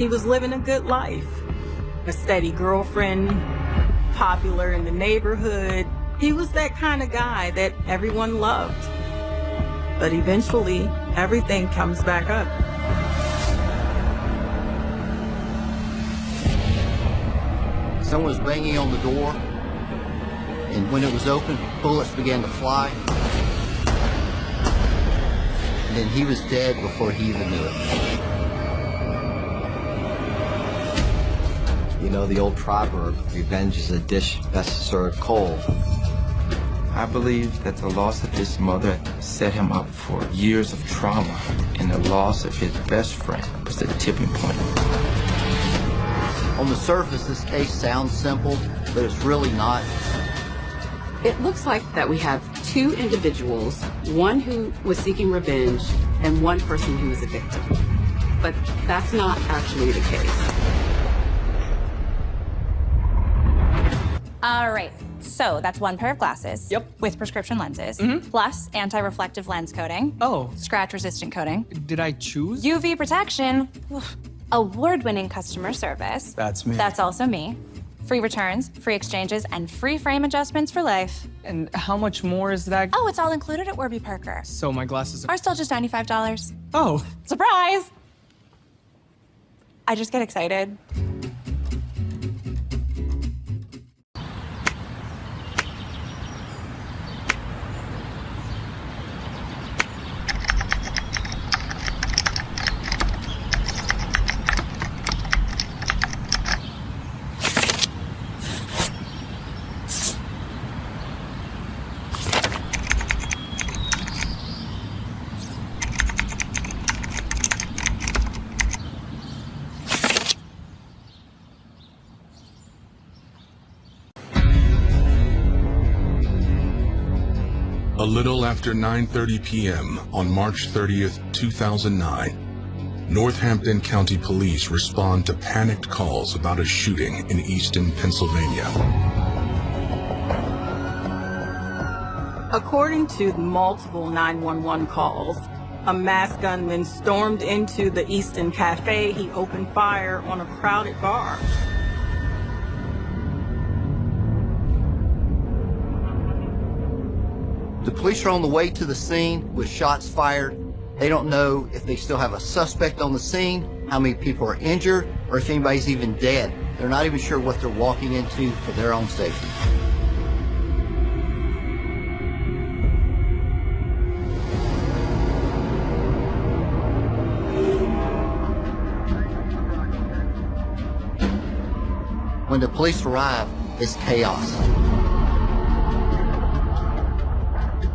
He was living a good life. A steady girlfriend, popular in the neighborhood. He was that kind of guy that everyone loved. But eventually, everything comes back up. Someone was banging on the door, and when it was open, bullets began to fly. And then he was dead before he even knew it. You know the old proverb, revenge is a dish best served cold. I believe that the loss of his mother set him up for years of trauma, and the loss of his best friend was the tipping point. On the surface, this case sounds simple, but it's really not. It looks like that we have two individuals, one who was seeking revenge and one person who was a victim. But that's not actually the case. All right, so that's one pair of glasses. Yep. With prescription lenses, plus anti-reflective lens coating. Oh. Scratch-resistant coating. Did I choose? UV protection. Award-winning customer service. That's me. That's also me. Free returns, free exchanges, and free frame adjustments for life. And how much more is that? Oh, it's all included at Warby Parker. So my glasses Are still just $95. Oh. Surprise! I just get excited. A little after 9:30 p.m. on March 30th, 2009, Northampton County Police respond to panicked calls about a shooting in Easton, Pennsylvania. According to multiple 911 calls, a masked gunman stormed into the Easton Cafe. He opened fire on a crowded bar. The police are on the way to the scene with shots fired. They don't know if they still have a suspect on the scene, how many people are injured, or if anybody's even dead. They're not even sure what they're walking into for their own safety. When the police arrive, it's chaos.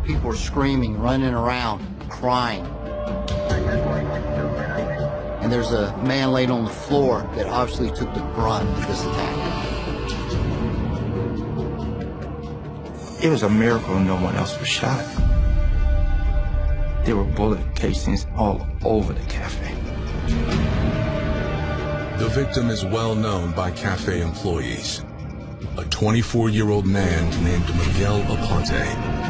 People are screaming, running around, crying. And there's a man laid on the floor that obviously took the brunt of this attack. It was a miracle no one else was shot. There were bullet casings all over the cafe. The victim is well known by cafe employees. A 24-year-old man named Miguel Aponte.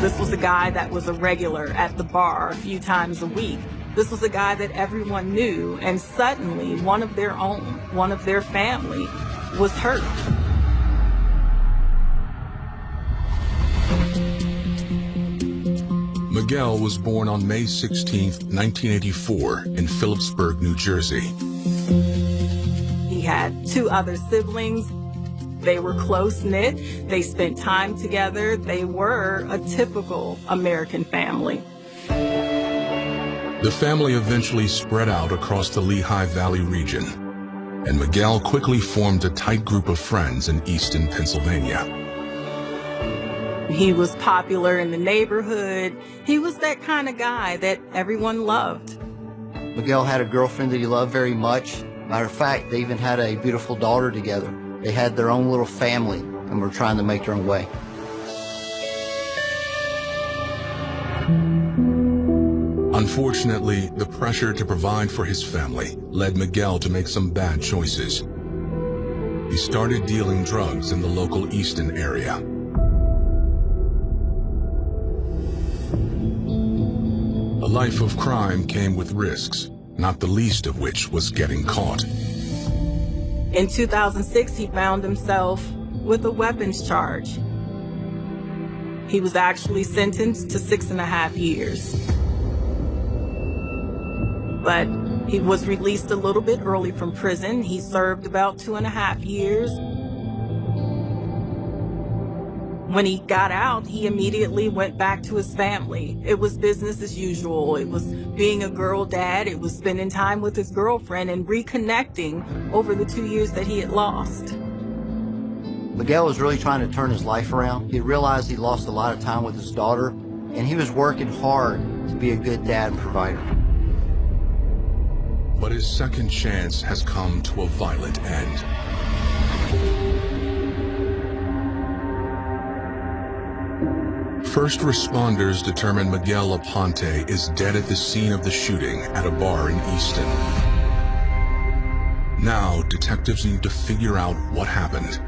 This was a guy that was a regular at the bar a few times a week. This was a guy that everyone knew, and suddenly one of their own, one of their family, was hurt. Miguel was born on May 16, 1984, in Phillipsburg, New Jersey. He had two other siblings. They were close-knit. They spent time together. They were a typical American family. The family eventually spread out across the Lehigh Valley region, and Miguel quickly formed a tight group of friends in Easton, Pennsylvania. He was popular in the neighborhood. He was that kind of guy that everyone loved. Miguel had a girlfriend that he loved very much. Matter of fact, they even had a beautiful daughter together. They had their own little family and were trying to make their own way. Unfortunately, the pressure to provide for his family led Miguel to make some bad choices. He started dealing drugs in the local Easton area. A life of crime came with risks, not the least of which was getting caught. In 2006, he found himself with a weapons charge. He was actually sentenced to 6.5 years. But he was released a little bit early from prison. He served about 2.5 years. When he got out, he immediately went back to his family. It was business as usual. It was being a girl dad. It was spending time with his girlfriend and reconnecting over the 2 years that he had lost. Miguel was really trying to turn his life around. He realized he lost a lot of time with his daughter, and he was working hard to be a good dad and provider. But his second chance has come to a violent end. First responders determine Miguel Aponte is dead at the scene of the shooting at a bar in Easton. Now, detectives need to figure out what happened.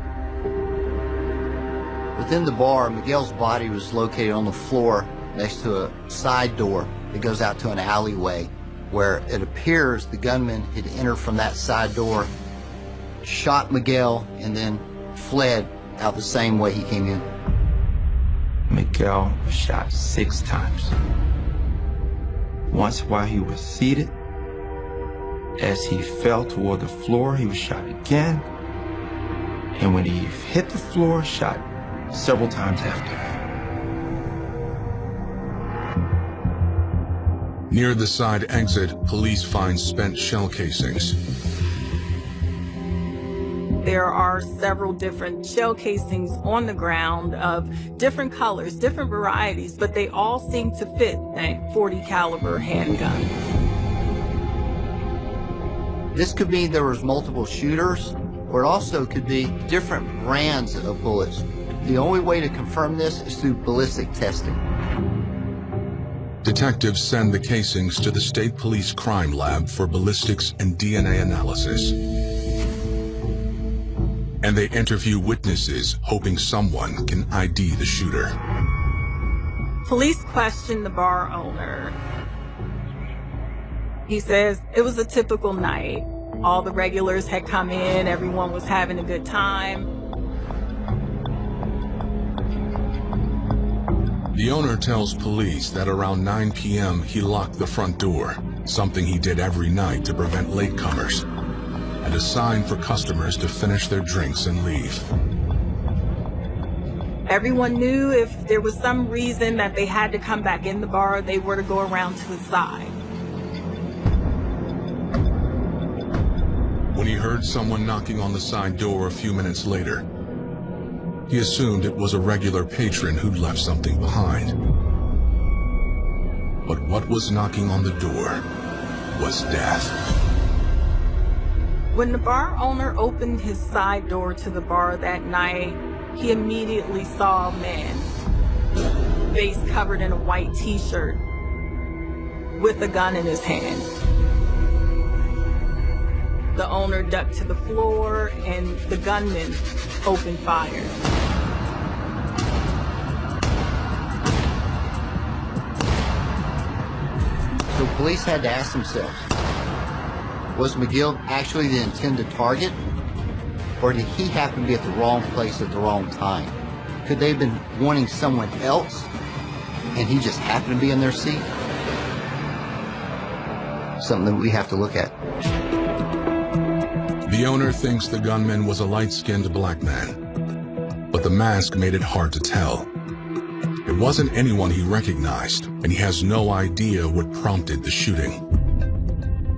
Within the bar, Miguel's body was located on the floor next to a side door that goes out to an alleyway, where it appears the gunman had entered from that side door, shot Miguel, and then fled out the same way he came in. Miguel was shot 6 times. Once while he was seated. As he fell toward the floor, he was shot again. And when he hit the floor, shot several times after. Near the side exit, police find spent shell casings. There are several different shell casings on the ground of different colors, different varieties, but they all seem to fit that .40 caliber handgun. This could mean there was multiple shooters, or it also could be different brands of bullets. The only way to confirm this is through ballistic testing. Detectives send the casings to the State Police Crime Lab for ballistics and DNA analysis. And they interview witnesses, hoping someone can ID the shooter. Police question the bar owner. He says it was a typical night. All the regulars had come in, everyone was having a good time. The owner tells police that around 9 p.m. he locked the front door, something he did every night to prevent latecomers, and a sign for customers to finish their drinks and leave. Everyone knew if there was some reason that they had to come back in the bar, they were to go around to the side. When he heard someone knocking on the side door a few minutes later, he assumed it was a regular patron who'd left something behind. But what was knocking on the door was death. When the bar owner opened his side door to the bar that night, he immediately saw a man, face covered in a white t-shirt, with a gun in his hand. The owner ducked to the floor and the gunman opened fire. So police had to ask themselves, was Miguel actually the intended target? Or did he happen to be at the wrong place at the wrong time? Could they have been wanting someone else and he just happened to be in their seat? Something that we have to look at. The owner thinks the gunman was a light-skinned black man, but the mask made it hard to tell. It wasn't anyone he recognized, and he has no idea what prompted the shooting.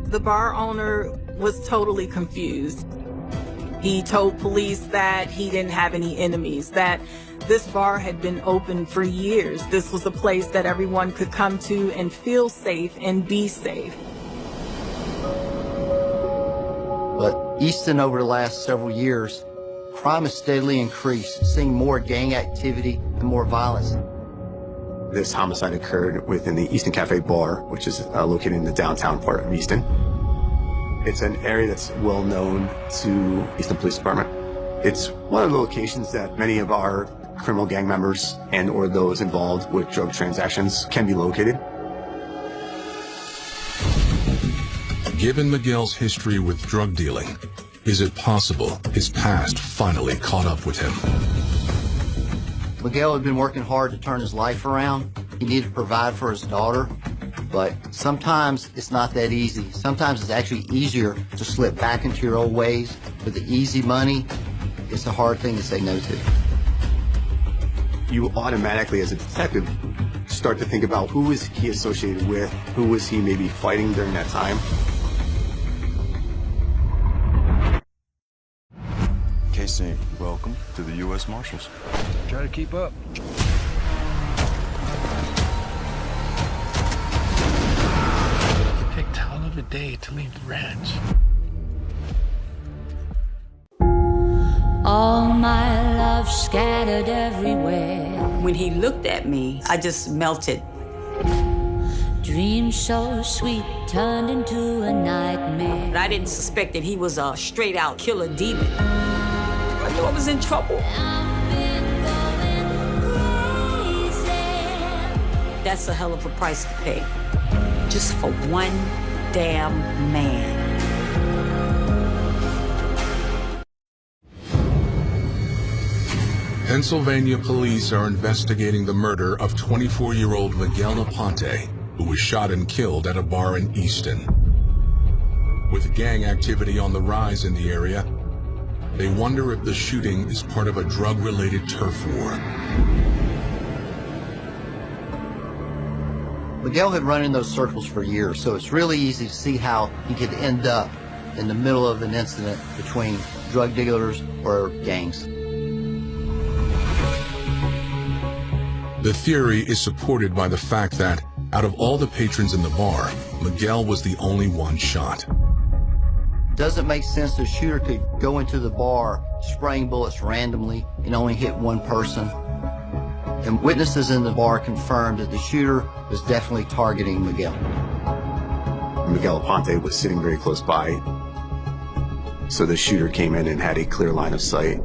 The bar owner was totally confused. He told police that he didn't have any enemies, that this bar had been open for years. This was a place that everyone could come to and feel safe and be safe. But Easton, over the last several years, crime has steadily increased, seeing more gang activity and more violence. This homicide occurred within the Easton Cafe bar, which is located in the downtown part of Easton. It's an area that's well known to Easton Police Department. It's one of the locations that many of our criminal gang members and or those involved with drug transactions can be located. Given Miguel's history with drug dealing, is it possible his past finally caught up with him? Miguel had been working hard to turn his life around. He needed to provide for his daughter, but sometimes it's not that easy. Sometimes it's actually easier to slip back into your old ways. For the easy money, it's a hard thing to say no to. You automatically, as a detective, start to think about who is he associated with, who was he maybe fighting during that time. Casey, welcome to the U.S. Marshals. Try to keep up. It picked hell of a day to leave the ranch. All my love scattered everywhere. When he looked at me, I just melted. Dreams so sweet turned into a nightmare. I didn't suspect that he was a straight-out killer demon. I knew I was in trouble. I've been going crazy. That's a hell of a price to pay. Just for one damn man. Pennsylvania police are investigating the murder of 24-year-old Miguel Aponte, who was shot and killed at a bar in Easton. With gang activity on the rise in the area, they wonder if the shooting is part of a drug-related turf war. Miguel had run in those circles for years, so it's really easy to see how he could end up in the middle of an incident between drug dealers or gangs. The theory is supported by the fact that, out of all the patrons in the bar, Miguel was the only one shot. Doesn't make sense the shooter could go into the bar spraying bullets randomly and only hit one person. And witnesses in the bar confirmed that the shooter was definitely targeting Miguel. Miguel Aponte was sitting very close by, so the shooter came in and had a clear line of sight.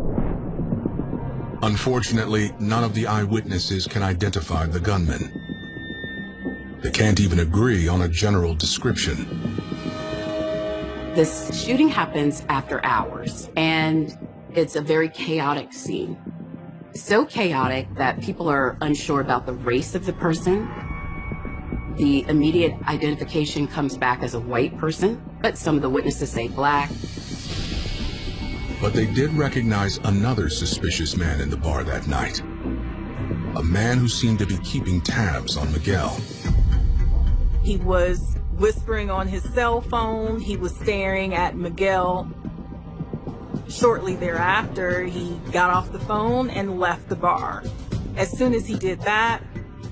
Unfortunately, none of the eyewitnesses can identify the gunman. They can't even agree on a general description. This shooting happens after hours, and it's a very chaotic scene. So chaotic that people are unsure about the race of the person. The immediate identification comes back as a white person, but some of the witnesses say black. But they did recognize another suspicious man in the bar that night. A man who seemed to be keeping tabs on Miguel. He was whispering on his cell phone. He was staring at Miguel. Shortly thereafter, he got off the phone and left the bar. As soon as he did that,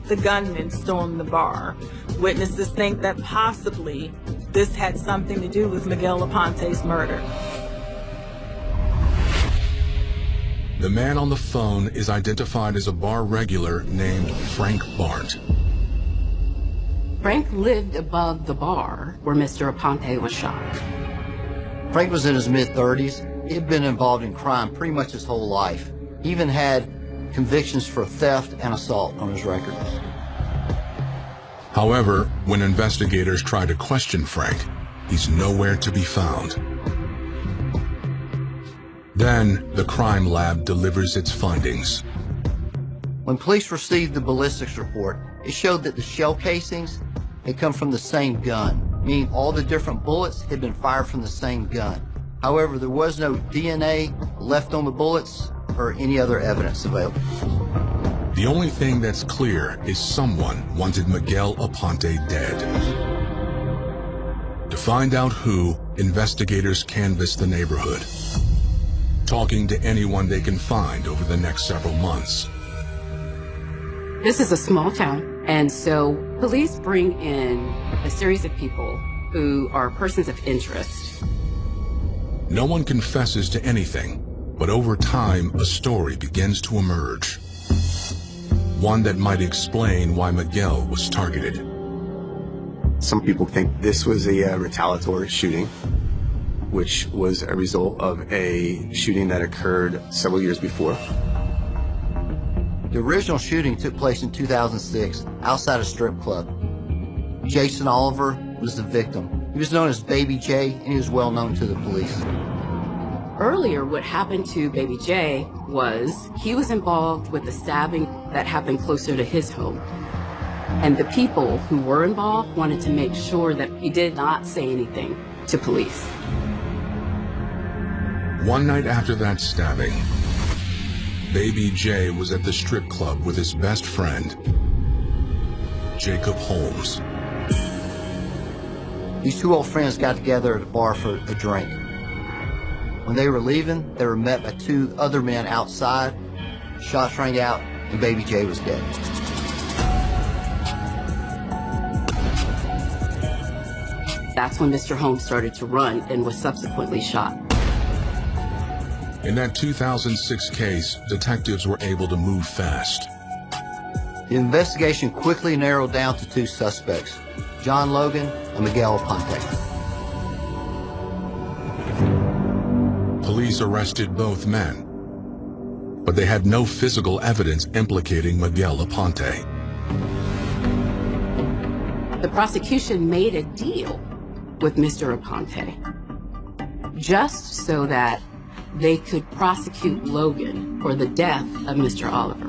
the gunman stormed the bar. Witnesses think that possibly this had something to do with Miguel Aponte's murder. The man on the phone is identified as a bar regular named Frank Bart. Frank lived above the bar where Mr. Aponte was shot. Frank was in his mid-30s. He had been involved in crime pretty much his whole life. He even had convictions for theft and assault on his record. However, when investigators try to question Frank, he's nowhere to be found. Then, the crime lab delivers its findings. When police received the ballistics report, it showed that the shell casings had come from the same gun, meaning all the different bullets had been fired from the same gun. However, there was no DNA left on the bullets or any other evidence available. The only thing that's clear is someone wanted Miguel Aponte dead. To find out who, investigators canvass the neighborhood, talking to anyone they can find over the next several months. This is a small town, and so police bring in a series of people who are persons of interest. No one confesses to anything, but over time, a story begins to emerge. One that might explain why Miguel was targeted. Some people think this was a retaliatory shooting, which was a result of a shooting that occurred several years before. The original shooting took place in 2006 outside a strip club. Jason Oliver was the victim. He was known as Baby J, and he was well known to the police. Earlier, what happened to Baby J was he was involved with the stabbing that happened closer to his home. And the people who were involved wanted to make sure that he did not say anything to police. One night after that stabbing, Baby J was at the strip club with his best friend, Jacob Holmes. These two old friends got together at a bar for a drink. When they were leaving, they were met by two other men outside. Shots rang out, and Baby J was dead. That's when Mr. Holmes started to run and was subsequently shot. In that 2006 case, detectives were able to move fast. The investigation quickly narrowed down to two suspects, John Logan and Miguel Aponte. Police arrested both men, but they had no physical evidence implicating Miguel Aponte. The prosecution made a deal with Mr. Aponte just so that they could prosecute Logan for the death of Mr. Oliver.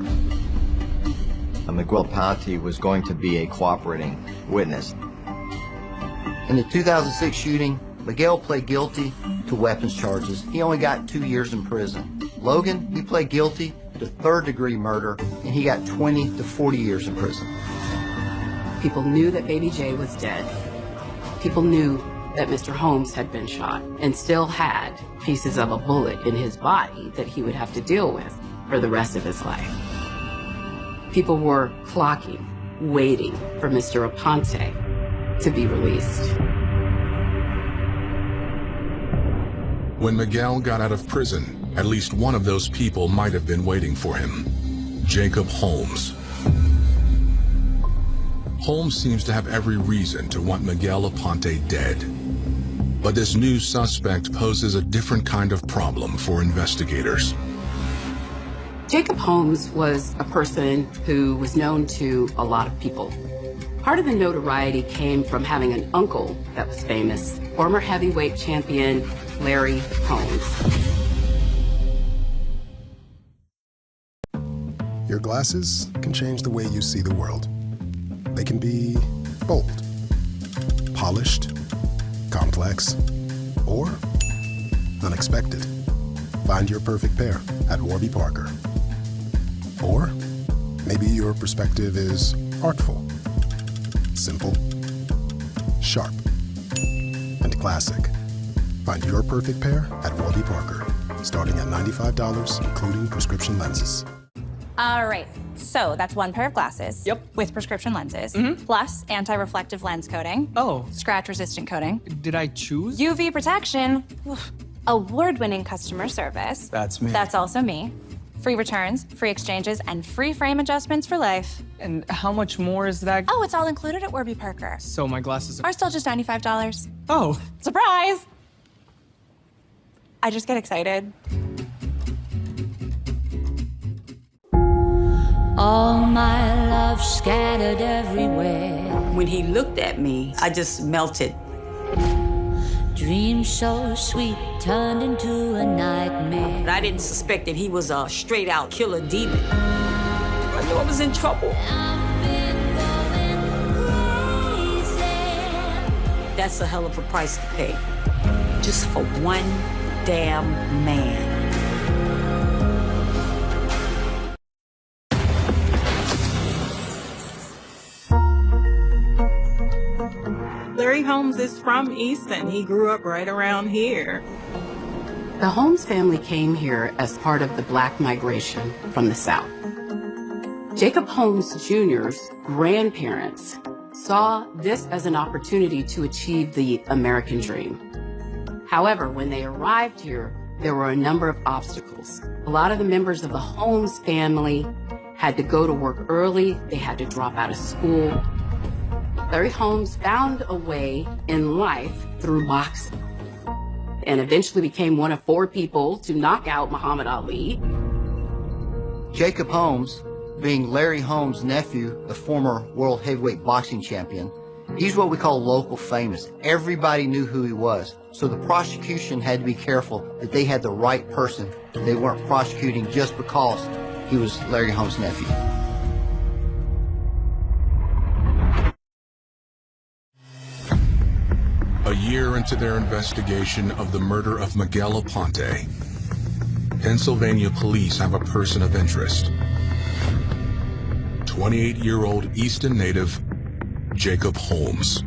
Miguel Aponte was going to be a cooperating witness. In the 2006 shooting, Miguel pled guilty to weapons charges. He only got 2 years in prison. Logan, he pled guilty to third-degree murder, and he got 20 to 40 years in prison. People knew that Baby J was dead. People knew that Mr. Holmes had been shot and still had pieces of a bullet in his body that he would have to deal with for the rest of his life. People were clocking, waiting for Mr. Aponte to be released. When Miguel got out of prison, at least one of those people might have been waiting for him, Jacob Holmes. Holmes seems to have every reason to want Miguel Aponte dead. But this new suspect poses a different kind of problem for investigators. Jacob Holmes was a person who was known to a lot of people. Part of the notoriety came from having an uncle that was famous, former heavyweight champion Larry Holmes. Your glasses can change the way you see the world. They can be bold, polished, complex, or unexpected. Find your perfect pair at Warby Parker. Or maybe your perspective is artful, simple, sharp, and classic. Find your perfect pair at Warby Parker, starting at $95, including prescription lenses. All right, so that's one pair of glasses. Yep. With prescription lenses, plus anti-reflective lens coating. Oh. Scratch-resistant coating. Did I choose? UV protection. Award-winning customer service. That's me. That's also me. Free returns, free exchanges, and free frame adjustments for life. And how much more is that? Oh, it's all included at Warby Parker. So my glasses are still just $95. Oh. Surprise! I just get excited. All my love scattered everywhere. When he looked at me, I just melted. Dreams so sweet turned into a nightmare. But I didn't suspect that he was a straight-out killer demon. I knew I was in trouble. That's a hell of a price to pay, just for one damn man. Larry Holmes is from Easton. He grew up right around here. The Holmes family came here as part of the Black migration from the South. Jacob Holmes Jr.'s grandparents saw this as an opportunity to achieve the American dream. However, when they arrived here, there were a number of obstacles. A lot of the members of the Holmes family had to go to work early. They had to drop out of school. Larry Holmes found a way in life through boxing and eventually became one of 4 people to knock out Muhammad Ali. Jacob Holmes, being Larry Holmes' nephew, the former world heavyweight boxing champion, He's what we call local famous. Everybody knew who he was. So the prosecution had to be careful that they had the right person. They weren't prosecuting just because he was Larry Holmes' nephew. A year into their investigation of the murder of Miguel Aponte, Pennsylvania police have a person of interest. 28-year-old Easton native Jacob Holmes.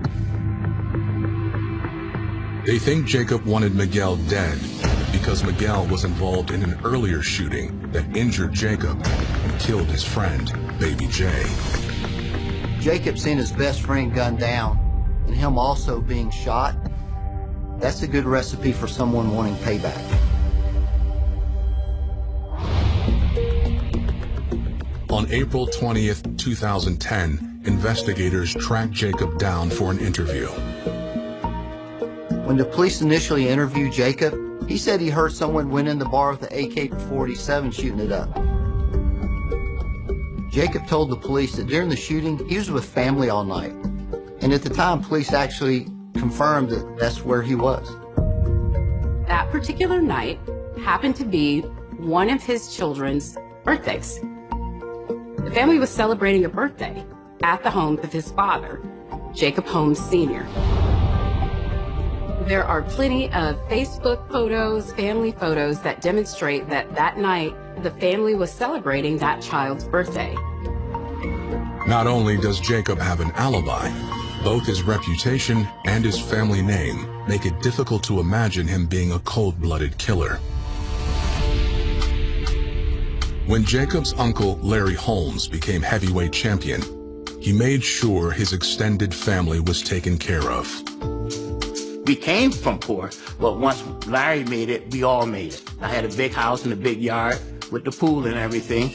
They think Jacob wanted Miguel dead because Miguel was involved in an earlier shooting that injured Jacob and killed his friend, Baby J. Jacob seeing his best friend gunned down and him also being shot, that's a good recipe for someone wanting payback. On April 20th, 2010, investigators tracked Jacob down for an interview. When the police initially interviewed Jacob, he said he heard someone went in the bar with the AK-47 shooting it up. Jacob told the police that during the shooting, he was with family all night. And at the time, police actually confirmed that that's where he was. That particular night happened to be one of his children's birthdays. The family was celebrating a birthday at the home of his father, Jacob Holmes Sr. There are plenty of Facebook photos, family photos that demonstrate that that night the family was celebrating that child's birthday. Not only does Jacob have an alibi, both his reputation and his family name make it difficult to imagine him being a cold-blooded killer. When Jacob's uncle, Larry Holmes, became heavyweight champion, he made sure his extended family was taken care of. We came from poor, but once Larry made it, we all made it. I had a big house and a big yard with the pool and everything.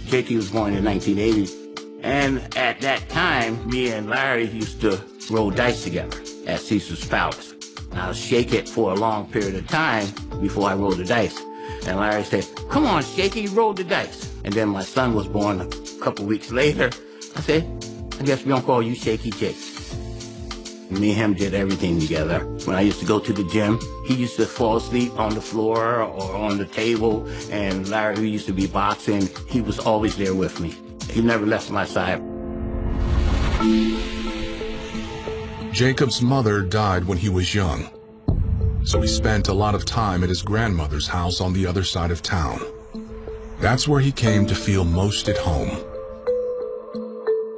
JT was born in 1980. And at that time, me and Larry used to roll dice together at Caesar's Palace. I'll shake it for a long period of time before I roll the dice. And Larry said, "Come on, Shaky, roll the dice." And then my son was born a couple weeks later. I said, "I guess we don't call you Shaky Jake." Me and him did everything together. When I used to go to the gym, he used to fall asleep on the floor or on the table. And Larry, who used to be boxing, he was always there with me. He never left my side. Jacob's mother died when he was young, so he spent a lot of time at his grandmother's house on the other side of town. That's where he came to feel most at home.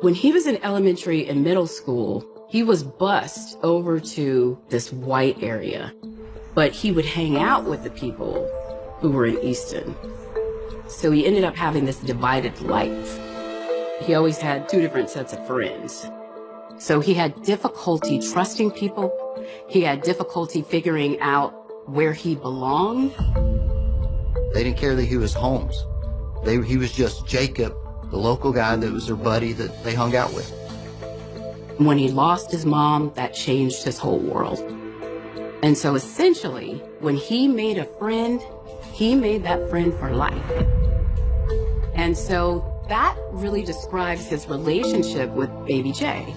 When he was in elementary and middle school, he was bused over to this white area, but he would hang out with the people who were in Easton. So he ended up having this divided life. He always had two different sets of friends. So he had difficulty trusting people. He had difficulty figuring out where he belonged. They didn't care that he was Holmes. He was just Jacob, the local guy that was their buddy that they hung out with. When he lost his mom, that changed his whole world. And so essentially, when he made a friend, he made that friend for life. And so that really describes his relationship with Baby J.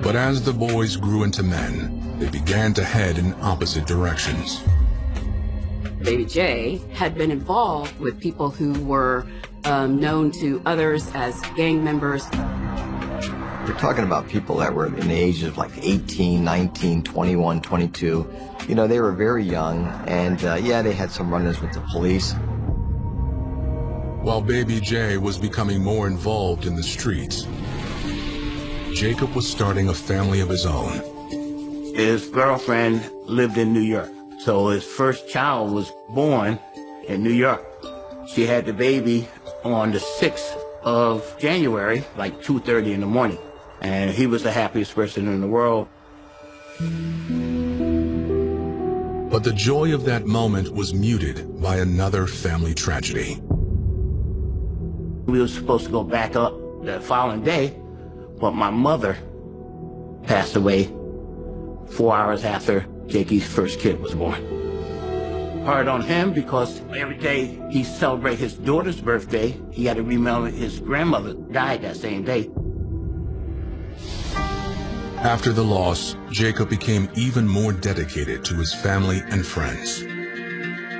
But as the boys grew into men, they began to head in opposite directions. Baby J had been involved with people who were known to others as gang members. We're talking about people that were in the ages of like 18, 19, 21, 22. You know, they were very young, and yeah, they had some run-ins with the police. While Baby J was becoming more involved in the streets, Jacob was starting a family of his own. His girlfriend lived in New York, so his first child was born in New York. She had the baby on the 6th of January, like 2:30 in the morning, and he was the happiest person in the world. But the joy of that moment was muted by another family tragedy. We were supposed to go back up the following day, but my mother passed away 4 hours after Jakey's first kid was born. Hard on him because every day he celebrated his daughter's birthday, he had to remember his grandmother died that same day. After the loss, Jacob became even more dedicated to his family and friends.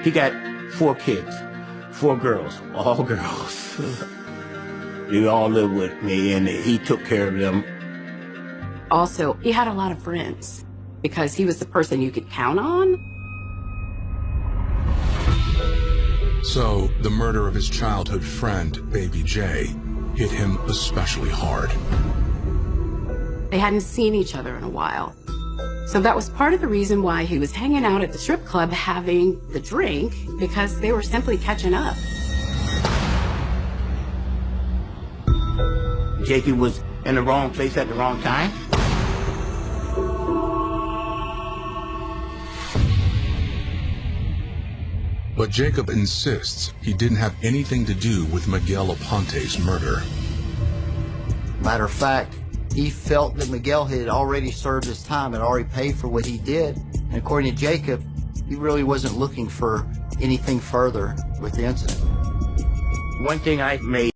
He got 4 kids, 4 girls, all girls. They all lived with me, and he took care of them. Also, he had a lot of friends because he was the person you could count on. So, the murder of his childhood friend, Baby J, hit him especially hard. They hadn't seen each other in a while. So that was part of the reason why he was hanging out at the strip club having the drink, because they were simply catching up. Jakey was in the wrong place at the wrong time. But Jacob insists he didn't have anything to do with Miguel Aponte's murder. Matter of fact, he felt that Miguel had already served his time and already paid for what he did. And according to Jacob, he really wasn't looking for anything further with the incident. One thing I made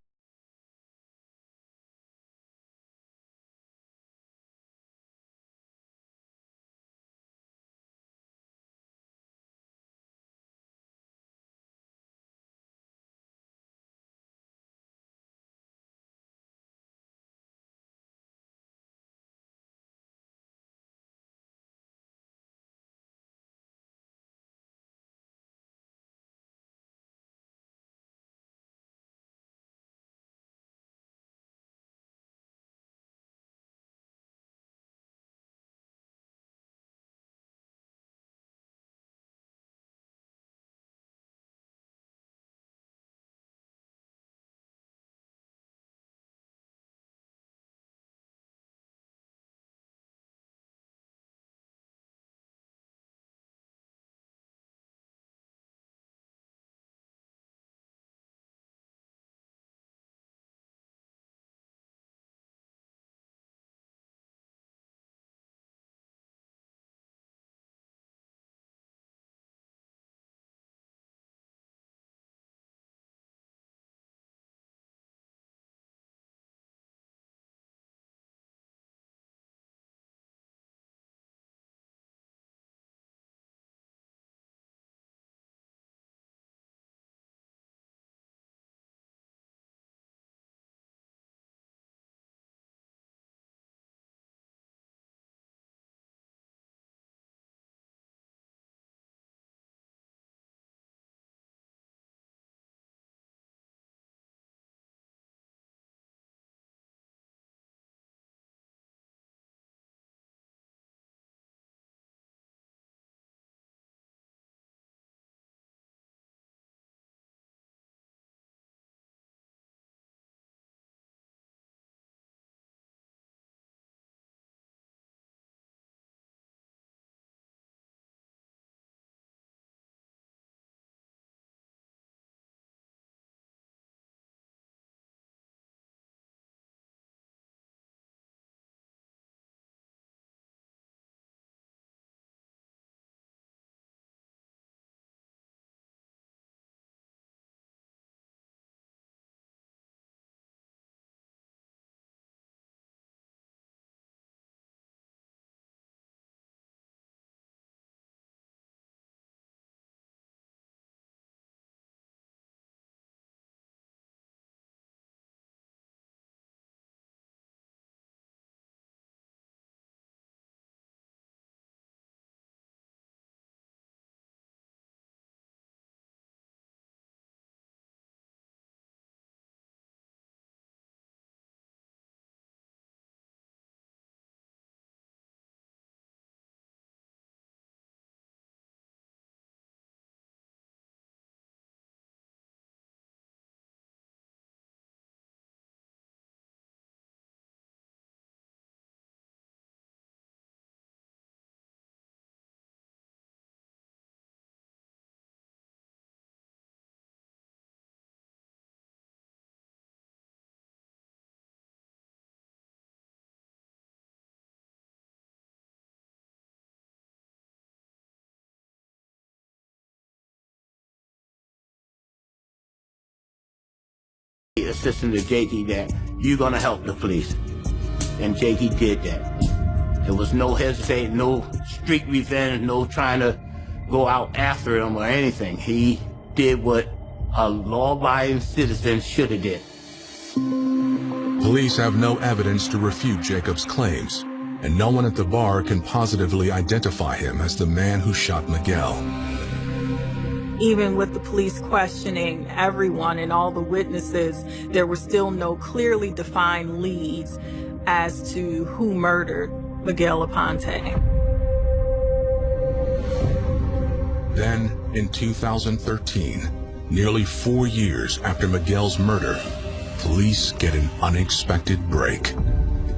assistant to Jakey that you're gonna help the police. And Jakey did that. There was no hesitating, no street revenge, no trying to go out after him or anything. He did what a law-abiding citizen should have did. Police have no evidence to refute Jacob's claims, and no one at the bar can positively identify him as the man who shot Miguel. Even with the police questioning everyone and all the witnesses, there were still no clearly defined leads as to who murdered Miguel Aponte. Then, in 2013, nearly 4 years after Miguel's murder, police get an unexpected break.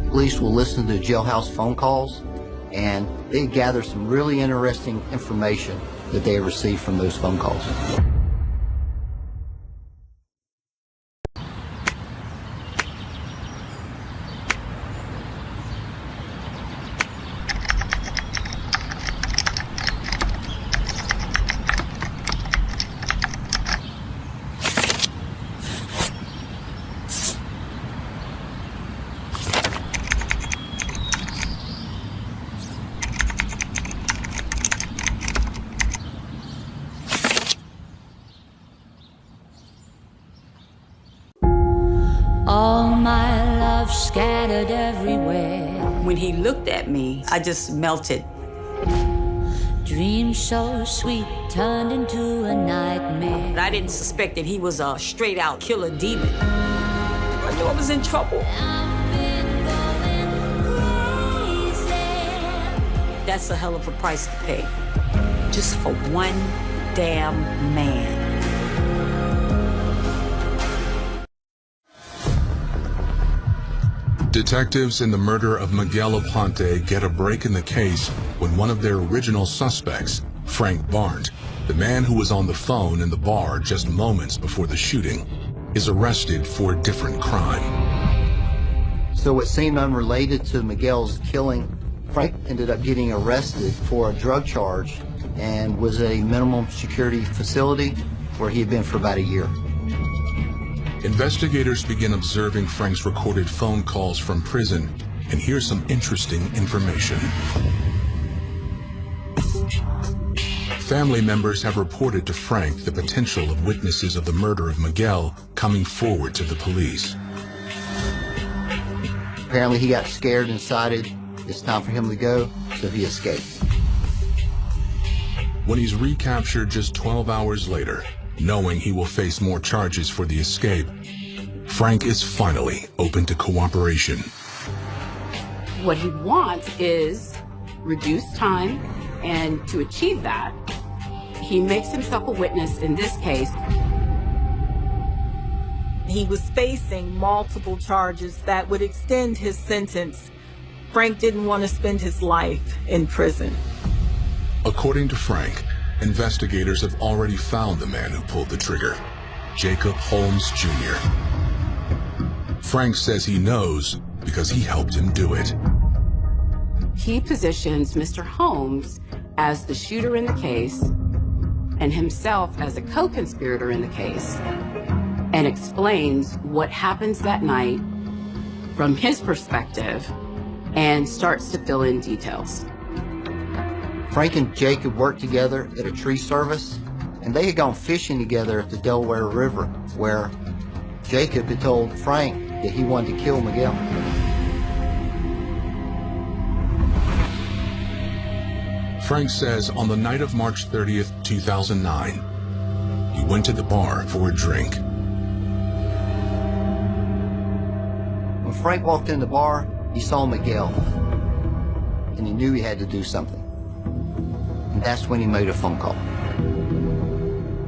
Police will listen to jailhouse phone calls, and they gather some really interesting information that they received from those phone calls. All my love scattered everywhere. When he looked at me, I just melted. Dreams so sweet turned into a nightmare. I didn't suspect that he was a straight-out killer demon. I knew I was in trouble. That's a hell of a price to pay. Just for one damn man. Detectives in the murder of Miguel Aponte get a break in the case when one of their original suspects, Frank Barnes, the man who was on the phone in the bar just moments before the shooting, is arrested for a different crime. So what seemed unrelated to Miguel's killing, Frank ended up getting arrested for a drug charge and was at a minimum security facility where he had been for about a year. Investigators begin observing Frank's recorded phone calls from prison, and here's some interesting information. Family members have reported to Frank the potential of witnesses of the murder of Miguel coming forward to the police. Apparently he got scared and decided it's time for him to go, so he escaped. When he's recaptured just 12 hours later, knowing he will face more charges for the escape, Frank is finally open to cooperation. What he wants is reduced time, and to achieve that, he makes himself a witness in this case. He was facing multiple charges that would extend his sentence. Frank didn't want to spend his life in prison. According to Frank, investigators have already found the man who pulled the trigger, Jacob Holmes Jr. Frank says he knows because he helped him do it. He positions Mr. Holmes as the shooter in the case and himself as a co-conspirator in the case, and explains what happens that night from his perspective and starts to fill in details. Frank and Jacob worked together at a tree service, and they had gone fishing together at the Delaware River, where Jacob had told Frank that he wanted to kill Miguel. Frank says on the night of March 30th, 2009, he went to the bar for a drink. When Frank walked in the bar, he saw Miguel, and he knew he had to do something. And that's when he made a phone call.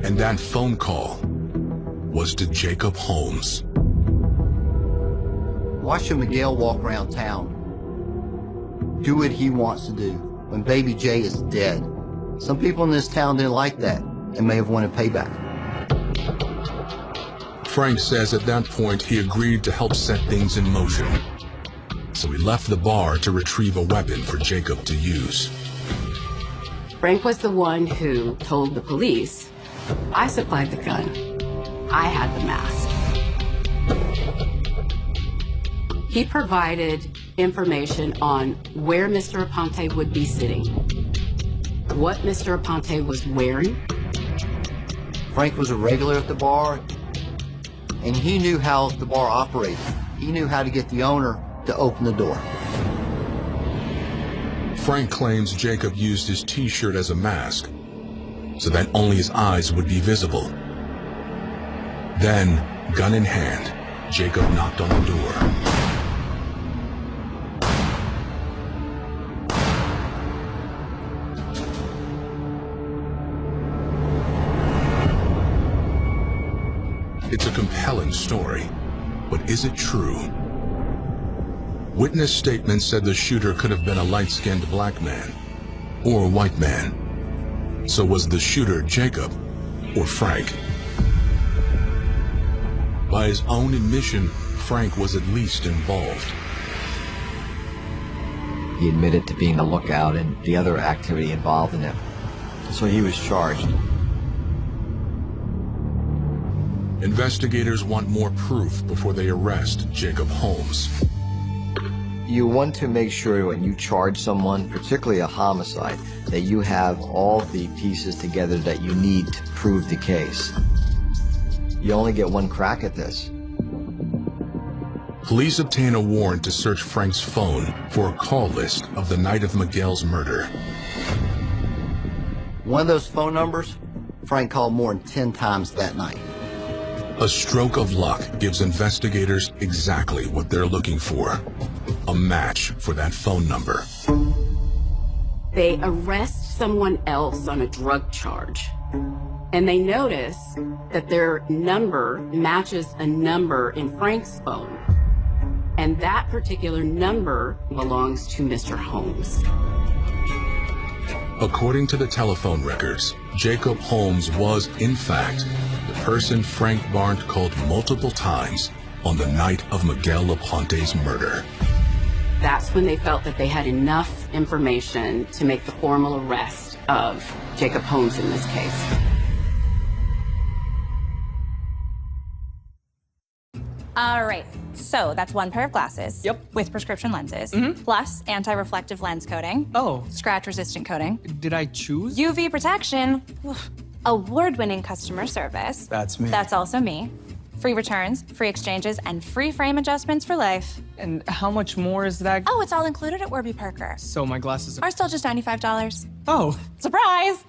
And that phone call was to Jacob Holmes. Watching Miguel walk around town, do what he wants to do when baby Jay is dead. Some people in this town didn't like that and may have wanted payback. Frank says at that point he agreed to help set things in motion. So he left the bar to retrieve a weapon for Jacob to use. Frank was the one who told the police, I supplied the gun. I had the mask. He provided information on where Mr. Aponte would be sitting, what Mr. Aponte was wearing. Frank was a regular at the bar, and he knew how the bar operated. He knew how to get the owner to open the door. Frank claims Jacob used his t-shirt as a mask so that only his eyes would be visible. Then, gun in hand, Jacob knocked on the door. It's a compelling story, but is it true? Witness statements said the shooter could have been a light-skinned black man or a white man. So was the shooter Jacob or Frank? By his own admission, Frank was at least involved. He admitted to being a lookout and the other activity involved in it. So he was charged. Investigators want more proof before they arrest Jacob Holmes. You want to make sure when you charge someone, particularly a homicide, that you have all the pieces together that you need to prove the case. You only get one crack at this. Police obtain a warrant to search Frank's phone for a call list of the night of Miguel's murder. One of those phone numbers, Frank called more than 10 times that night. A stroke of luck gives investigators exactly what they're looking for. A match for that phone number. They arrest someone else on a drug charge, and they notice that their number matches a number in Frank's phone, and that particular number belongs to Mr. Holmes. According to the telephone records, Jacob Holmes was, in fact, the person Frank Barnes called multiple times on the night of Miguel Aponte's murder. That's when they felt that they had enough information to make the formal arrest of Jacob Holmes in this case. All right, so that's one pair of glasses. Yep. With prescription lenses, plus anti-reflective lens coating. Oh. Scratch-resistant coating. Did I choose? UV protection. Award-winning customer service. That's me. That's also me. Free returns, free exchanges, and free frame adjustments for life. And how much more is that? Oh, it's all included at Warby Parker. So my glasses are still just $95. Oh. Surprise!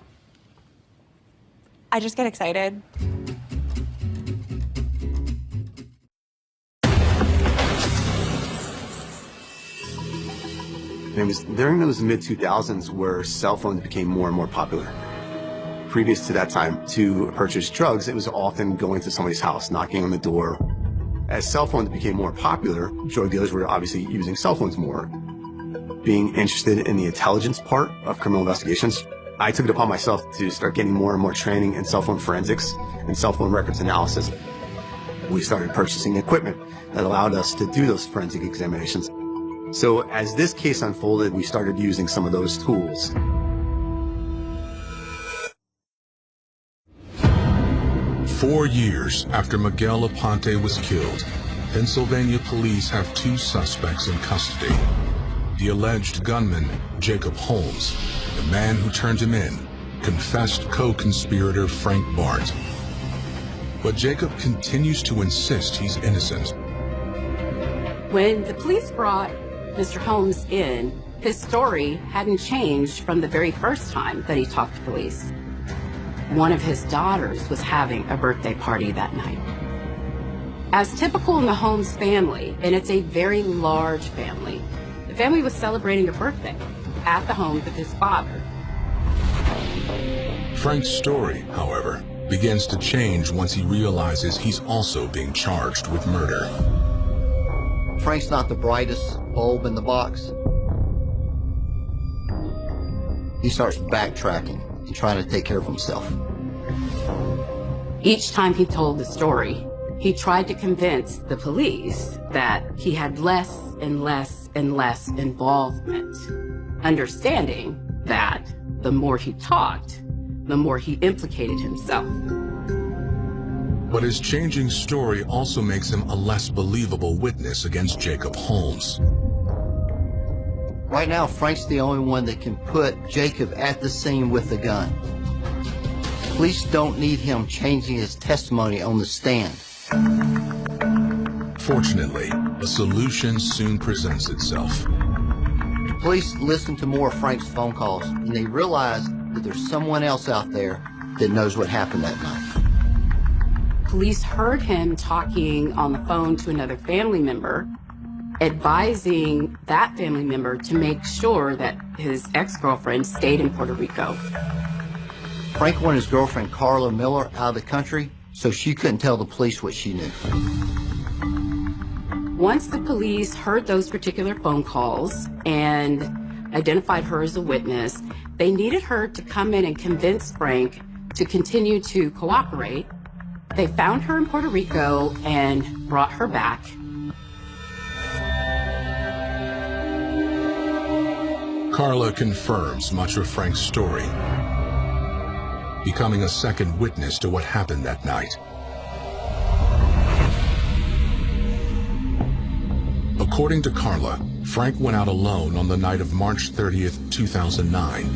I just get excited. It was during those mid-2000s where cell phones became more and more popular. Previous to that time, to purchase drugs, it was often going to somebody's house, knocking on the door. As cell phones became more popular, drug dealers were obviously using cell phones more. Being interested in the intelligence part of criminal investigations, I took it upon myself to start getting more and more training in cell phone forensics and cell phone records analysis. We started purchasing equipment that allowed us to do those forensic examinations. So as this case unfolded, we started using some of those tools. "4 years after Miguel Aponte was killed, Pennsylvania police have 2 suspects in custody. The alleged gunman, Jacob Holmes, the man who turned him in, confessed co-conspirator Frank Barnes. But Jacob continues to insist he's innocent. When the police brought Mr. Holmes in, his story hadn't changed from the very first time that he talked to police. One of his daughters was having a birthday party that night. As typical in the Holmes family, and it's a very large family, the family was celebrating a birthday at the home of his father. Frank's story, however, begins to change once he realizes he's also being charged with murder. Frank's not the brightest bulb in the box. He starts backtracking and trying to take care of himself. Each time he told the story, he tried to convince the police that he had less and less and less involvement, understanding that the more he talked, the more he implicated himself. But his changing story also makes him a less believable witness against Jacob Holmes. Right now, Frank's the only one that can put Jacob at the scene with the gun. Police don't need him changing his testimony on the stand. Fortunately, a solution soon presents itself. The police listen to more of Frank's phone calls, and they realize that there's someone else out there that knows what happened that night. Police heard him talking on the phone to another family member, advising that family member to make sure that his ex-girlfriend stayed in Puerto Rico. Frank wanted his girlfriend Carla Miller out of the country, so she couldn't tell the police what she knew. Once the police heard those particular phone calls and identified her as a witness, they needed her to come in and convince Frank to continue to cooperate. They found her in Puerto Rico and brought her back. Carla confirms much of Frank's story, becoming a second witness to what happened that night. According to Carla, Frank went out alone on the night of March 30th, 2009.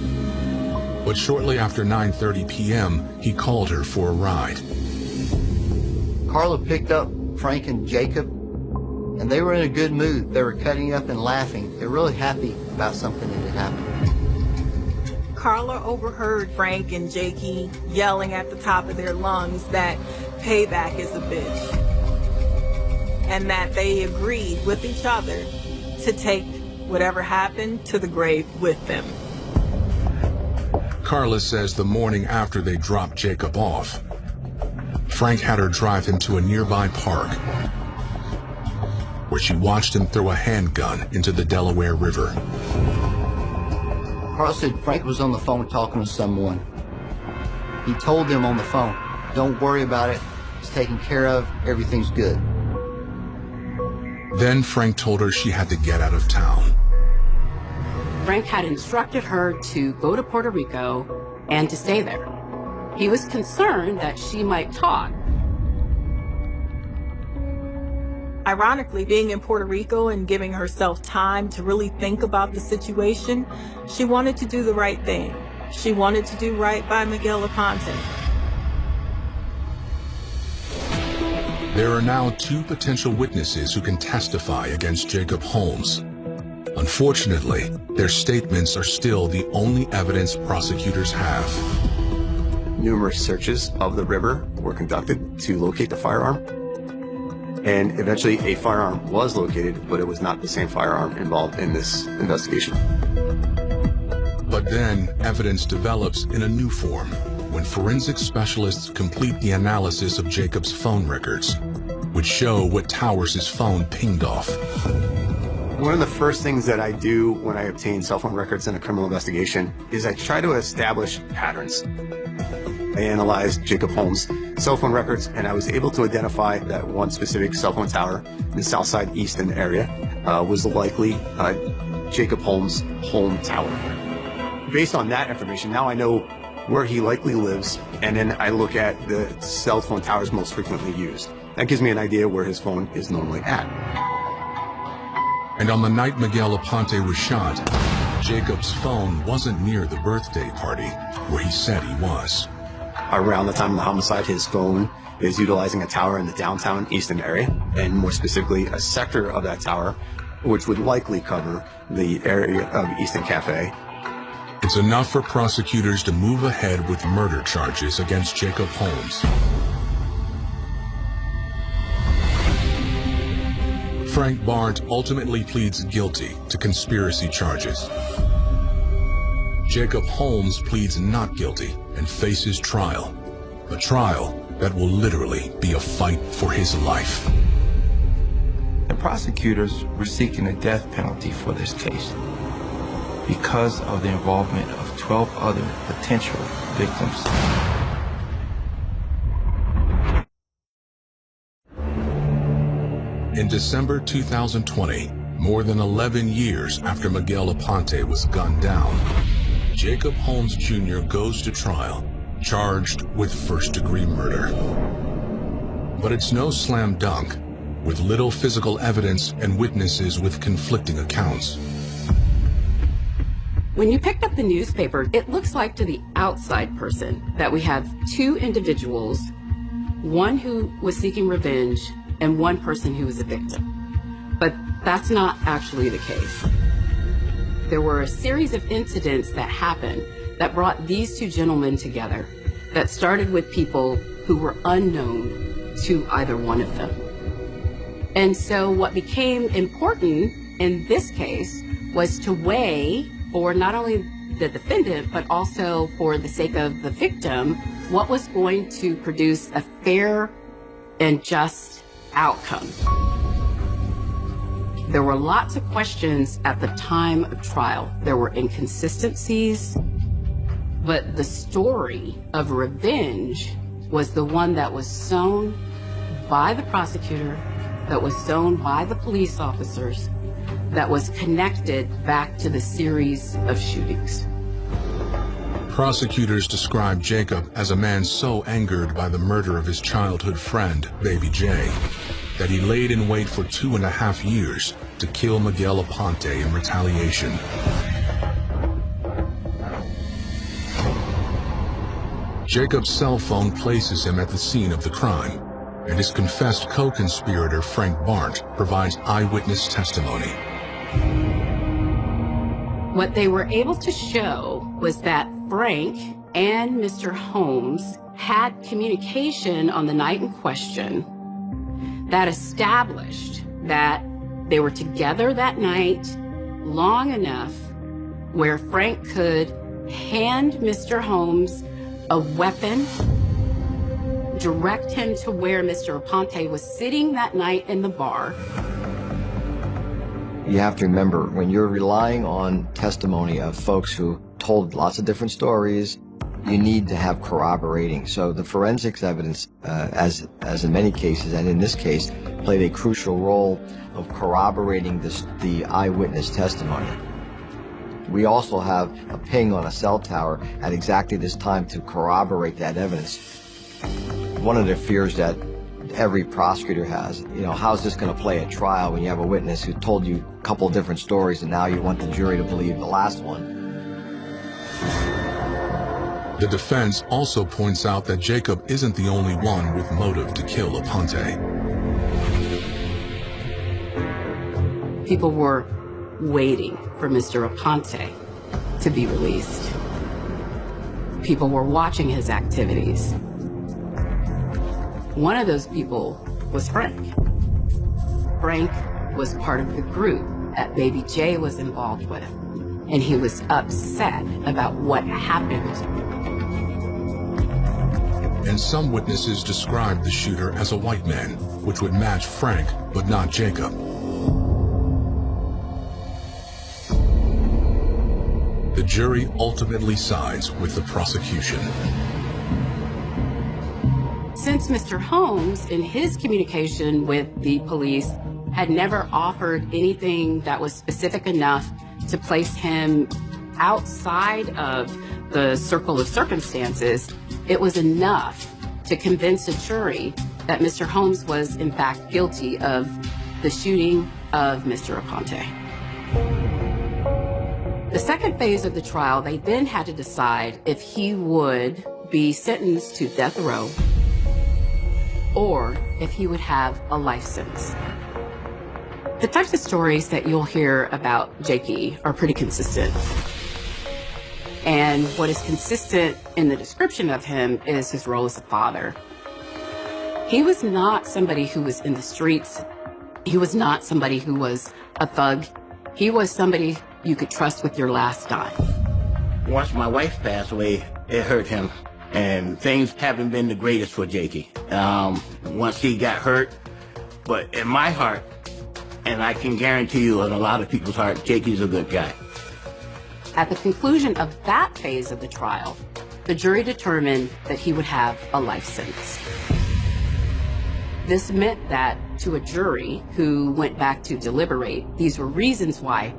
But shortly after 9:30 p.m., he called her for a ride. Carla picked up Frank and Jacob, and they were in a good mood. They were cutting up and laughing. They were really happy about something that had happened. Carla overheard Frank and Jakey yelling at the top of their lungs that payback is a bitch, and that they agreed with each other to take whatever happened to the grave with them. Carla says the morning after they dropped Jacob off, Frank had her drive him to a nearby park, where she watched him throw a handgun into the Delaware River. Carla said Frank was on the phone talking to someone. He told them on the phone, "Don't worry about it. It's taken care of. Everything's good." Then Frank told her she had to get out of town. Frank had instructed her to go to Puerto Rico and to stay there. He was concerned that she might talk. Ironically, being in Puerto Rico and giving herself time to really think about the situation, she wanted to do the right thing. She wanted to do right by Miguel Aponte. There are now two potential witnesses who can testify against Jacob Holmes. Unfortunately, their statements are still the only evidence prosecutors have. Numerous searches of the river were conducted to locate the firearm. And eventually a firearm was located, but it was not the same firearm involved in this investigation. But then evidence develops in a new form when forensic specialists complete the analysis of Jacob's phone records, which show what towers his phone pinged off. One of the first things that I do when I obtain cell phone records in a criminal investigation is I try to establish patterns. I analyzed Jacob Holmes' cell phone records, and I was able to identify that one specific cell phone tower in the Southside Easton area was likely Jacob Holmes' home tower. Based on that information, now I know where he likely lives, and then I look at the cell phone towers most frequently used. That gives me an idea where his phone is normally at. And on the night Miguel Aponte was shot, Jacob's phone wasn't near the birthday party where he said he was. Around the time of the homicide, his phone is utilizing a tower in the downtown Easton area, and more specifically, a sector of that tower, which would likely cover the area of Easton Cafe. It's enough for prosecutors to move ahead with murder charges against Jacob Holmes. Frank Bart ultimately pleads guilty to conspiracy charges. Jacob Holmes pleads not guilty and faces trial, a trial that will literally be a fight for his life. The prosecutors were seeking a death penalty for this case because of the involvement of 12 other potential victims. In December 2020, more than 11 years after Miguel Aponte was gunned down, Jacob Holmes Jr. goes to trial, charged with first-degree murder. But it's no slam dunk, with little physical evidence and witnesses with conflicting accounts. When you picked up the newspaper, it looks like to the outside person that we have two individuals, one who was seeking revenge and one person who was a victim. But that's not actually the case. There were a series of incidents that happened that brought these two gentlemen together that started with people who were unknown to either one of them. And so what became important in this case was to weigh for not only the defendant, but also for the sake of the victim, what was going to produce a fair and just outcome. There were lots of questions at the time of trial. There were inconsistencies, but the story of revenge was the one that was sown by the prosecutor, that was sown by the police officers, that was connected back to the series of shootings. Prosecutors described Jacob as a man so angered by the murder of his childhood friend, Baby J, that he laid in wait for 2.5 years to kill Miguel Aponte in retaliation. Jacob's cell phone places him at the scene of the crime, and his confessed co-conspirator, Frank Bart, provides eyewitness testimony. What they were able to show was that Frank and Mr. Holmes had communication on the night in question that established that they were together that night long enough where Frank could hand Mr. Holmes a weapon, direct him to where Mr. Aponte was sitting that night in the bar. You have to remember, when you're relying on testimony of folks who told lots of different stories, you need to have corroborating. So the forensics evidence, as in many cases, and in this case, played a crucial role of corroborating the eyewitness testimony. We also have a ping on a cell tower at exactly this time to corroborate that evidence. One of the fears that every prosecutor has, how's this going to play at trial when you have a witness who told you a couple of different stories and now you want the jury to believe the last one? The defense also points out that Jacob isn't the only one with motive to kill Aponte. People were waiting for Mr. Aponte to be released. People were watching his activities. One of those people was Frank. Frank was part of the group that Baby J was involved with, and he was upset about what happened. And some witnesses described the shooter as a white man, which would match Frank, but not Jacob. The jury ultimately sides with the prosecution. Since Mr. Holmes, in his communication with the police, had never offered anything that was specific enough to place him outside of the circle of circumstances, it was enough to convince a jury that Mr. Holmes was in fact guilty of the shooting of Mr. Aponte. The second phase of the trial, they then had to decide if he would be sentenced to death row or if he would have a life sentence. The types of stories that you'll hear about Jakey are pretty consistent. And what is consistent in the description of him is his role as a father. He was not somebody who was in the streets. He was not somebody who was a thug. He was somebody you could trust with your last dime. Once my wife passed away, it hurt him. And things haven't been the greatest for Jakey. Once he got hurt, but in my heart, and I can guarantee you in a lot of people's heart, Jakey's a good guy. At the conclusion of that phase of the trial, the jury determined that he would have a life sentence. This meant that to a jury who went back to deliberate, these were reasons why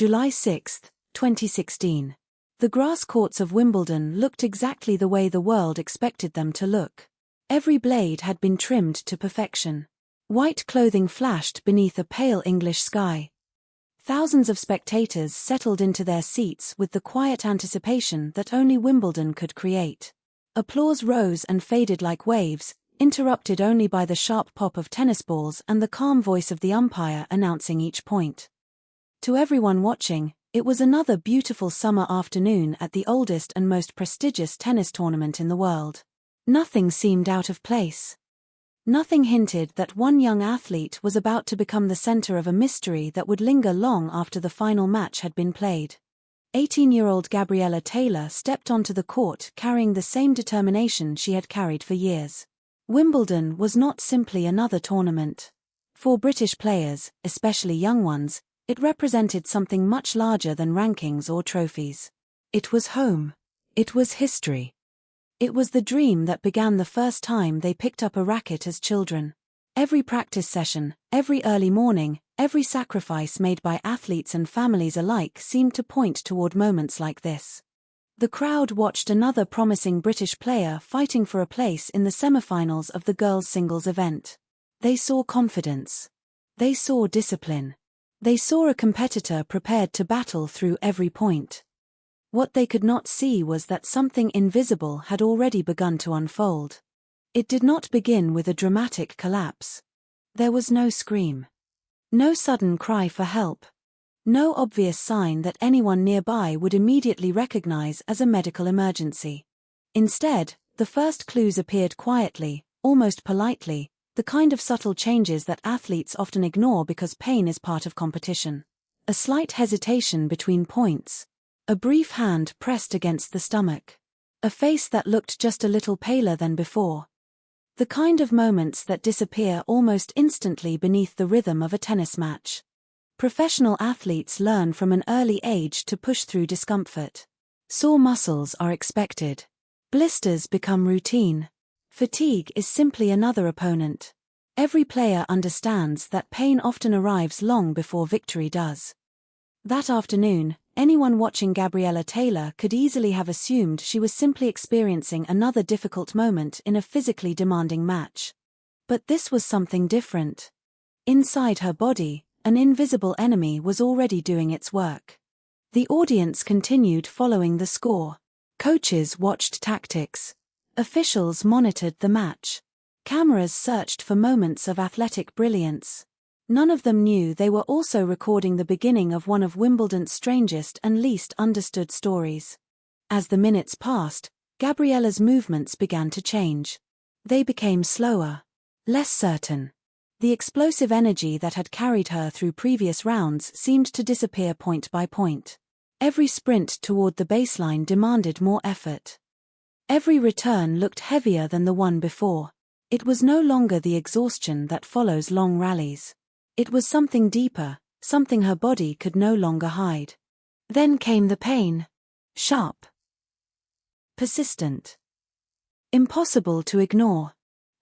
July 6, 2016. The grass courts of Wimbledon looked exactly the way the world expected them to look. Every blade had been trimmed to perfection. White clothing flashed beneath a pale English sky. Thousands of spectators settled into their seats with the quiet anticipation that only Wimbledon could create. Applause rose and faded like waves, interrupted only by the sharp pop of tennis balls and the calm voice of the umpire announcing each point. To everyone watching, it was another beautiful summer afternoon at the oldest and most prestigious tennis tournament in the world. Nothing seemed out of place. Nothing hinted that one young athlete was about to become the center of a mystery that would linger long after the final match had been played. 18-year-old Gabriella Taylor stepped onto the court carrying the same determination she had carried for years. Wimbledon was not simply another tournament. For British players, especially young ones, it represented something much larger than rankings or trophies. It was home. It was history. It was the dream that began the first time they picked up a racket as children. Every practice session, every early morning, every sacrifice made by athletes and families alike seemed to point toward moments like this. The crowd watched another promising British player fighting for a place in the semifinals of the girls' singles event. They saw confidence. They saw discipline. They saw a competitor prepared to battle through every point. What they could not see was that something invisible had already begun to unfold. It did not begin with a dramatic collapse. There was no scream. No sudden cry for help. No obvious sign that anyone nearby would immediately recognize as a medical emergency. Instead, the first clues appeared quietly, almost politely, the kind of subtle changes that athletes often ignore because pain is part of competition. A slight hesitation between points. A brief hand pressed against the stomach. A face that looked just a little paler than before. The kind of moments that disappear almost instantly beneath the rhythm of a tennis match. Professional athletes learn from an early age to push through discomfort. Sore muscles are expected. Blisters become routine. Fatigue is simply another opponent. Every player understands that pain often arrives long before victory does. That afternoon, anyone watching Gabriella Taylor could easily have assumed she was simply experiencing another difficult moment in a physically demanding match. But this was something different. Inside her body, an invisible enemy was already doing its work. The audience continued following the score. Coaches watched tactics. Officials monitored the match. Cameras searched for moments of athletic brilliance. None of them knew they were also recording the beginning of one of Wimbledon's strangest and least understood stories. As the minutes passed, Gabriella's movements began to change. They became slower, less certain. The explosive energy that had carried her through previous rounds seemed to disappear point by point. Every sprint toward the baseline demanded more effort. Every return looked heavier than the one before. It was no longer the exhaustion that follows long rallies. It was something deeper, something her body could no longer hide. Then came the pain. Sharp. Persistent. Impossible to ignore.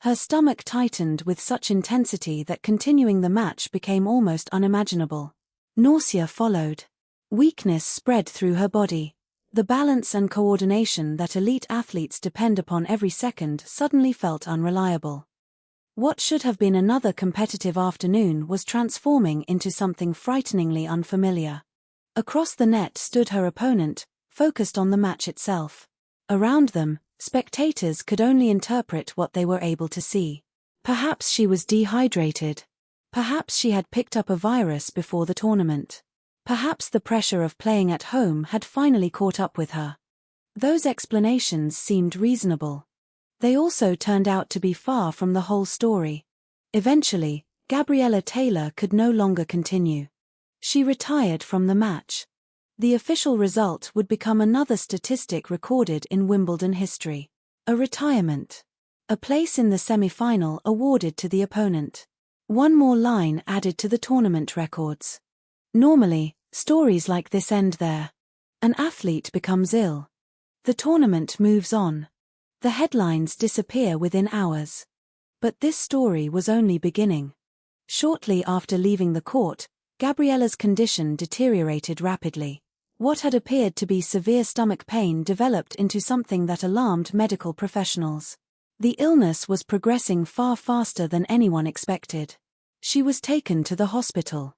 Her stomach tightened with such intensity that continuing the match became almost unimaginable. Nausea followed. Weakness spread through her body. The balance and coordination that elite athletes depend upon every second suddenly felt unreliable. What should have been another competitive afternoon was transforming into something frighteningly unfamiliar. Across the net stood her opponent, focused on the match itself. Around them, spectators could only interpret what they were able to see. Perhaps she was dehydrated. Perhaps she had picked up a virus before the tournament. Perhaps the pressure of playing at home had finally caught up with her. Those explanations seemed reasonable. They also turned out to be far from the whole story. Eventually, Gabriella Taylor could no longer continue. She retired from the match. The official result would become another statistic recorded in Wimbledon history. A retirement. A place in the semi-final awarded to the opponent. One more line added to the tournament records. Normally, stories like this end there. An athlete becomes ill. The tournament moves on. The headlines disappear within hours. But this story was only beginning. Shortly after leaving the court, Gabriella's condition deteriorated rapidly. What had appeared to be severe stomach pain developed into something that alarmed medical professionals. The illness was progressing far faster than anyone expected. She was taken to the hospital.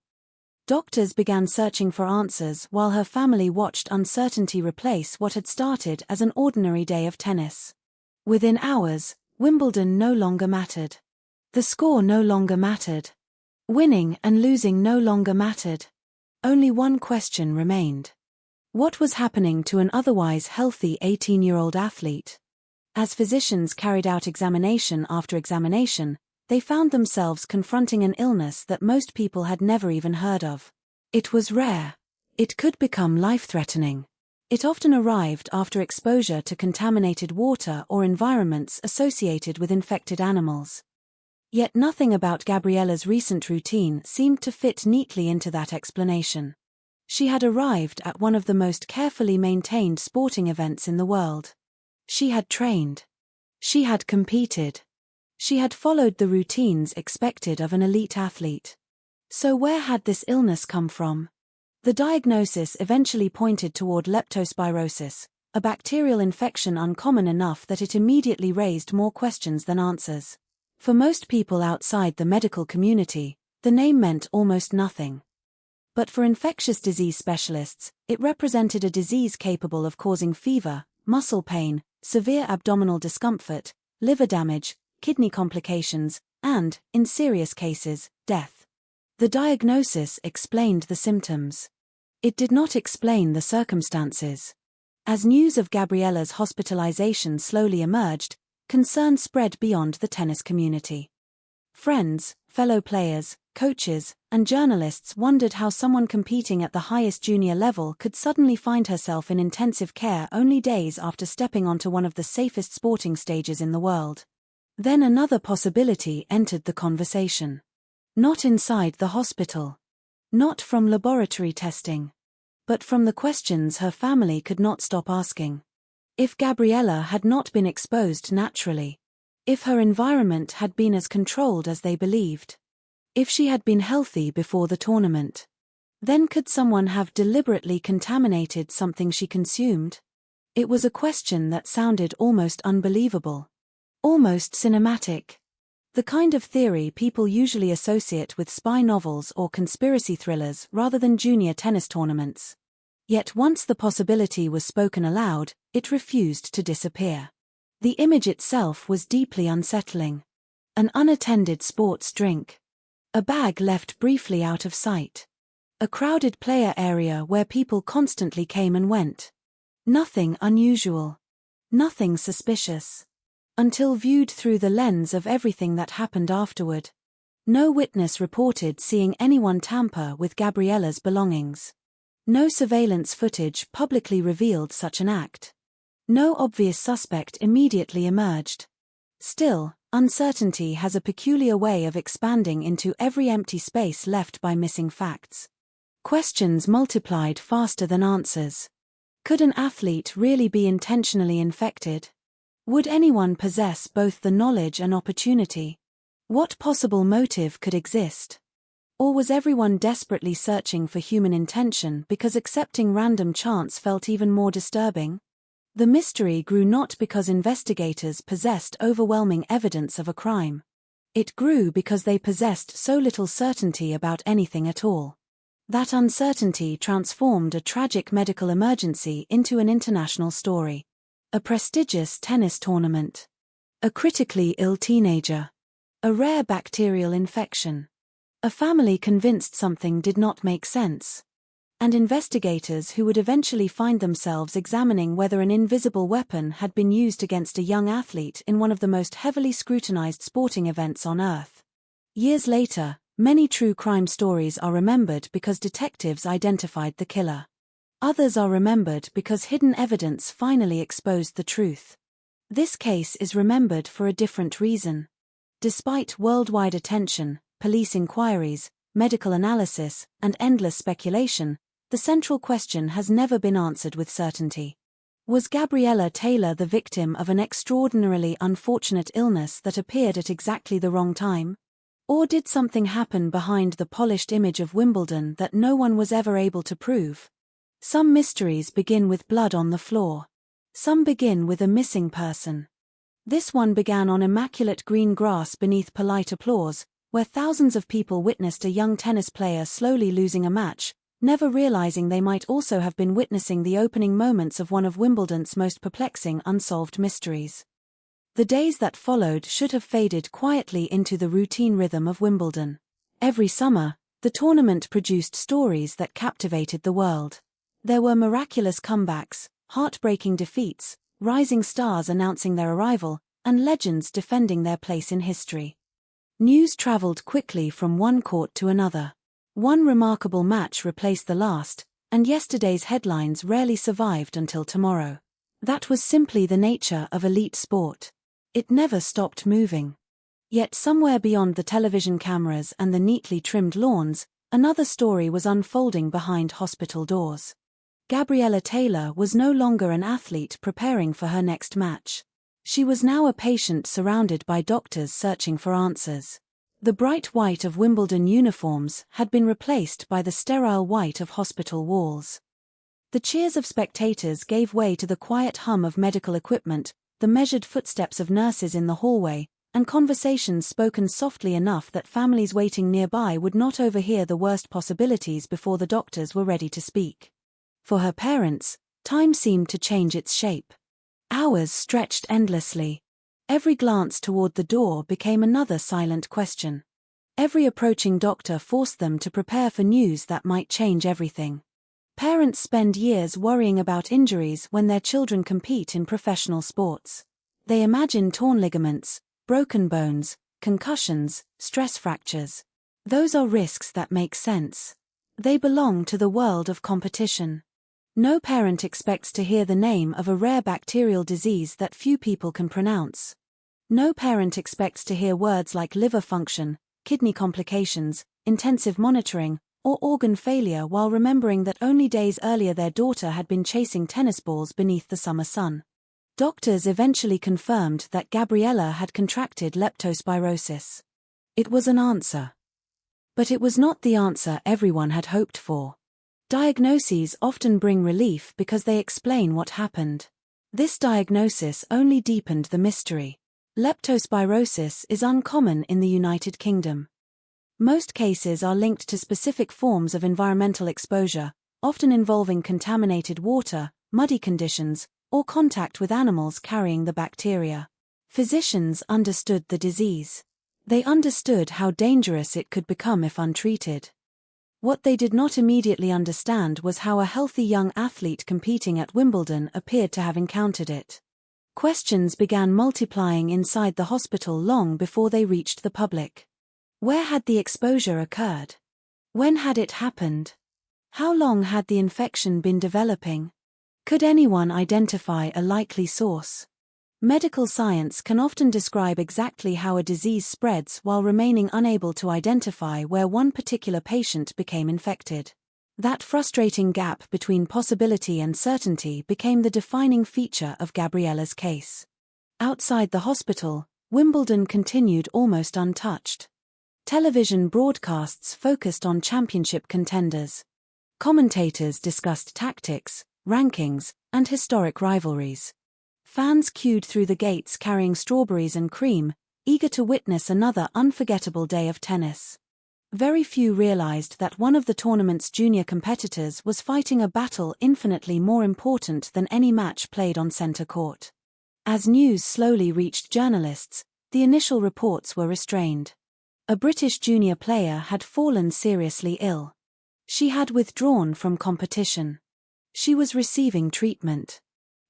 Doctors began searching for answers while her family watched uncertainty replace what had started as an ordinary day of tennis. Within hours, Wimbledon no longer mattered. The score no longer mattered. Winning and losing no longer mattered. Only one question remained. What was happening to an otherwise healthy 18-year-old athlete? As physicians carried out examination after examination, they found themselves confronting an illness that most people had never even heard of. It was rare. It could become life-threatening. It often arrived after exposure to contaminated water or environments associated with infected animals. Yet nothing about Gabriella's recent routine seemed to fit neatly into that explanation. She had arrived at one of the most carefully maintained sporting events in the world. She had trained. She had competed. She had followed the routines expected of an elite athlete. So where had this illness come from? The diagnosis eventually pointed toward leptospirosis, a bacterial infection uncommon enough that it immediately raised more questions than answers. For most people outside the medical community, the name meant almost nothing. But for infectious disease specialists, it represented a disease capable of causing fever, muscle pain, severe abdominal discomfort, liver damage, kidney complications, and, in serious cases, death. The diagnosis explained the symptoms. It did not explain the circumstances. As news of Gabriella's hospitalization slowly emerged, concern spread beyond the tennis community. Friends, fellow players, coaches, and journalists wondered how someone competing at the highest junior level could suddenly find herself in intensive care only days after stepping onto one of the safest sporting stages in the world. Then another possibility entered the conversation. Not inside the hospital. Not from laboratory testing. But from the questions her family could not stop asking. If Gabriella had not been exposed naturally. If her environment had been as controlled as they believed. If she had been healthy before the tournament. Then could someone have deliberately contaminated something she consumed? It was a question that sounded almost unbelievable. Almost cinematic. The kind of theory people usually associate with spy novels or conspiracy thrillers rather than junior tennis tournaments. Yet once the possibility was spoken aloud, it refused to disappear. The image itself was deeply unsettling. An unattended sports drink. A bag left briefly out of sight. A crowded player area where people constantly came and went. Nothing unusual. Nothing suspicious. Until viewed through the lens of everything that happened afterward. No witness reported seeing anyone tamper with Gabriella's belongings. No surveillance footage publicly revealed such an act. No obvious suspect immediately emerged. Still, uncertainty has a peculiar way of expanding into every empty space left by missing facts. Questions multiplied faster than answers. Could an athlete really be intentionally infected? Would anyone possess both the knowledge and opportunity? What possible motive could exist? Or was everyone desperately searching for human intention because accepting random chance felt even more disturbing? The mystery grew not because investigators possessed overwhelming evidence of a crime. It grew because they possessed so little certainty about anything at all. That uncertainty transformed a tragic medical emergency into an international story. A prestigious tennis tournament. A critically ill teenager. A rare bacterial infection. A family convinced something did not make sense. And investigators who would eventually find themselves examining whether an invisible weapon had been used against a young athlete in one of the most heavily scrutinized sporting events on Earth. Years later, many true crime stories are remembered because detectives identified the killer. Others are remembered because hidden evidence finally exposed the truth. This case is remembered for a different reason. Despite worldwide attention, police inquiries, medical analysis, and endless speculation, the central question has never been answered with certainty. Was Gabriella Taylor the victim of an extraordinarily unfortunate illness that appeared at exactly the wrong time? Or did something happen behind the polished image of Wimbledon that no one was ever able to prove? Some mysteries begin with blood on the floor. Some begin with a missing person. This one began on immaculate green grass beneath polite applause, where thousands of people witnessed a young tennis player slowly losing a match, never realizing they might also have been witnessing the opening moments of one of Wimbledon's most perplexing unsolved mysteries. The days that followed should have faded quietly into the routine rhythm of Wimbledon. Every summer, the tournament produced stories that captivated the world. There were miraculous comebacks, heartbreaking defeats, rising stars announcing their arrival, and legends defending their place in history. News traveled quickly from one court to another. One remarkable match replaced the last, and yesterday's headlines rarely survived until tomorrow. That was simply the nature of elite sport. It never stopped moving. Yet somewhere beyond the television cameras and the neatly trimmed lawns, another story was unfolding behind hospital doors. Gabriella Taylor was no longer an athlete preparing for her next match. She was now a patient surrounded by doctors searching for answers. The bright white of Wimbledon uniforms had been replaced by the sterile white of hospital walls. The cheers of spectators gave way to the quiet hum of medical equipment, the measured footsteps of nurses in the hallway, and conversations spoken softly enough that families waiting nearby would not overhear the worst possibilities before the doctors were ready to speak. For her parents, time seemed to change its shape. Hours stretched endlessly. Every glance toward the door became another silent question. Every approaching doctor forced them to prepare for news that might change everything. Parents spend years worrying about injuries when their children compete in professional sports. They imagine torn ligaments, broken bones, concussions, stress fractures. Those are risks that make sense. They belong to the world of competition. No parent expects to hear the name of a rare bacterial disease that few people can pronounce. No parent expects to hear words like liver function, kidney complications, intensive monitoring, or organ failure while remembering that only days earlier their daughter had been chasing tennis balls beneath the summer sun. Doctors eventually confirmed that Gabriella had contracted leptospirosis. It was an answer. But it was not the answer everyone had hoped for. Diagnoses often bring relief because they explain what happened. This diagnosis only deepened the mystery. Leptospirosis is uncommon in the United Kingdom. Most cases are linked to specific forms of environmental exposure, often involving contaminated water, muddy conditions, or contact with animals carrying the bacteria. Physicians understood the disease. They understood how dangerous it could become if untreated. What they did not immediately understand was how a healthy young athlete competing at Wimbledon appeared to have encountered it. Questions began multiplying inside the hospital long before they reached the public. Where had the exposure occurred? When had it happened? How long had the infection been developing? Could anyone identify a likely source? Medical science can often describe exactly how a disease spreads while remaining unable to identify where one particular patient became infected. That frustrating gap between possibility and certainty became the defining feature of Gabriella's case. Outside the hospital, Wimbledon continued almost untouched. Television broadcasts focused on championship contenders. Commentators discussed tactics, rankings, and historic rivalries. Fans queued through the gates carrying strawberries and cream, eager to witness another unforgettable day of tennis. Very few realized that one of the tournament's junior competitors was fighting a battle infinitely more important than any match played on center court. As news slowly reached journalists, the initial reports were restrained. A British junior player had fallen seriously ill. She had withdrawn from competition. She was receiving treatment.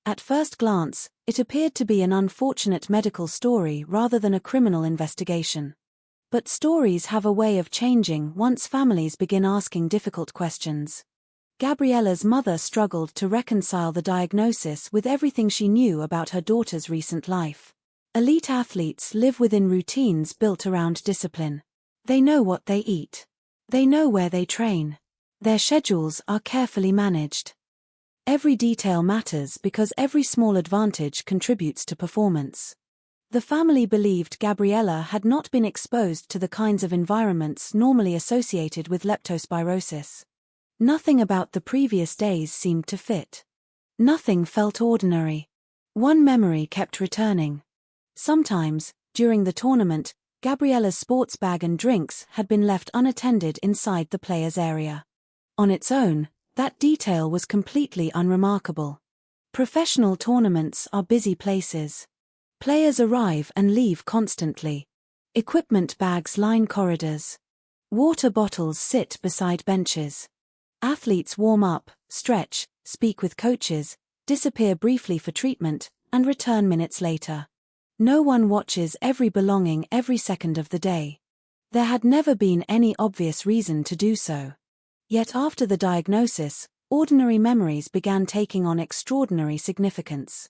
At first glance, it appeared to be an unfortunate medical story rather than a criminal investigation. But stories have a way of changing once families begin asking difficult questions. Gabriella's mother struggled to reconcile the diagnosis with everything she knew about her daughter's recent life. Elite athletes live within routines built around discipline. They know what they eat. They know where they train. Their schedules are carefully managed. Every detail matters because every small advantage contributes to performance. The family believed Gabriella had not been exposed to the kinds of environments normally associated with leptospirosis. Nothing about the previous days seemed to fit. Nothing felt ordinary. One memory kept returning. Sometimes, during the tournament, Gabriella's sports bag and drinks had been left unattended inside the players' area. On its own, that detail was completely unremarkable. Professional tournaments are busy places. Players arrive and leave constantly. Equipment bags line corridors. Water bottles sit beside benches. Athletes warm up, stretch, speak with coaches, disappear briefly for treatment, and return minutes later. No one watches every belonging every second of the day. There had never been any obvious reason to do so. Yet after the diagnosis, ordinary memories began taking on extraordinary significance.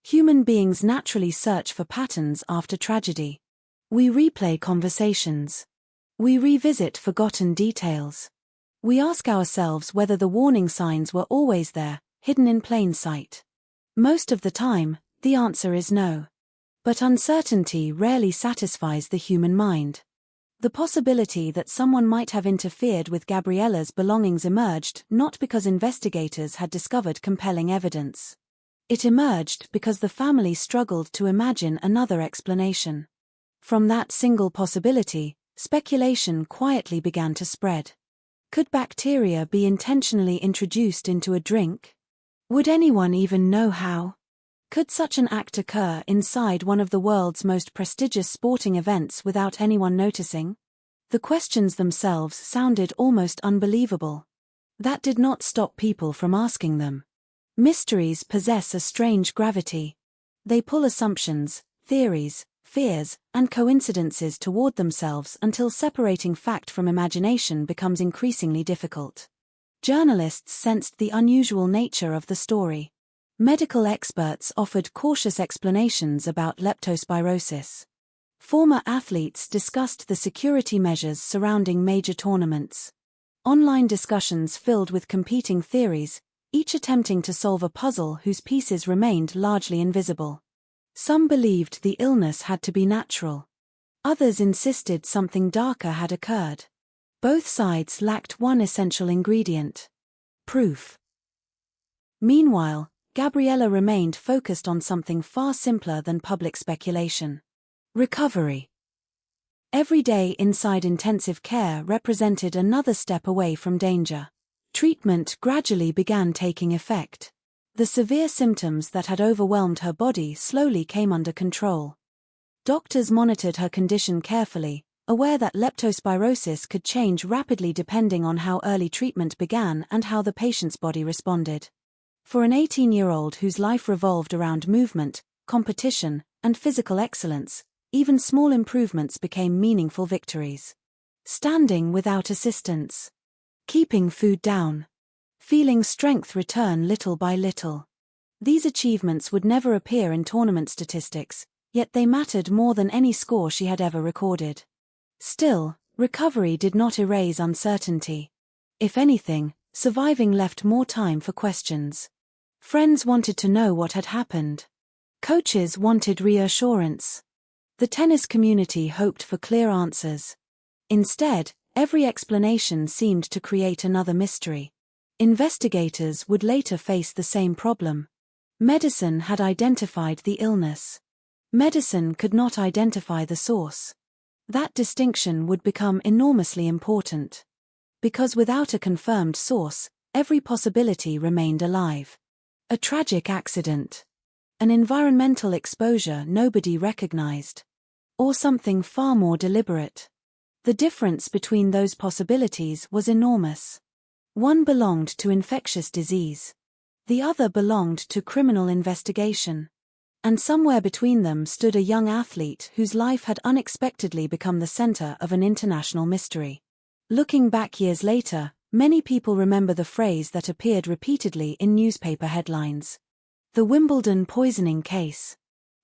Human beings naturally search for patterns after tragedy. We replay conversations. We revisit forgotten details. We ask ourselves whether the warning signs were always there, hidden in plain sight. Most of the time, the answer is no. But uncertainty rarely satisfies the human mind. The possibility that someone might have interfered with Gabriella's belongings emerged not because investigators had discovered compelling evidence. It emerged because the family struggled to imagine another explanation. From that single possibility, speculation quietly began to spread. Could bacteria be intentionally introduced into a drink? Would anyone even know how? Could such an act occur inside one of the world's most prestigious sporting events without anyone noticing? The questions themselves sounded almost unbelievable. That did not stop people from asking them. Mysteries possess a strange gravity. They pull assumptions, theories, fears, and coincidences toward themselves until separating fact from imagination becomes increasingly difficult. Journalists sensed the unusual nature of the story. Medical experts offered cautious explanations about leptospirosis. Former athletes discussed the security measures surrounding major tournaments. Online discussions filled with competing theories, each attempting to solve a puzzle whose pieces remained largely invisible. Some believed the illness had to be natural. Others insisted something darker had occurred. Both sides lacked one essential ingredient: proof. Meanwhile, Gabriella remained focused on something far simpler than public speculation: recovery. Every day inside intensive care represented another step away from danger. Treatment gradually began taking effect. The severe symptoms that had overwhelmed her body slowly came under control. Doctors monitored her condition carefully, aware that leptospirosis could change rapidly depending on how early treatment began and how the patient's body responded. For an 18-year-old whose life revolved around movement, competition, and physical excellence, even small improvements became meaningful victories. Standing without assistance. Keeping food down. Feeling strength return little by little. These achievements would never appear in tournament statistics, yet they mattered more than any score she had ever recorded. Still, recovery did not erase uncertainty. If anything, surviving left more time for questions. Friends wanted to know what had happened. Coaches wanted reassurance. The tennis community hoped for clear answers. Instead, every explanation seemed to create another mystery. Investigators would later face the same problem. Medicine had identified the illness. Medicine could not identify the source. That distinction would become enormously important. Because without a confirmed source, every possibility remained alive. A tragic accident. An environmental exposure nobody recognized. Or something far more deliberate. The difference between those possibilities was enormous. One belonged to infectious disease. The other belonged to criminal investigation. And somewhere between them stood a young athlete whose life had unexpectedly become the center of an international mystery. Looking back years later, many people remember the phrase that appeared repeatedly in newspaper headlines. The Wimbledon poisoning case.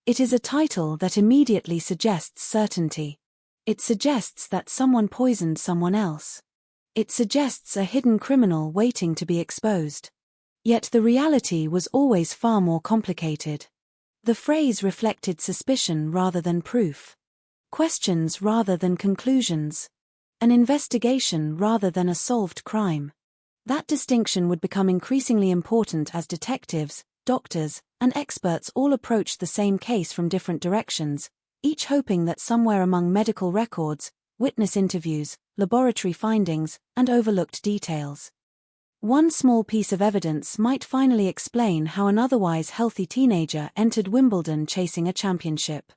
It is a title that immediately suggests certainty. It suggests that someone poisoned someone else. It suggests a hidden criminal waiting to be exposed. Yet the reality was always far more complicated. The phrase reflected suspicion rather than proof. Questions rather than conclusions. An investigation rather than a solved crime. That distinction would become increasingly important as detectives, doctors, and experts all approached the same case from different directions, each hoping that somewhere among medical records, witness interviews, laboratory findings, and overlooked details, one small piece of evidence might finally explain how an otherwise healthy teenager entered Wimbledon chasing a championship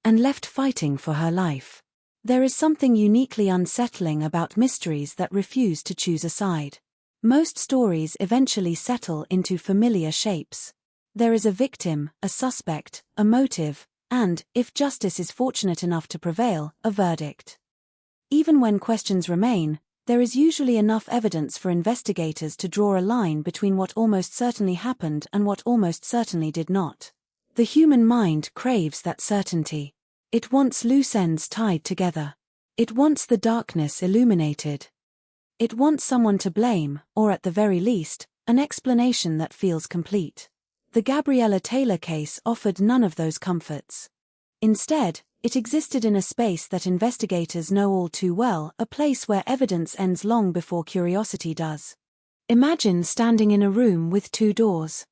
and left fighting for her life. There is something uniquely unsettling about mysteries that refuse to choose a side. Most stories eventually settle into familiar shapes. There is a victim, a suspect, a motive, and, if justice is fortunate enough to prevail, a verdict. Even when questions remain, there is usually enough evidence for investigators to draw a line between what almost certainly happened and what almost certainly did not. The human mind craves that certainty. It wants loose ends tied together. It wants the darkness illuminated. It wants someone to blame, or at the very least, an explanation that feels complete. The Gabriella Taylor case offered none of those comforts. Instead, it existed in a space that investigators know all too well, a place where evidence ends long before curiosity does. Imagine standing in a room with two doors.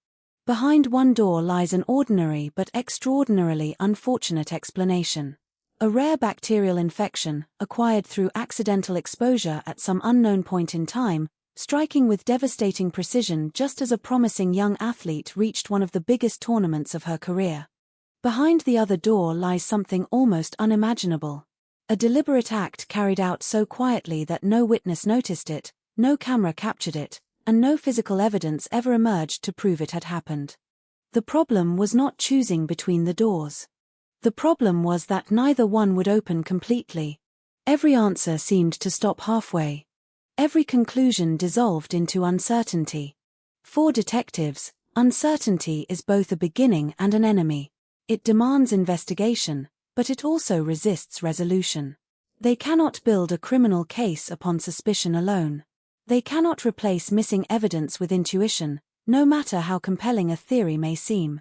Behind one door lies an ordinary but extraordinarily unfortunate explanation. A rare bacterial infection, acquired through accidental exposure at some unknown point in time, striking with devastating precision just as a promising young athlete reached one of the biggest tournaments of her career. Behind the other door lies something almost unimaginable. A deliberate act carried out so quietly that no witness noticed it, no camera captured it, and no physical evidence ever emerged to prove it had happened. The problem was not choosing between the doors. The problem was that neither one would open completely. Every answer seemed to stop halfway. Every conclusion dissolved into uncertainty. For detectives, uncertainty is both a beginning and an enemy. It demands investigation, but it also resists resolution. They cannot build a criminal case upon suspicion alone. They cannot replace missing evidence with intuition, no matter how compelling a theory may seem.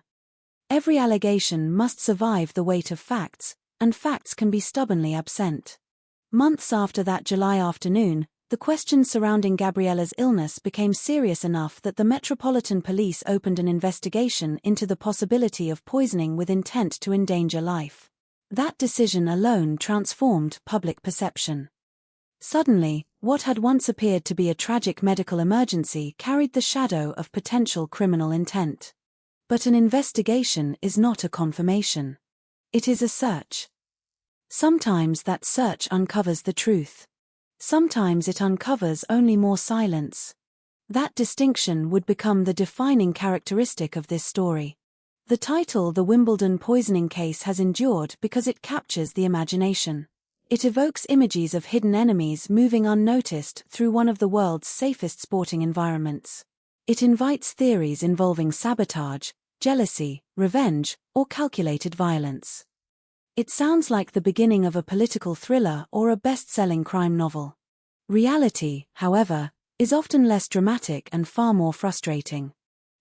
Every allegation must survive the weight of facts, and facts can be stubbornly absent. Months after that July afternoon, the questions surrounding Gabriella's illness became serious enough that the Metropolitan Police opened an investigation into the possibility of poisoning with intent to endanger life. That decision alone transformed public perception. Suddenly, what had once appeared to be a tragic medical emergency carried the shadow of potential criminal intent. But an investigation is not a confirmation. It is a search. Sometimes that search uncovers the truth. Sometimes it uncovers only more silence. That distinction would become the defining characteristic of this story. The title The Wimbledon Poisoning Case has endured because it captures the imagination. It evokes images of hidden enemies moving unnoticed through one of the world's safest sporting environments. It invites theories involving sabotage, jealousy, revenge, or calculated violence. It sounds like the beginning of a political thriller or a best-selling crime novel. Reality, however, is often less dramatic and far more frustrating.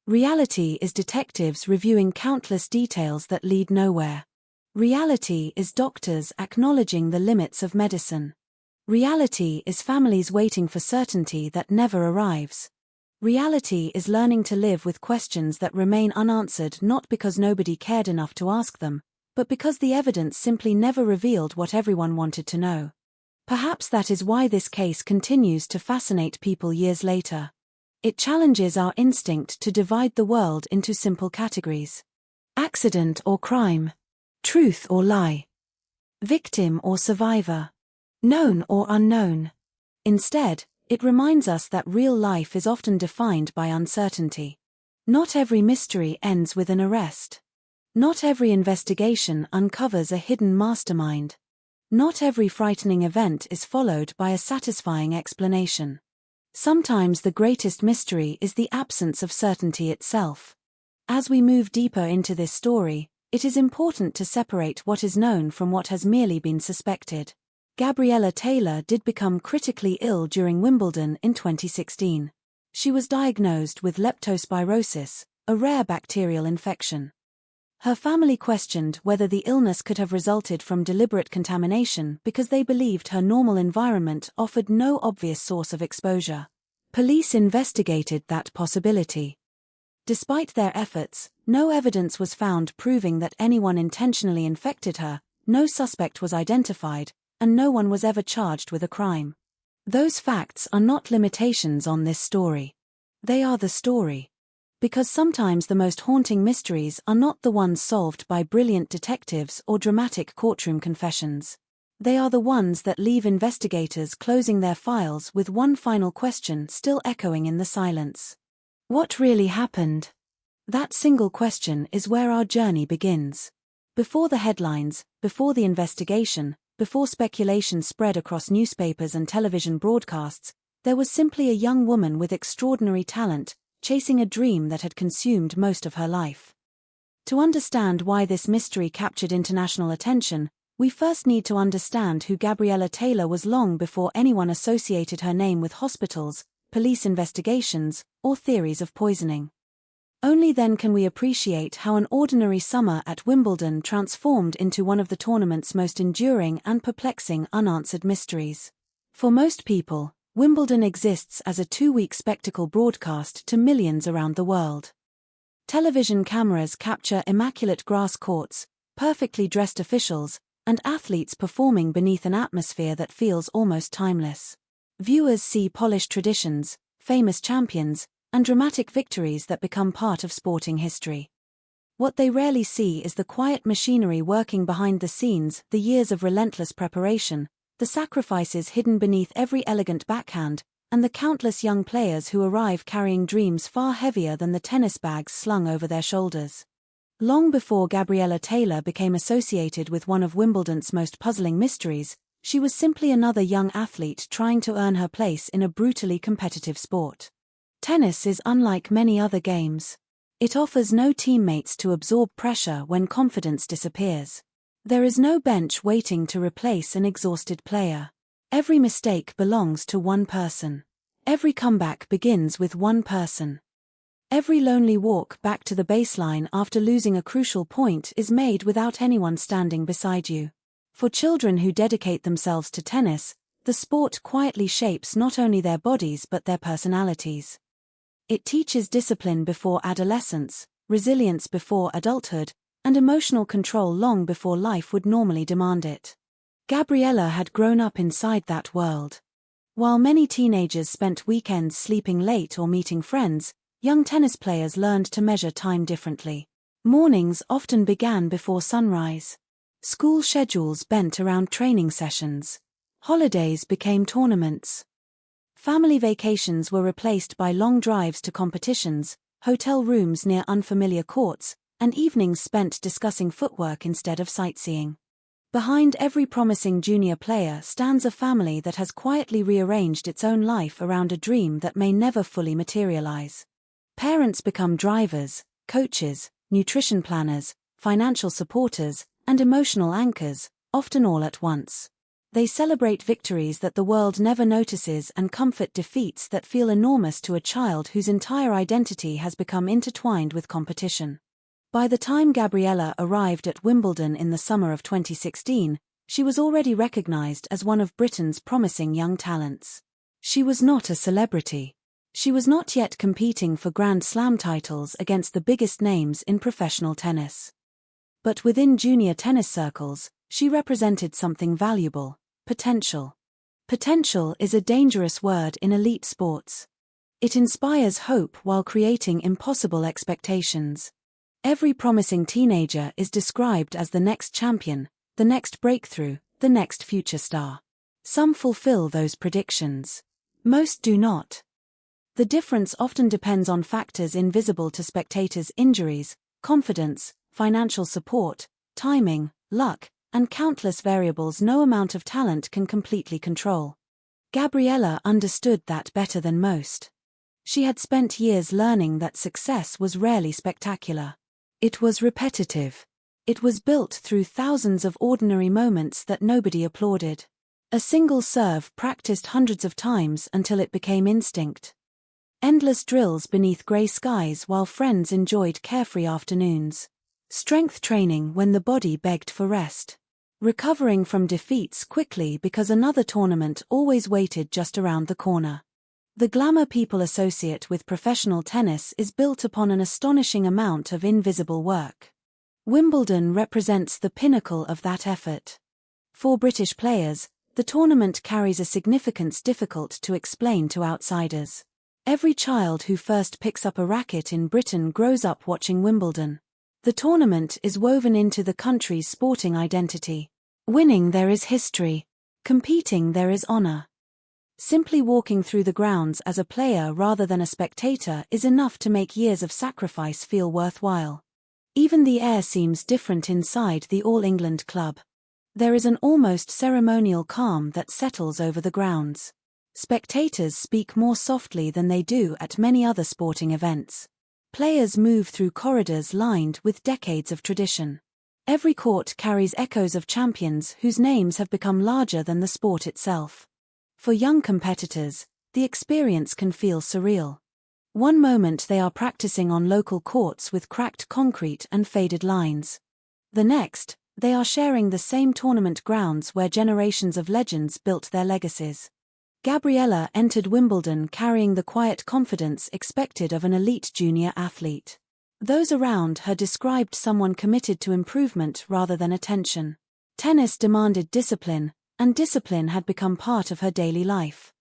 Reality is detectives reviewing countless details that lead nowhere. Reality is doctors acknowledging the limits of medicine. Reality is families waiting for certainty that never arrives. Reality is learning to live with questions that remain unanswered not because nobody cared enough to ask them, but because the evidence simply never revealed what everyone wanted to know. Perhaps that is why this case continues to fascinate people years later. It challenges our instinct to divide the world into simple categories. Accident or crime. Truth or lie. Victim or survivor. Known or unknown. Instead, it reminds us that real life is often defined by uncertainty. Not every mystery ends with an arrest. Not every investigation uncovers a hidden mastermind. Not every frightening event is followed by a satisfying explanation. Sometimes the greatest mystery is the absence of certainty itself. As we move deeper into this story, it is important to separate what is known from what has merely been suspected. Gabriella Taylor did become critically ill during Wimbledon in 2016. She was diagnosed with leptospirosis, a rare bacterial infection. Her family questioned whether the illness could have resulted from deliberate contamination because they believed her normal environment offered no obvious source of exposure. Police investigated that possibility. Despite their efforts, no evidence was found proving that anyone intentionally infected her, no suspect was identified, and no one was ever charged with a crime. Those facts are not limitations on this story. They are the story. Because sometimes the most haunting mysteries are not the ones solved by brilliant detectives or dramatic courtroom confessions. They are the ones that leave investigators closing their files with one final question still echoing in the silence. What really happened? That single question is where our journey begins. Before the headlines, before the investigation, before speculation spread across newspapers and television broadcasts, there was simply a young woman with extraordinary talent, chasing a dream that had consumed most of her life. To understand why this mystery captured international attention, we first need to understand who Gabriella Taylor was long before anyone associated her name with hospitals, police investigations, or theories of poisoning. Only then can we appreciate how an ordinary summer at Wimbledon transformed into one of the tournament's most enduring and perplexing unanswered mysteries. For most people, Wimbledon exists as a 2-week spectacle broadcast to millions around the world. Television cameras capture immaculate grass courts, perfectly dressed officials, and athletes performing beneath an atmosphere that feels almost timeless. Viewers see polished traditions, famous champions, and dramatic victories that become part of sporting history. What they rarely see is the quiet machinery working behind the scenes, the years of relentless preparation, the sacrifices hidden beneath every elegant backhand, and the countless young players who arrive carrying dreams far heavier than the tennis bags slung over their shoulders. Long before Gabriella Taylor became associated with one of Wimbledon's most puzzling mysteries, she was simply another young athlete trying to earn her place in a brutally competitive sport. Tennis is unlike many other games. It offers no teammates to absorb pressure when confidence disappears. There is no bench waiting to replace an exhausted player. Every mistake belongs to one person. Every comeback begins with one person. Every lonely walk back to the baseline after losing a crucial point is made without anyone standing beside you. For children who dedicate themselves to tennis, the sport quietly shapes not only their bodies but their personalities. It teaches discipline before adolescence, resilience before adulthood, and emotional control long before life would normally demand it. Gabriella had grown up inside that world. While many teenagers spent weekends sleeping late or meeting friends, young tennis players learned to measure time differently. Mornings often began before sunrise. School schedules bent around training sessions. Holidays became tournaments. Family vacations were replaced by long drives to competitions, hotel rooms near unfamiliar courts, and evenings spent discussing footwork instead of sightseeing. Behind every promising junior player stands a family that has quietly rearranged its own life around a dream that may never fully materialize. Parents become drivers, coaches, nutrition planners, financial supporters, and emotional anchors, often all at once. They celebrate victories that the world never notices and comfort defeats that feel enormous to a child whose entire identity has become intertwined with competition. By the time Gabriella arrived at Wimbledon in the summer of 2016, she was already recognized as one of Britain's promising young talents. She was not a celebrity. She was not yet competing for Grand Slam titles against the biggest names in professional tennis. But within junior tennis circles, she represented something valuable: potential. Potential is a dangerous word in elite sports. It inspires hope while creating impossible expectations. Every promising teenager is described as the next champion, the next breakthrough, the next future star. Some fulfill those predictions. Most do not. The difference often depends on factors invisible to spectators: injuries, confidence, financial support, timing, luck, and countless variables no amount of talent can completely control. Gabriella understood that better than most. She had spent years learning that success was rarely spectacular. It was repetitive. It was built through thousands of ordinary moments that nobody applauded. A single serve practiced hundreds of times until it became instinct. Endless drills beneath grey skies while friends enjoyed carefree afternoons. Strength training when the body begged for rest. Recovering from defeats quickly because another tournament always waited just around the corner. The glamour people associate with professional tennis is built upon an astonishing amount of invisible work. Wimbledon represents the pinnacle of that effort. For British players, the tournament carries a significance difficult to explain to outsiders. Every child who first picks up a racket in Britain grows up watching Wimbledon. The tournament is woven into the country's sporting identity. Winning there is history. Competing there is honor. Simply walking through the grounds as a player rather than a spectator is enough to make years of sacrifice feel worthwhile. Even the air seems different inside the All England club. There is an almost ceremonial calm that settles over the grounds. Spectators speak more softly than they do at many other sporting events. Players move through corridors lined with decades of tradition. Every court carries echoes of champions whose names have become larger than the sport itself. For young competitors, the experience can feel surreal. One moment they are practicing on local courts with cracked concrete and faded lines. The next, they are sharing the same tournament grounds where generations of legends built their legacies. Gabriella entered Wimbledon carrying the quiet confidence expected of an elite junior athlete. Those around her described someone committed to improvement rather than attention. Tennis demanded discipline, and discipline had become part of her daily life.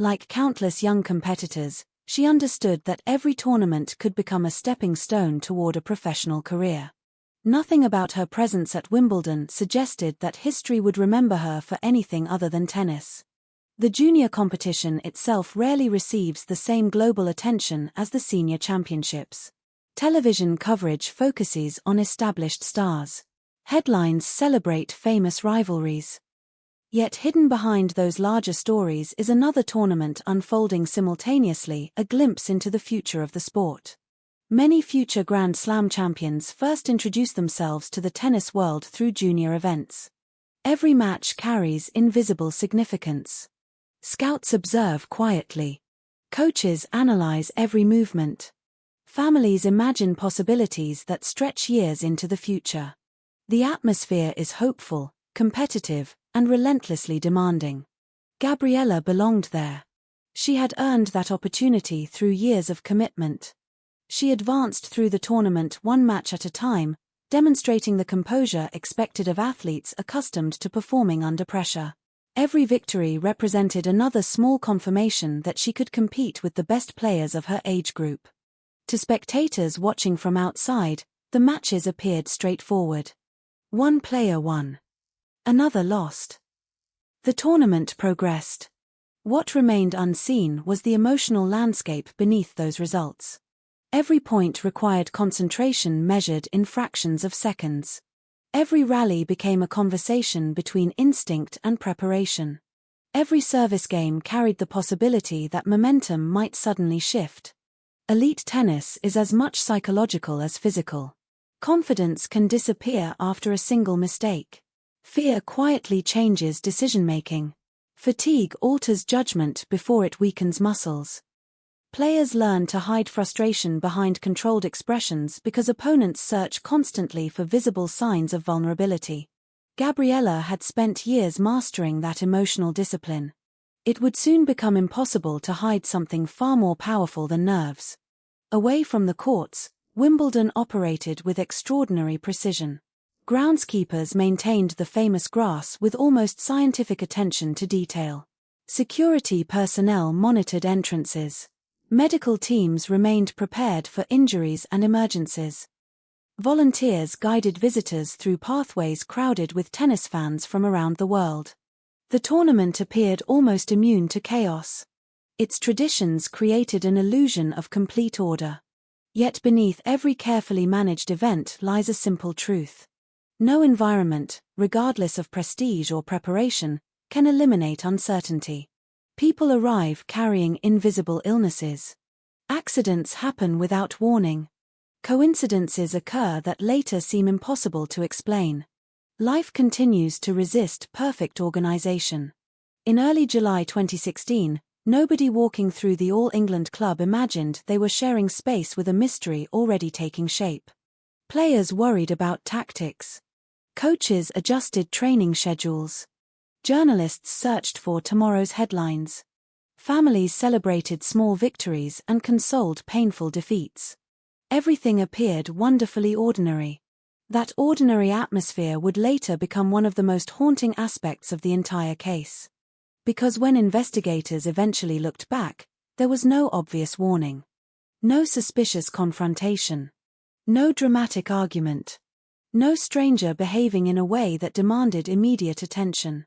Like countless young competitors, she understood that every tournament could become a stepping stone toward a professional career. Nothing about her presence at Wimbledon suggested that history would remember her for anything other than tennis. The junior competition itself rarely receives the same global attention as the senior championships. Television coverage focuses on established stars. Headlines celebrate famous rivalries. Yet hidden behind those larger stories is another tournament unfolding simultaneously, a glimpse into the future of the sport. Many future Grand Slam champions first introduce themselves to the tennis world through junior events. Every match carries invisible significance. Scouts observe quietly. Coaches analyze every movement. Families imagine possibilities that stretch years into the future. The atmosphere is hopeful, competitive, and relentlessly demanding. Gabriella belonged there. She had earned that opportunity through years of commitment. She advanced through the tournament one match at a time, demonstrating the composure expected of athletes accustomed to performing under pressure. Every victory represented another small confirmation that she could compete with the best players of her age group. To spectators watching from outside, the matches appeared straightforward. One player won. Another lost. The tournament progressed. What remained unseen was the emotional landscape beneath those results. Every point required concentration measured in fractions of seconds. Every rally became a conversation between instinct and preparation. Every service game carried the possibility that momentum might suddenly shift. Elite tennis is as much psychological as physical. Confidence can disappear after a single mistake. Fear quietly changes decision-making. Fatigue alters judgment before it weakens muscles. Players learn to hide frustration behind controlled expressions because opponents search constantly for visible signs of vulnerability. Gabriella had spent years mastering that emotional discipline. It would soon become impossible to hide something far more powerful than nerves. Away from the courts, Wimbledon operated with extraordinary precision. Groundskeepers maintained the famous grass with almost scientific attention to detail. Security personnel monitored entrances. Medical teams remained prepared for injuries and emergencies. Volunteers guided visitors through pathways crowded with tennis fans from around the world. The tournament appeared almost immune to chaos. Its traditions created an illusion of complete order. Yet beneath every carefully managed event lies a simple truth. No environment, regardless of prestige or preparation, can eliminate uncertainty. People arrive carrying invisible illnesses. Accidents happen without warning. Coincidences occur that later seem impossible to explain. Life continues to resist perfect organization. In early July 2016, nobody walking through the All England club imagined they were sharing space with a mystery already taking shape. Players worried about tactics. Coaches adjusted training schedules. Journalists searched for tomorrow's headlines. Families celebrated small victories and consoled painful defeats. Everything appeared wonderfully ordinary. That ordinary atmosphere would later become one of the most haunting aspects of the entire case. Because when investigators eventually looked back, there was no obvious warning. No suspicious confrontation. No dramatic argument. No stranger behaving in a way that demanded immediate attention.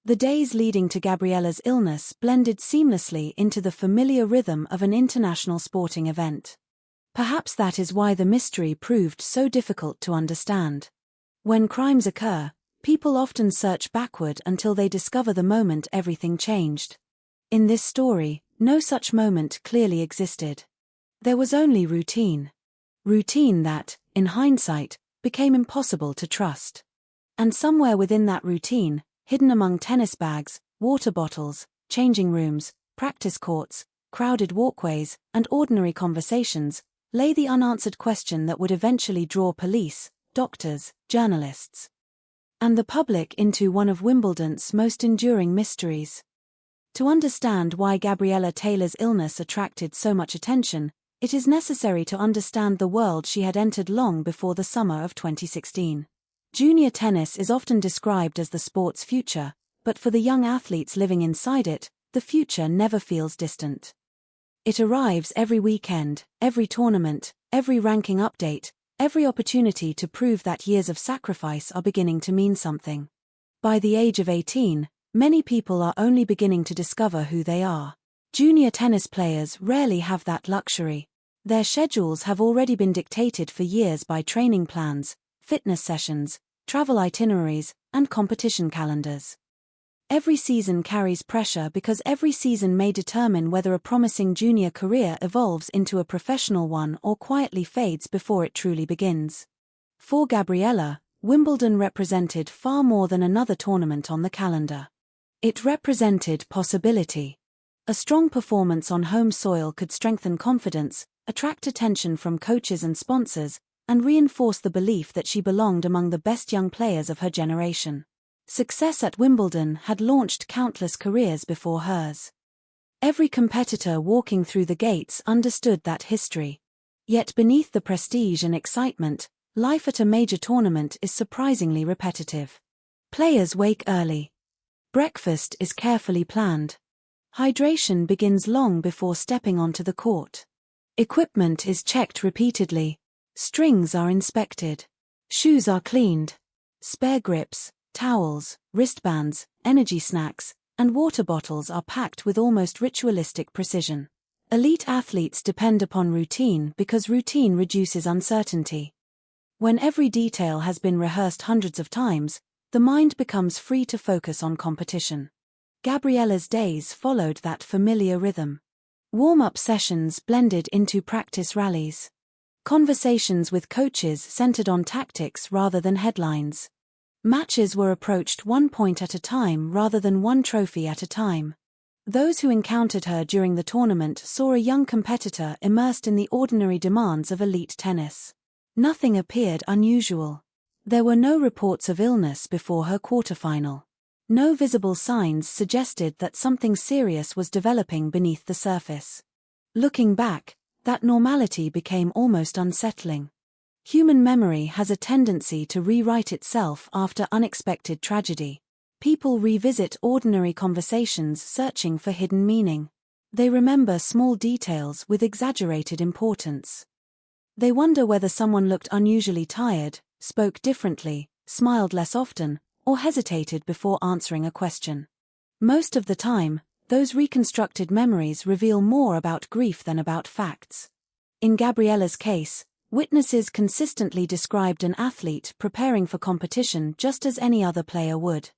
The days leading to Gabriella's illness blended seamlessly into the familiar rhythm of an international sporting event. Perhaps that is why the mystery proved so difficult to understand. When crimes occur, people often search backward until they discover the moment everything changed. In this story, no such moment clearly existed. There was only routine. Routine that, in hindsight, became impossible to trust. And somewhere within that routine, hidden among tennis bags, water bottles, changing rooms, practice courts, crowded walkways, and ordinary conversations, lay the unanswered question that would eventually draw police, doctors, journalists, and the public into one of Wimbledon's most enduring mysteries. To understand why Gabriella Taylor's illness attracted so much attention, it is necessary to understand the world she had entered long before the summer of 2016. Junior tennis is often described as the sport's future, but for the young athletes living inside it, the future never feels distant. It arrives every weekend, every tournament, every ranking update, every opportunity to prove that years of sacrifice are beginning to mean something. By the age of 18, many people are only beginning to discover who they are. Junior tennis players rarely have that luxury. Their schedules have already been dictated for years by training plans, fitness sessions, travel itineraries, and competition calendars. Every season carries pressure because every season may determine whether a promising junior career evolves into a professional one or quietly fades before it truly begins. For Gabriella, Wimbledon represented far more than another tournament on the calendar. It represented possibility. A strong performance on home soil could strengthen confidence, attract attention from coaches and sponsors, and reinforce the belief that she belonged among the best young players of her generation. Success at Wimbledon had launched countless careers before hers. Every competitor walking through the gates understood that history. Yet beneath the prestige and excitement, life at a major tournament is surprisingly repetitive. Players wake early. Breakfast is carefully planned. Hydration begins long before stepping onto the court. Equipment is checked repeatedly. Strings are inspected. Shoes are cleaned. Spare grips, towels, wristbands, energy snacks, and water bottles are packed with almost ritualistic precision. Elite athletes depend upon routine because routine reduces uncertainty. When every detail has been rehearsed hundreds of times, the mind becomes free to focus on competition. Gabriella's days followed that familiar rhythm. Warm-up sessions blended into practice rallies. Conversations with coaches centered on tactics rather than headlines. Matches were approached one point at a time rather than one trophy at a time. Those who encountered her during the tournament saw a young competitor immersed in the ordinary demands of elite tennis. Nothing appeared unusual. There were no reports of illness before her quarterfinal. No visible signs suggested that something serious was developing beneath the surface. Looking back, that normality became almost unsettling. Human memory has a tendency to rewrite itself after unexpected tragedy. People revisit ordinary conversations searching for hidden meaning. They remember small details with exaggerated importance. They wonder whether someone looked unusually tired, spoke differently, smiled less often, or hesitated before answering a question. Most of the time, those reconstructed memories reveal more about grief than about facts. In Gabriella's case, witnesses consistently described an athlete preparing for competition just as any other player would.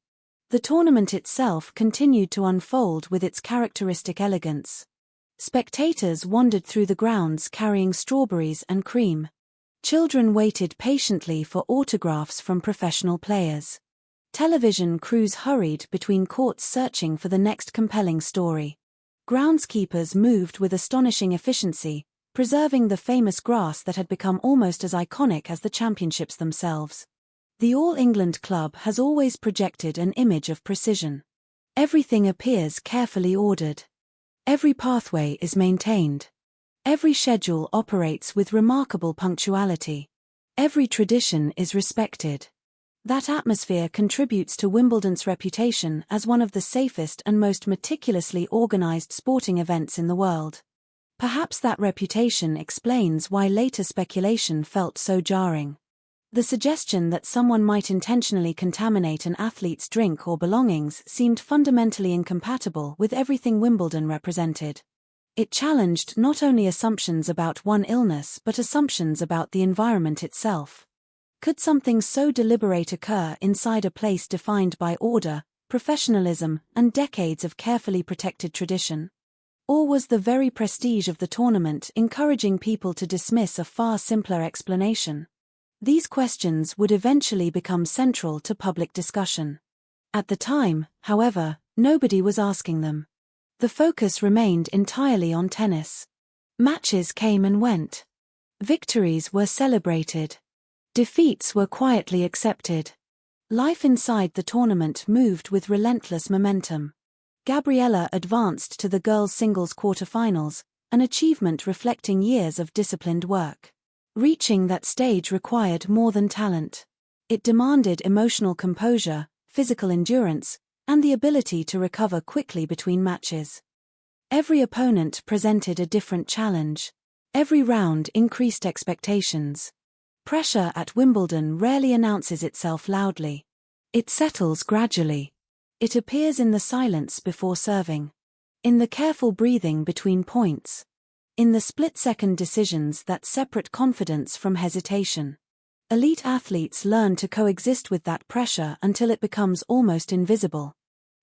The tournament itself continued to unfold with its characteristic elegance. Spectators wandered through the grounds carrying strawberries and cream. Children waited patiently for autographs from professional players. Television crews hurried between courts searching for the next compelling story. Groundskeepers moved with astonishing efficiency, preserving the famous grass that had become almost as iconic as the championships themselves. The All England Club has always projected an image of precision. Everything appears carefully ordered. Every pathway is maintained. Every schedule operates with remarkable punctuality. Every tradition is respected. That atmosphere contributes to Wimbledon's reputation as one of the safest and most meticulously organized sporting events in the world. Perhaps that reputation explains why later speculation felt so jarring. The suggestion that someone might intentionally contaminate an athlete's drink or belongings seemed fundamentally incompatible with everything Wimbledon represented. It challenged not only assumptions about one illness but assumptions about the environment itself. Could something so deliberate occur inside a place defined by order, professionalism, and decades of carefully protected tradition? Or was the very prestige of the tournament encouraging people to dismiss a far simpler explanation? These questions would eventually become central to public discussion. At the time, however, nobody was asking them. The focus remained entirely on tennis. Matches came and went. Victories were celebrated. Defeats were quietly accepted. Life inside the tournament moved with relentless momentum. Gabriella advanced to the girls' singles quarterfinals, an achievement reflecting years of disciplined work. Reaching that stage required more than talent. It demanded emotional composure, physical endurance, and the ability to recover quickly between matches. Every opponent presented a different challenge. Every round increased expectations. Pressure at Wimbledon rarely announces itself loudly. It settles gradually. It appears in the silence before serving. In the careful breathing between points. In the split-second decisions that separate confidence from hesitation. Elite athletes learn to coexist with that pressure until it becomes almost invisible.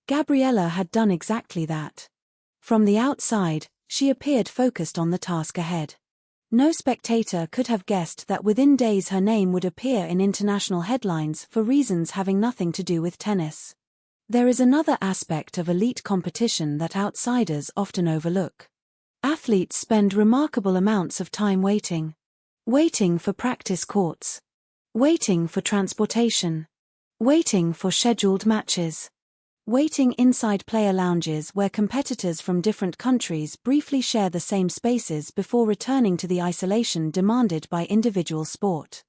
Gabriella had done exactly that. From the outside, she appeared focused on the task ahead. No spectator could have guessed that within days her name would appear in international headlines for reasons having nothing to do with tennis. There is another aspect of elite competition that outsiders often overlook. Athletes spend remarkable amounts of time waiting. Waiting for practice courts. Waiting for transportation. Waiting for scheduled matches. Waiting inside player lounges where competitors from different countries briefly share the same spaces before returning to the isolation demanded by individual sport.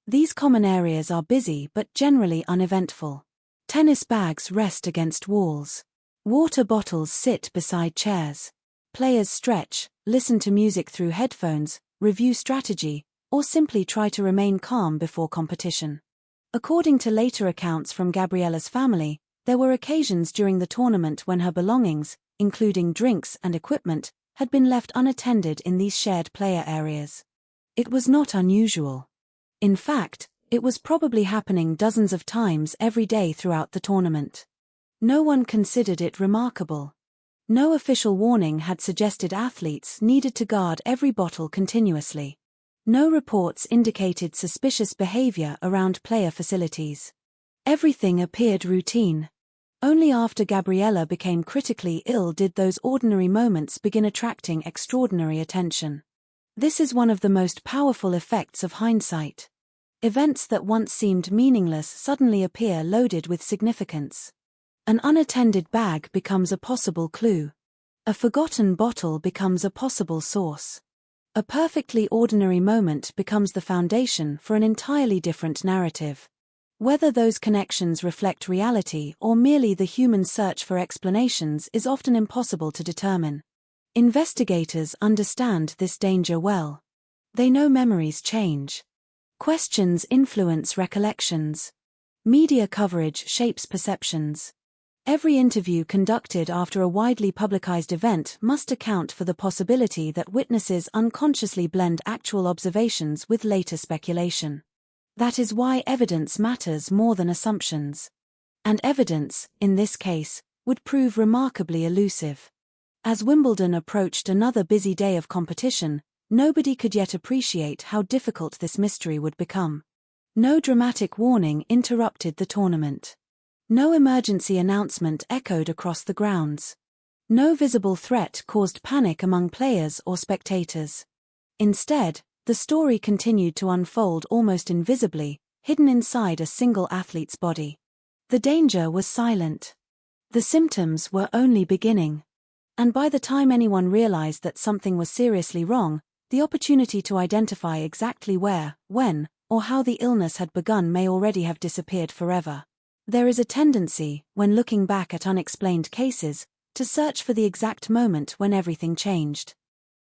These common areas are busy but generally uneventful. Tennis bags rest against walls. Water bottles sit beside chairs. Players stretch, listen to music through headphones, review strategy, or simply try to remain calm before competition. According to later accounts from Gabriella's family, there were occasions during the tournament when her belongings, including drinks and equipment, had been left unattended in these shared player areas. It was not unusual. In fact, it was probably happening dozens of times every day throughout the tournament. No one considered it remarkable. No official warning had suggested athletes needed to guard every bottle continuously. No reports indicated suspicious behavior around player facilities. Everything appeared routine. Only after Gabriella became critically ill did those ordinary moments begin attracting extraordinary attention. This is one of the most powerful effects of hindsight. Events that once seemed meaningless suddenly appear loaded with significance. An unattended bag becomes a possible clue. A forgotten bottle becomes a possible source. A perfectly ordinary moment becomes the foundation for an entirely different narrative. Whether those connections reflect reality or merely the human search for explanations is often impossible to determine. Investigators understand this danger well. They know memories change. Questions influence recollections. Media coverage shapes perceptions. Every interview conducted after a widely publicized event must account for the possibility that witnesses unconsciously blend actual observations with later speculation. That is why evidence matters more than assumptions. And evidence, in this case, would prove remarkably elusive. As Wimbledon approached another busy day of competition, nobody could yet appreciate how difficult this mystery would become. No dramatic warning interrupted the tournament. No emergency announcement echoed across the grounds. No visible threat caused panic among players or spectators. Instead, the story continued to unfold almost invisibly, hidden inside a single athlete's body. The danger was silent. The symptoms were only beginning. And by the time anyone realized that something was seriously wrong, the opportunity to identify exactly where, when, or how the illness had begun may already have disappeared forever. There is a tendency, when looking back at unexplained cases, to search for the exact moment when everything changed.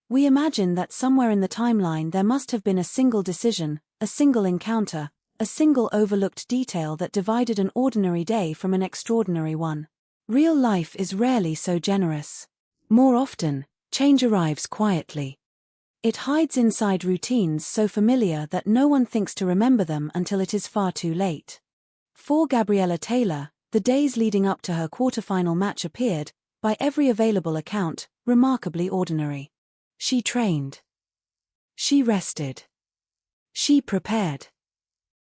We imagine that somewhere in the timeline there must have been a single decision, a single encounter, a single overlooked detail that divided an ordinary day from an extraordinary one. Real life is rarely so generous. More often, change arrives quietly. It hides inside routines so familiar that no one thinks to remember them until it is far too late. For Gabriella Taylor, the days leading up to her quarterfinal match appeared, by every available account, remarkably ordinary. She trained. She rested. She prepared.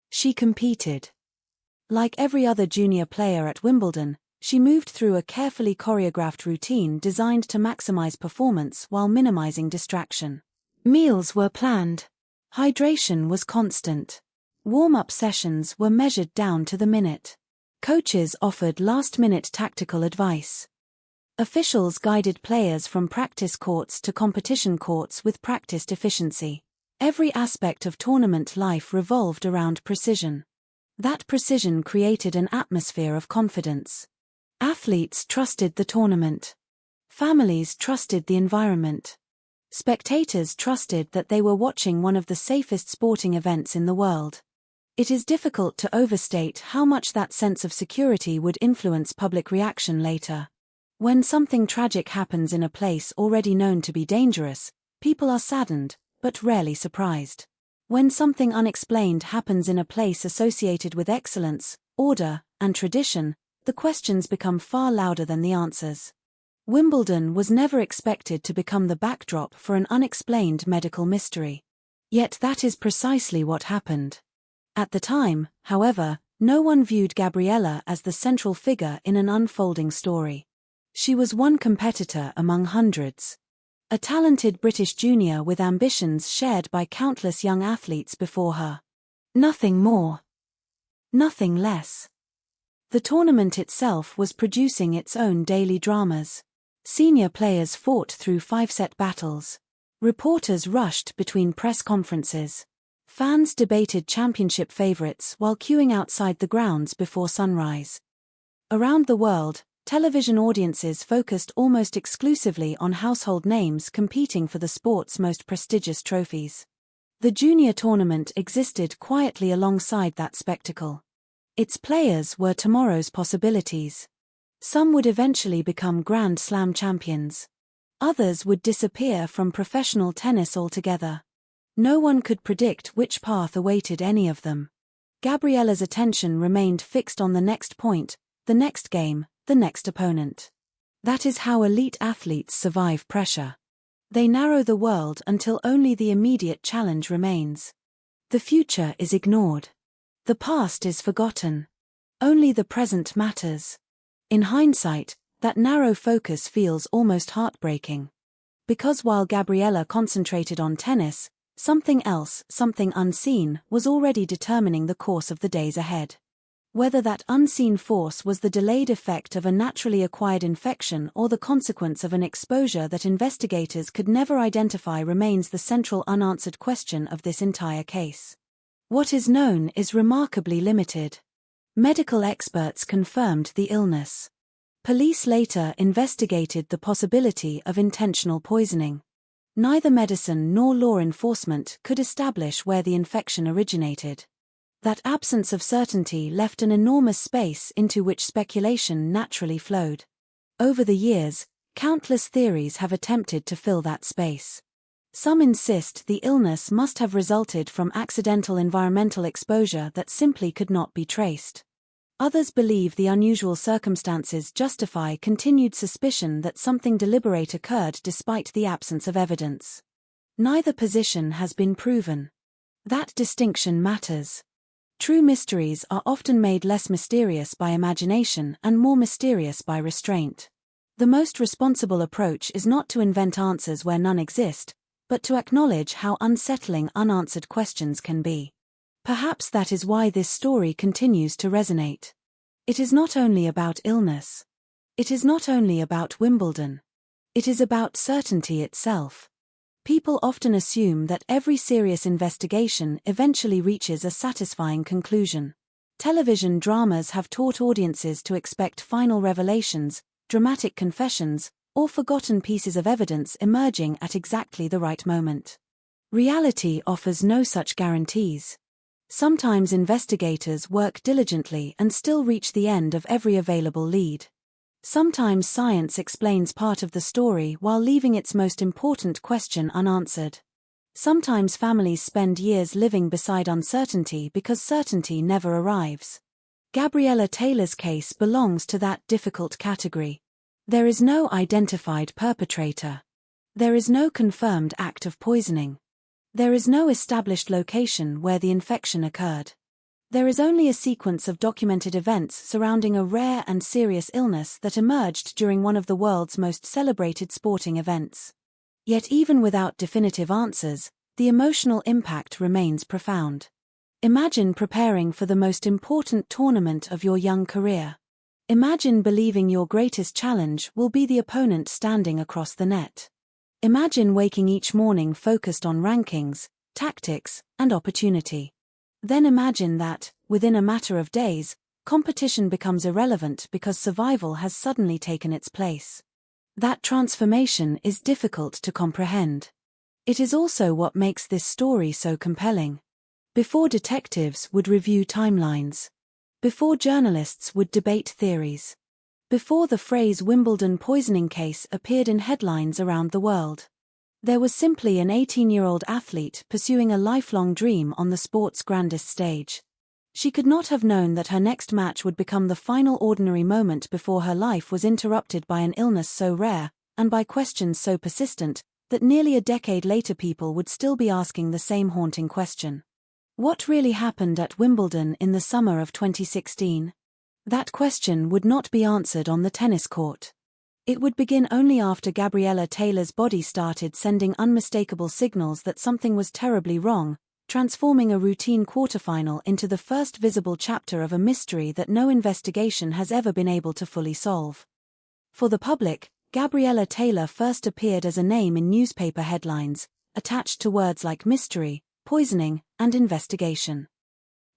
She competed. Like every other junior player at Wimbledon, she moved through a carefully choreographed routine designed to maximize performance while minimizing distraction. Meals were planned. Hydration was constant. Warm-up sessions were measured down to the minute. Coaches offered last-minute tactical advice. Officials guided players from practice courts to competition courts with practiced efficiency. Every aspect of tournament life revolved around precision. That precision created an atmosphere of confidence. Athletes trusted the tournament. Families trusted the environment. Spectators trusted that they were watching one of the safest sporting events in the world. It is difficult to overstate how much that sense of security would influence public reaction later. When something tragic happens in a place already known to be dangerous, people are saddened, but rarely surprised. When something unexplained happens in a place associated with excellence, order, and tradition, the questions become far louder than the answers. Wimbledon was never expected to become the backdrop for an unexplained medical mystery. Yet that is precisely what happened. At the time, however, no one viewed Gabriella as the central figure in an unfolding story. She was one competitor among hundreds. A talented British junior with ambitions shared by countless young athletes before her. Nothing more. Nothing less. The tournament itself was producing its own daily dramas. Senior players fought through 5-set battles. Reporters rushed between press conferences. Fans debated championship favorites while queuing outside the grounds before sunrise. Around the world, television audiences focused almost exclusively on household names competing for the sport's most prestigious trophies. The junior tournament existed quietly alongside that spectacle. Its players were tomorrow's possibilities. Some would eventually become Grand Slam champions. Others would disappear from professional tennis altogether. No one could predict which path awaited any of them. Gabriella's attention remained fixed on the next point, the next game, the next opponent. That is how elite athletes survive pressure. They narrow the world until only the immediate challenge remains. The future is ignored. The past is forgotten. Only the present matters. In hindsight, that narrow focus feels almost heartbreaking. Because while Gabriella concentrated on tennis, something else, something unseen, was already determining the course of the days ahead. Whether that unseen force was the delayed effect of a naturally acquired infection or the consequence of an exposure that investigators could never identify remains the central unanswered question of this entire case. What is known is remarkably limited. Medical experts confirmed the illness. Police later investigated the possibility of intentional poisoning. Neither medicine nor law enforcement could establish where the infection originated. That absence of certainty left an enormous space into which speculation naturally flowed. Over the years, countless theories have attempted to fill that space. Some insist the illness must have resulted from accidental environmental exposure that simply could not be traced. Others believe the unusual circumstances justify continued suspicion that something deliberate occurred despite the absence of evidence. Neither position has been proven. That distinction matters. True mysteries are often made less mysterious by imagination and more mysterious by restraint. The most responsible approach is not to invent answers where none exist, but to acknowledge how unsettling unanswered questions can be. Perhaps that is why this story continues to resonate. It is not only about illness. It is not only about Wimbledon. It is about certainty itself. People often assume that every serious investigation eventually reaches a satisfying conclusion. Television dramas have taught audiences to expect final revelations, dramatic confessions, or forgotten pieces of evidence emerging at exactly the right moment. Reality offers no such guarantees. Sometimes investigators work diligently and still reach the end of every available lead. Sometimes science explains part of the story while leaving its most important question unanswered. Sometimes families spend years living beside uncertainty because certainty never arrives. Gabriella Taylor's case belongs to that difficult category. There is no identified perpetrator. There is no confirmed act of poisoning. There is no established location where the infection occurred. There is only a sequence of documented events surrounding a rare and serious illness that emerged during one of the world's most celebrated sporting events. Yet even without definitive answers, the emotional impact remains profound. Imagine preparing for the most important tournament of your young career. Imagine believing your greatest challenge will be the opponent standing across the net. Imagine waking each morning focused on rankings, tactics, and opportunity. Then imagine that, within a matter of days, competition becomes irrelevant because survival has suddenly taken its place. That transformation is difficult to comprehend. It is also what makes this story so compelling. Before detectives would review timelines. Before journalists would debate theories. Before the phrase Wimbledon poisoning case appeared in headlines around the world. There was simply an 18-year-old athlete pursuing a lifelong dream on the sport's grandest stage. She could not have known that her next match would become the final ordinary moment before her life was interrupted by an illness so rare, and by questions so persistent, that nearly a decade later people would still be asking the same haunting question. What really happened at Wimbledon in the summer of 2016? That question would not be answered on the tennis court. It would begin only after Gabriella Taylor's body started sending unmistakable signals that something was terribly wrong, transforming a routine quarterfinal into the first visible chapter of a mystery that no investigation has ever been able to fully solve. For the public, Gabriella Taylor first appeared as a name in newspaper headlines, attached to words like mystery, poisoning, and investigation.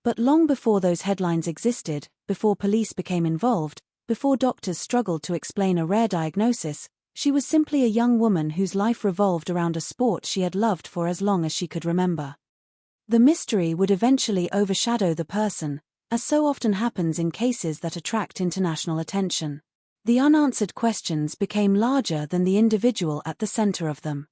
But long before those headlines existed, before police became involved, before doctors struggled to explain a rare diagnosis, she was simply a young woman whose life revolved around a sport she had loved for as long as she could remember. The mystery would eventually overshadow the person, as so often happens in cases that attract international attention. The unanswered questions became larger than the individual at the center of them.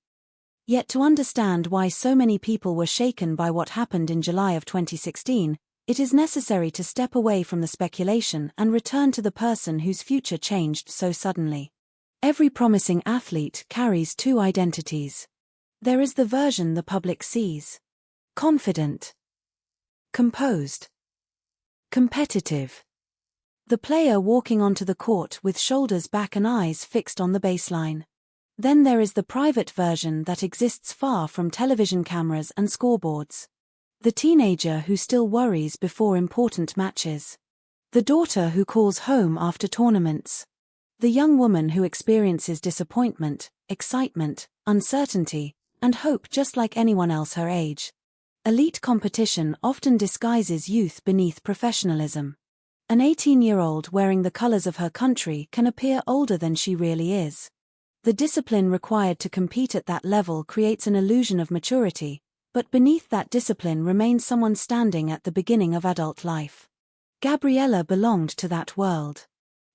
Yet to understand why so many people were shaken by what happened in July of 2016, it is necessary to step away from the speculation and return to the person whose future changed so suddenly. Every promising athlete carries two identities. There is the version the public sees. Confident. Composed. Competitive. The player walking onto the court with shoulders back and eyes fixed on the baseline. Then there is the private version that exists far from television cameras and scoreboards. The teenager who still worries before important matches. The daughter who calls home after tournaments. The young woman who experiences disappointment, excitement, uncertainty, and hope just like anyone else her age. Elite competition often disguises youth beneath professionalism. An 18-year-old wearing the colors of her country can appear older than she really is. The discipline required to compete at that level creates an illusion of maturity, but beneath that discipline remains someone standing at the beginning of adult life. Gabriella belonged to that world.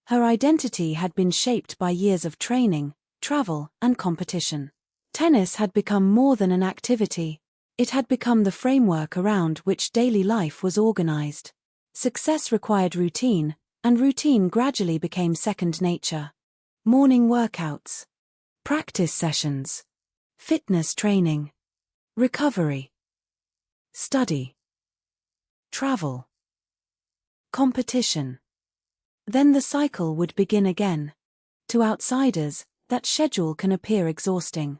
Her identity had been shaped by years of training, travel, and competition. Tennis had become more than an activity. It had become the framework around which daily life was organized. Success required routine, and routine gradually became second nature. Morning workouts. Practice sessions. Fitness training. Recovery. Study. Travel. Competition. Then the cycle would begin again. To outsiders, that schedule can appear exhausting.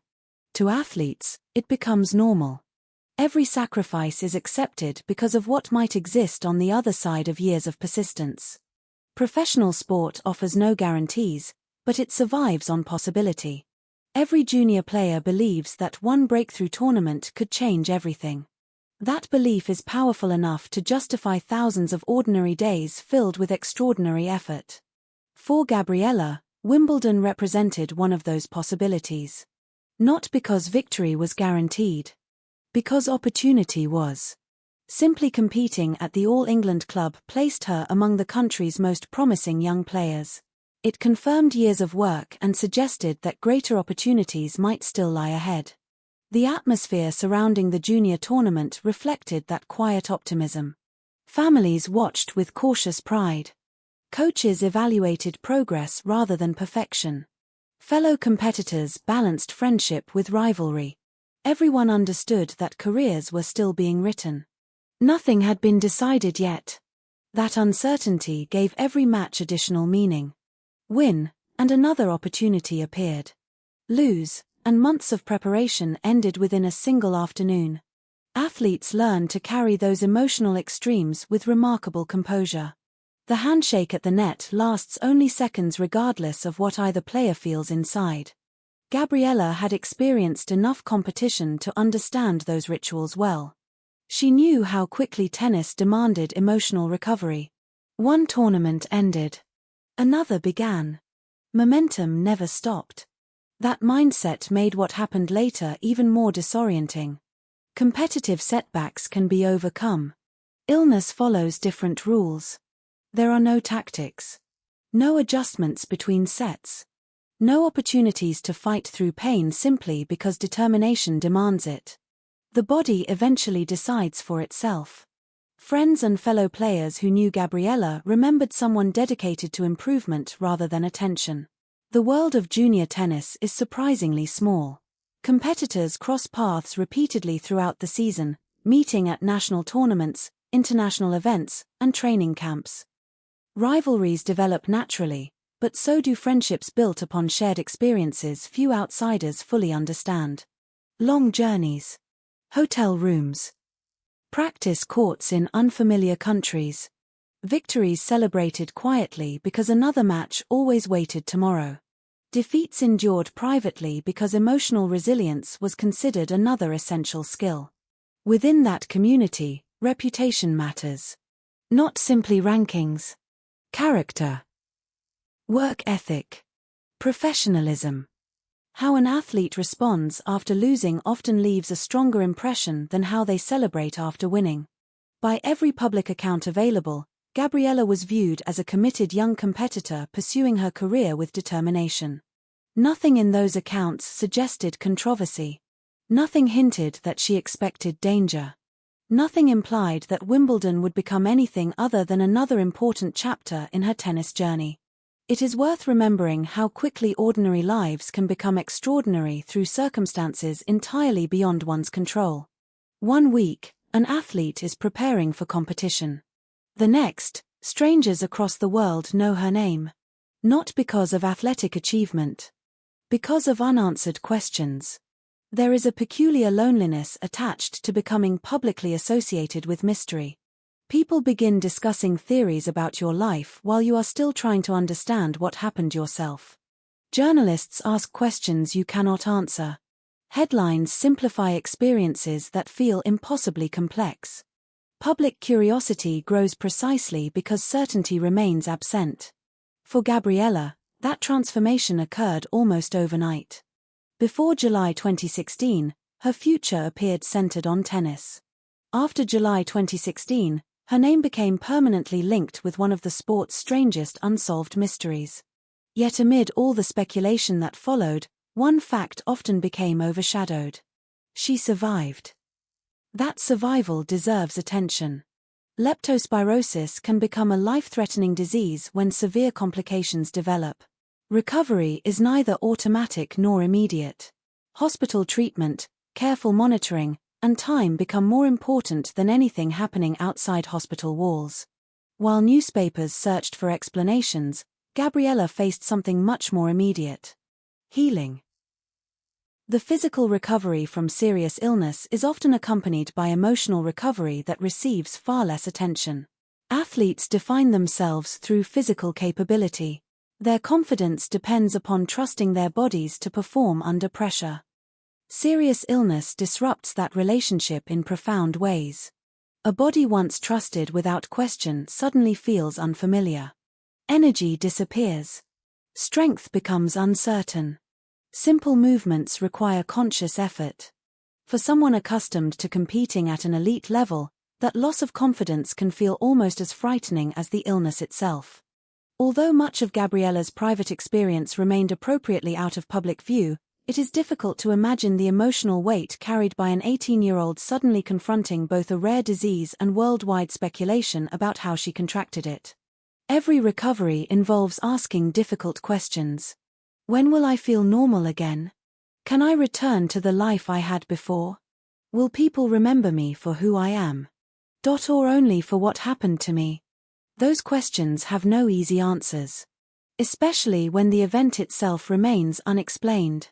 To athletes, it becomes normal. Every sacrifice is accepted because of what might exist on the other side of years of persistence. Professional sport offers no guarantees, but it survives on possibility. Every junior player believes that one breakthrough tournament could change everything. That belief is powerful enough to justify thousands of ordinary days filled with extraordinary effort. For Gabriella, Wimbledon represented one of those possibilities. Not because victory was guaranteed. Because opportunity was. Simply competing at the All England club placed her among the country's most promising young players. It confirmed years of work and suggested that greater opportunities might still lie ahead. The atmosphere surrounding the junior tournament reflected that quiet optimism. Families watched with cautious pride. Coaches evaluated progress rather than perfection. Fellow competitors balanced friendship with rivalry. Everyone understood that careers were still being written. Nothing had been decided yet. That uncertainty gave every match additional meaning. Win, and another opportunity appeared. Lose, and months of preparation ended within a single afternoon. Athletes learn to carry those emotional extremes with remarkable composure. The handshake at the net lasts only seconds regardless of what either player feels inside. Gabriella had experienced enough competition to understand those rituals well. She knew how quickly tennis demanded emotional recovery. One tournament ended. Another began. Momentum never stopped. That mindset made what happened later even more disorienting. Competitive setbacks can be overcome. Illness follows different rules. There are no tactics. No adjustments between sets. No opportunities to fight through pain simply because determination demands it. The body eventually decides for itself. Friends and fellow players who knew Gabriella remembered someone dedicated to improvement rather than attention. The world of junior tennis is surprisingly small. Competitors cross paths repeatedly throughout the season, meeting at national tournaments, international events, and training camps. Rivalries develop naturally, but so do friendships built upon shared experiences few outsiders fully understand. Long journeys. Hotel rooms. Practice courts in unfamiliar countries. Victories celebrated quietly because another match always waited tomorrow. Defeats endured privately because emotional resilience was considered another essential skill. Within that community, reputation matters. Not simply rankings. Character. Work ethic. Professionalism. How an athlete responds after losing often leaves a stronger impression than how they celebrate after winning. By every public account available, Gabriella was viewed as a committed young competitor pursuing her career with determination. Nothing in those accounts suggested controversy. Nothing hinted that she expected danger. Nothing implied that Wimbledon would become anything other than another important chapter in her tennis journey. It is worth remembering how quickly ordinary lives can become extraordinary through circumstances entirely beyond one's control. One week, an athlete is preparing for competition. The next, strangers across the world know her name. Not because of athletic achievement. Because of unanswered questions. There is a peculiar loneliness attached to becoming publicly associated with mystery. People begin discussing theories about your life while you are still trying to understand what happened yourself. Journalists ask questions you cannot answer. Headlines simplify experiences that feel impossibly complex. Public curiosity grows precisely because certainty remains absent. For Gabriella, that transformation occurred almost overnight. Before July 2016, her future appeared centered on tennis. After July 2016, her name became permanently linked with one of the sport's strangest unsolved mysteries. Yet amid all the speculation that followed, one fact often became overshadowed. She survived. That survival deserves attention. Leptospirosis can become a life-threatening disease when severe complications develop. Recovery is neither automatic nor immediate. Hospital treatment, careful monitoring, and time become more important than anything happening outside hospital walls. While newspapers searched for explanations, Gabriella faced something much more immediate. Healing. The physical recovery from serious illness is often accompanied by emotional recovery that receives far less attention. Athletes define themselves through physical capability. Their confidence depends upon trusting their bodies to perform under pressure. Serious illness disrupts that relationship in profound ways. A body once trusted without question suddenly feels unfamiliar. Energy disappears. Strength becomes uncertain. Simple movements require conscious effort. For someone accustomed to competing at an elite level, that loss of confidence can feel almost as frightening as the illness itself. Although much of Gabriella's private experience remained appropriately out of public view, it is difficult to imagine the emotional weight carried by an 18-year-old suddenly confronting both a rare disease and worldwide speculation about how she contracted it. Every recovery involves asking difficult questions. When will I feel normal again? Can I return to the life I had before? Will people remember me for who I am? Or only for what happened to me? Those questions have no easy answers. Especially when the event itself remains unexplained.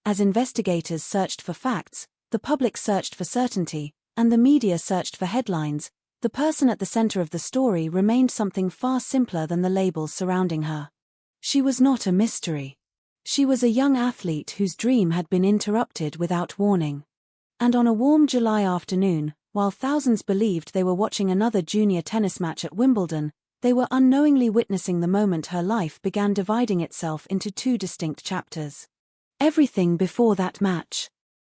As investigators searched for facts, the public searched for certainty, and the media searched for headlines, the person at the center of the story remained something far simpler than the labels surrounding her. She was not a mystery. She was a young athlete whose dream had been interrupted without warning. And on a warm July afternoon, while thousands believed they were watching another junior tennis match at Wimbledon, they were unknowingly witnessing the moment her life began dividing itself into two distinct chapters. Everything before that match.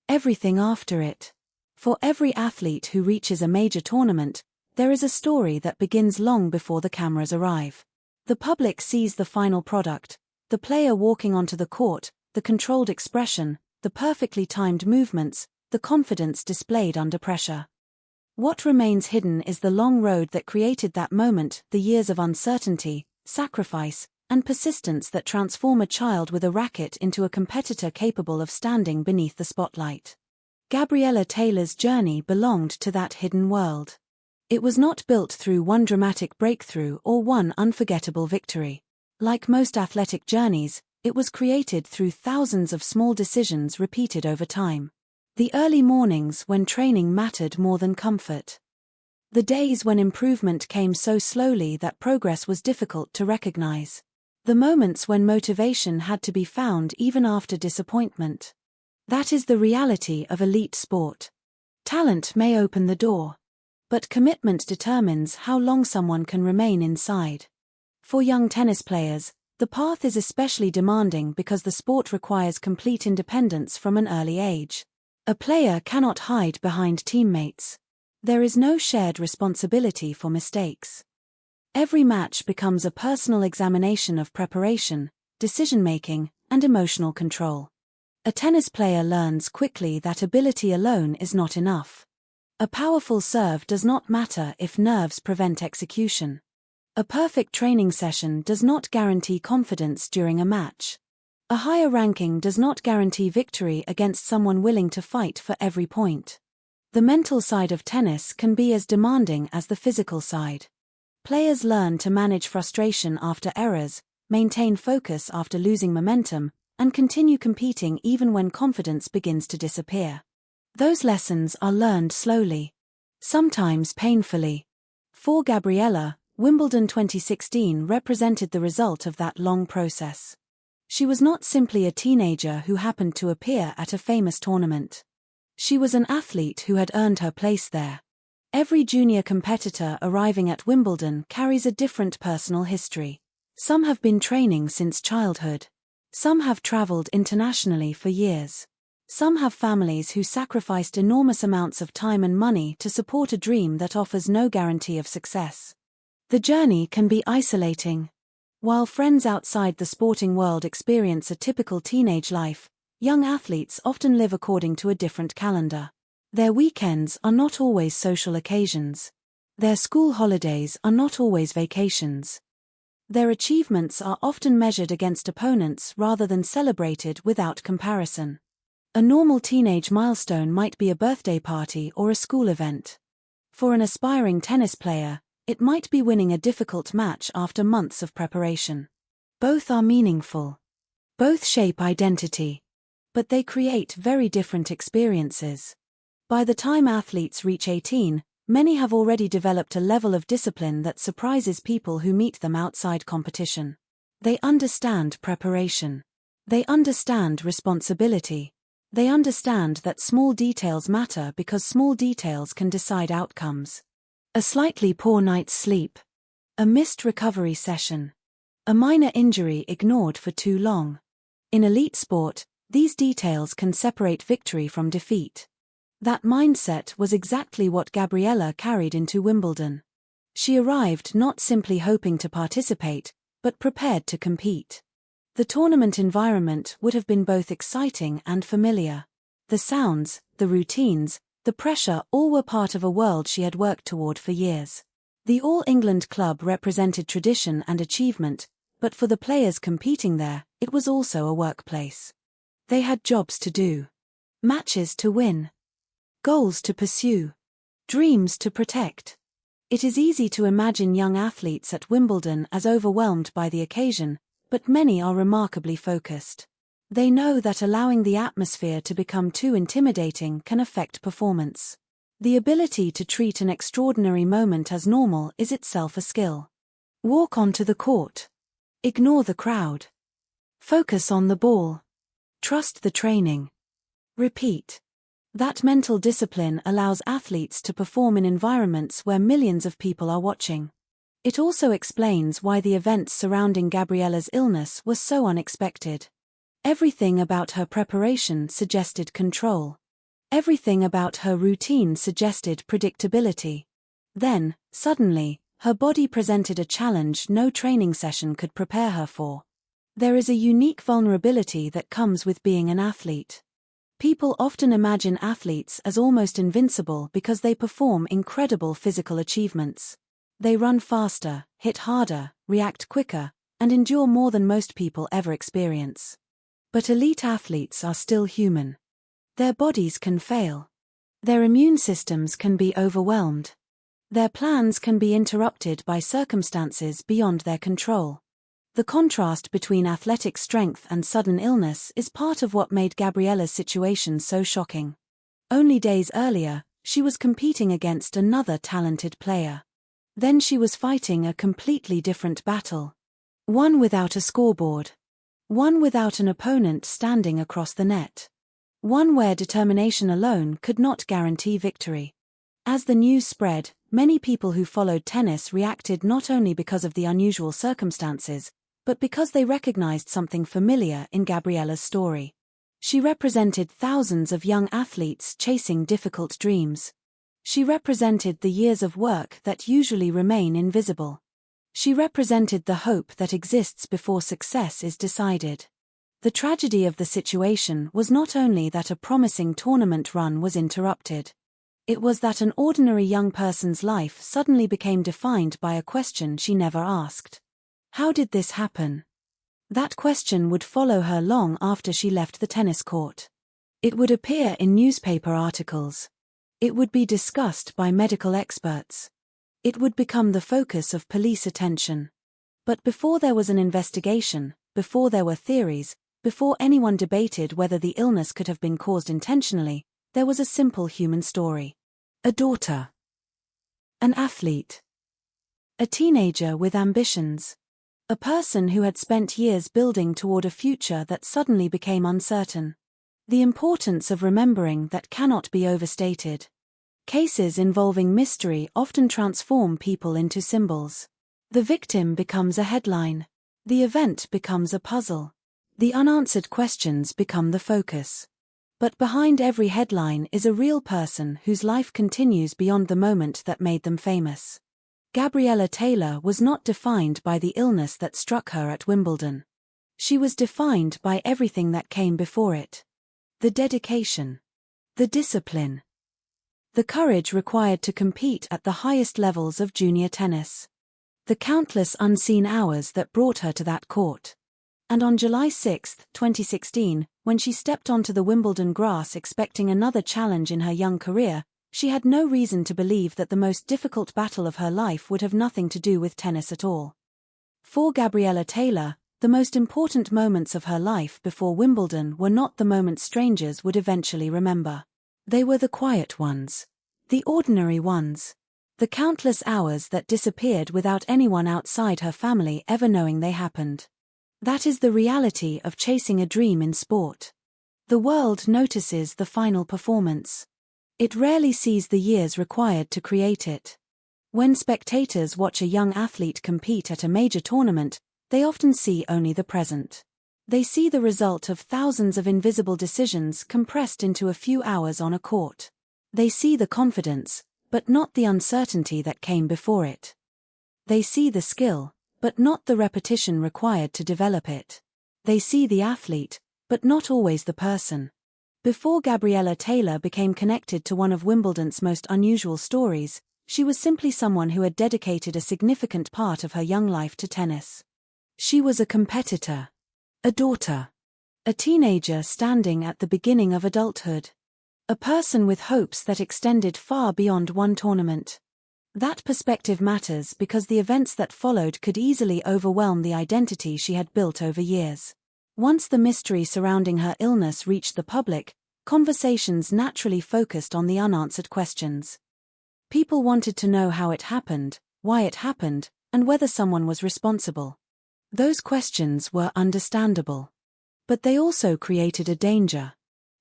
Everything after it. For every athlete who reaches a major tournament, there is a story that begins long before the cameras arrive. The public sees the final product. The player walking onto the court, the controlled expression, the perfectly timed movements, the confidence displayed under pressure. What remains hidden is the long road that created that moment, the years of uncertainty, sacrifice, and persistence that transform a child with a racket into a competitor capable of standing beneath the spotlight. Gabriella Taylor's journey belonged to that hidden world. It was not built through one dramatic breakthrough or one unforgettable victory. Like most athletic journeys, it was created through thousands of small decisions repeated over time. The early mornings when training mattered more than comfort. The days when improvement came so slowly that progress was difficult to recognize. The moments when motivation had to be found even after disappointment. That is the reality of elite sport. Talent may open the door, but commitment determines how long someone can remain inside. For young tennis players, the path is especially demanding because the sport requires complete independence from an early age. A player cannot hide behind teammates. There is no shared responsibility for mistakes. Every match becomes a personal examination of preparation, decision-making, and emotional control. A tennis player learns quickly that ability alone is not enough. A powerful serve does not matter if nerves prevent execution. A perfect training session does not guarantee confidence during a match. A higher ranking does not guarantee victory against someone willing to fight for every point. The mental side of tennis can be as demanding as the physical side. Players learn to manage frustration after errors, maintain focus after losing momentum, and continue competing even when confidence begins to disappear. Those lessons are learned slowly, sometimes painfully. For Gabriella, Wimbledon 2016 represented the result of that long process. She was not simply a teenager who happened to appear at a famous tournament. She was an athlete who had earned her place there. Every junior competitor arriving at Wimbledon carries a different personal history. Some have been training since childhood. Some have traveled internationally for years. Some have families who sacrificed enormous amounts of time and money to support a dream that offers no guarantee of success. The journey can be isolating. While friends outside the sporting world experience a typical teenage life, young athletes often live according to a different calendar. Their weekends are not always social occasions. Their school holidays are not always vacations. Their achievements are often measured against opponents rather than celebrated without comparison. A normal teenage milestone might be a birthday party or a school event. For an aspiring tennis player, it might be winning a difficult match after months of preparation. Both are meaningful. Both shape identity. but they create very different experiences. By the time athletes reach 18, many have already developed a level of discipline that surprises people who meet them outside competition. They understand preparation. They understand responsibility. They understand that small details matter because small details can decide outcomes. A slightly poor night's sleep. A missed recovery session. A minor injury ignored for too long. In elite sport, these details can separate victory from defeat. That mindset was exactly what Gabriella carried into Wimbledon. She arrived not simply hoping to participate, but prepared to compete. The tournament environment would have been both exciting and familiar. The sounds, the routines, the pressure all were part of a world she had worked toward for years. The All England club represented tradition and achievement, but for the players competing there, it was also a workplace. They had jobs to do. Matches to win. Goals to pursue. Dreams to protect. It is easy to imagine young athletes at Wimbledon as overwhelmed by the occasion, but many are remarkably focused. They know that allowing the atmosphere to become too intimidating can affect performance. The ability to treat an extraordinary moment as normal is itself a skill. Walk onto the court. Ignore the crowd. Focus on the ball. Trust the training. Repeat. That mental discipline allows athletes to perform in environments where millions of people are watching. It also explains why the events surrounding Gabriella's illness were so unexpected. Everything about her preparation suggested control. Everything about her routine suggested predictability. Then, suddenly, her body presented a challenge no training session could prepare her for. There is a unique vulnerability that comes with being an athlete. People often imagine athletes as almost invincible because they perform incredible physical achievements. They run faster, hit harder, react quicker, and endure more than most people ever experience. But elite athletes are still human. Their bodies can fail. Their immune systems can be overwhelmed. Their plans can be interrupted by circumstances beyond their control. The contrast between athletic strength and sudden illness is part of what made Gabriella's situation so shocking. Only days earlier, she was competing against another talented player. Then she was fighting a completely different battle. One without a scoreboard. One without an opponent standing across the net. One where determination alone could not guarantee victory. As the news spread, many people who followed tennis reacted not only because of the unusual circumstances, but because they recognized something familiar in Gabriella's story. She represented thousands of young athletes chasing difficult dreams. She represented the years of work that usually remain invisible. She represented the hope that exists before success is decided. The tragedy of the situation was not only that a promising tournament run was interrupted. It was that an ordinary young person's life suddenly became defined by a question she never asked. How did this happen? That question would follow her long after she left the tennis court. It would appear in newspaper articles. It would be discussed by medical experts. It would become the focus of police attention. But before there was an investigation, before there were theories, before anyone debated whether the illness could have been caused intentionally, there was a simple human story. A daughter. An athlete. A teenager with ambitions. A person who had spent years building toward a future that suddenly became uncertain. The importance of remembering that cannot be overstated. Cases involving mystery often transform people into symbols. The victim becomes a headline. The event becomes a puzzle. The unanswered questions become the focus. But behind every headline is a real person whose life continues beyond the moment that made them famous. Gabriella Taylor was not defined by the illness that struck her at Wimbledon. She was defined by everything that came before it. The dedication. The discipline. The courage required to compete at the highest levels of junior tennis. The countless unseen hours that brought her to that court. And on July 6, 2016, when she stepped onto the Wimbledon grass expecting another challenge in her young career, she had no reason to believe that the most difficult battle of her life would have nothing to do with tennis at all. For Gabriella Taylor, The most important moments of her life before Wimbledon were not the moments strangers would eventually remember. They were the quiet ones. The ordinary ones. The countless hours that disappeared without anyone outside her family ever knowing they happened. That is the reality of chasing a dream in sport. The world notices the final performance. It rarely sees the years required to create it. When spectators watch a young athlete compete at a major tournament, they often see only the present. They see the result of thousands of invisible decisions compressed into a few hours on a court. They see the confidence, but not the uncertainty that came before it. They see the skill, but not the repetition required to develop it. They see the athlete, but not always the person. Before Gabriella Taylor became connected to one of Wimbledon's most unusual stories, she was simply someone who had dedicated a significant part of her young life to tennis. She was a competitor, a daughter, a teenager standing at the beginning of adulthood, a person with hopes that extended far beyond one tournament. That perspective matters because the events that followed could easily overwhelm the identity she had built over years. Once the mystery surrounding her illness reached the public, conversations naturally focused on the unanswered questions. People wanted to know how it happened, why it happened, and whether someone was responsible. Those questions were understandable. But they also created a danger.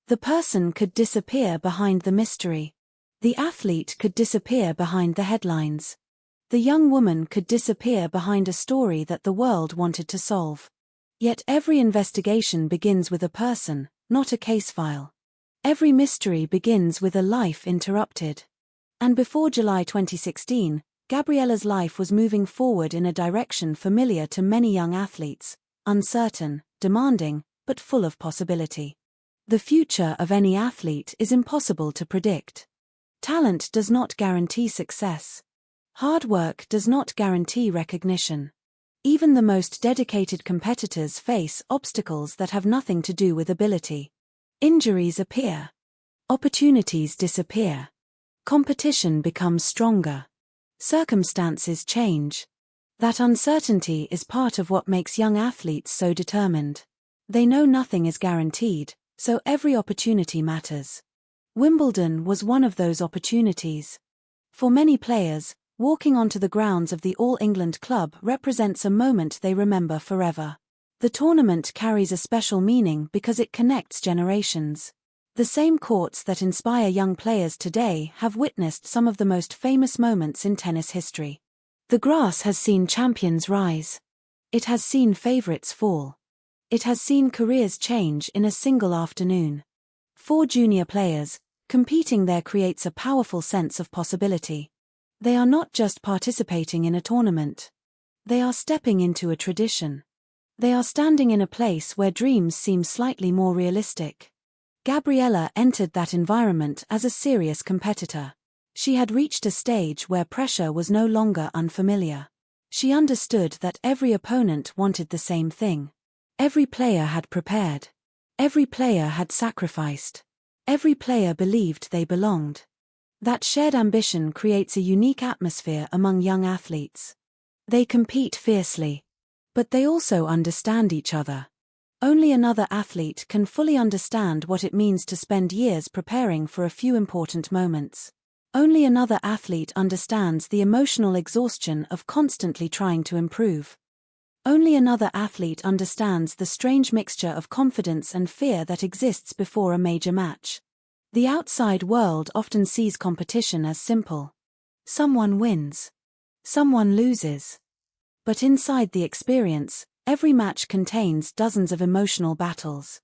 The person could disappear behind the mystery. The athlete could disappear behind the headlines. The young woman could disappear behind a story that the world wanted to solve. Yet every investigation begins with a person, not a case file. Every mystery begins with a life interrupted. And before July 2016, Gabriella's life was moving forward in a direction familiar to many young athletes, uncertain, demanding, but full of possibility. The future of any athlete is impossible to predict. Talent does not guarantee success. Hard work does not guarantee recognition. Even the most dedicated competitors face obstacles that have nothing to do with ability. Injuries appear. Opportunities disappear. Competition becomes stronger. Circumstances change. That uncertainty is part of what makes young athletes so determined. They know nothing is guaranteed, so every opportunity matters. Wimbledon was one of those opportunities. For many players, walking onto the grounds of the All England club represents a moment they remember forever. The tournament carries a special meaning because it connects generations. The same courts that inspire young players today have witnessed some of the most famous moments in tennis history. The grass has seen champions rise. It has seen favorites fall. It has seen careers change in a single afternoon. 4 junior players, competing there creates a powerful sense of possibility. They are not just participating in a tournament. They are stepping into a tradition. They are standing in a place where dreams seem slightly more realistic. Gabriella entered that environment as a serious competitor. She had reached a stage where pressure was no longer unfamiliar. She understood that every opponent wanted the same thing. Every player had prepared. Every player had sacrificed. Every player believed they belonged. That shared ambition creates a unique atmosphere among young athletes. They compete fiercely. But they also understand each other. Only another athlete can fully understand what it means to spend years preparing for a few important moments. Only another athlete understands the emotional exhaustion of constantly trying to improve. Only another athlete understands the strange mixture of confidence and fear that exists before a major match. The outside world often sees competition as simple. Someone wins. Someone loses. But inside the experience, every match contains dozens of emotional battles.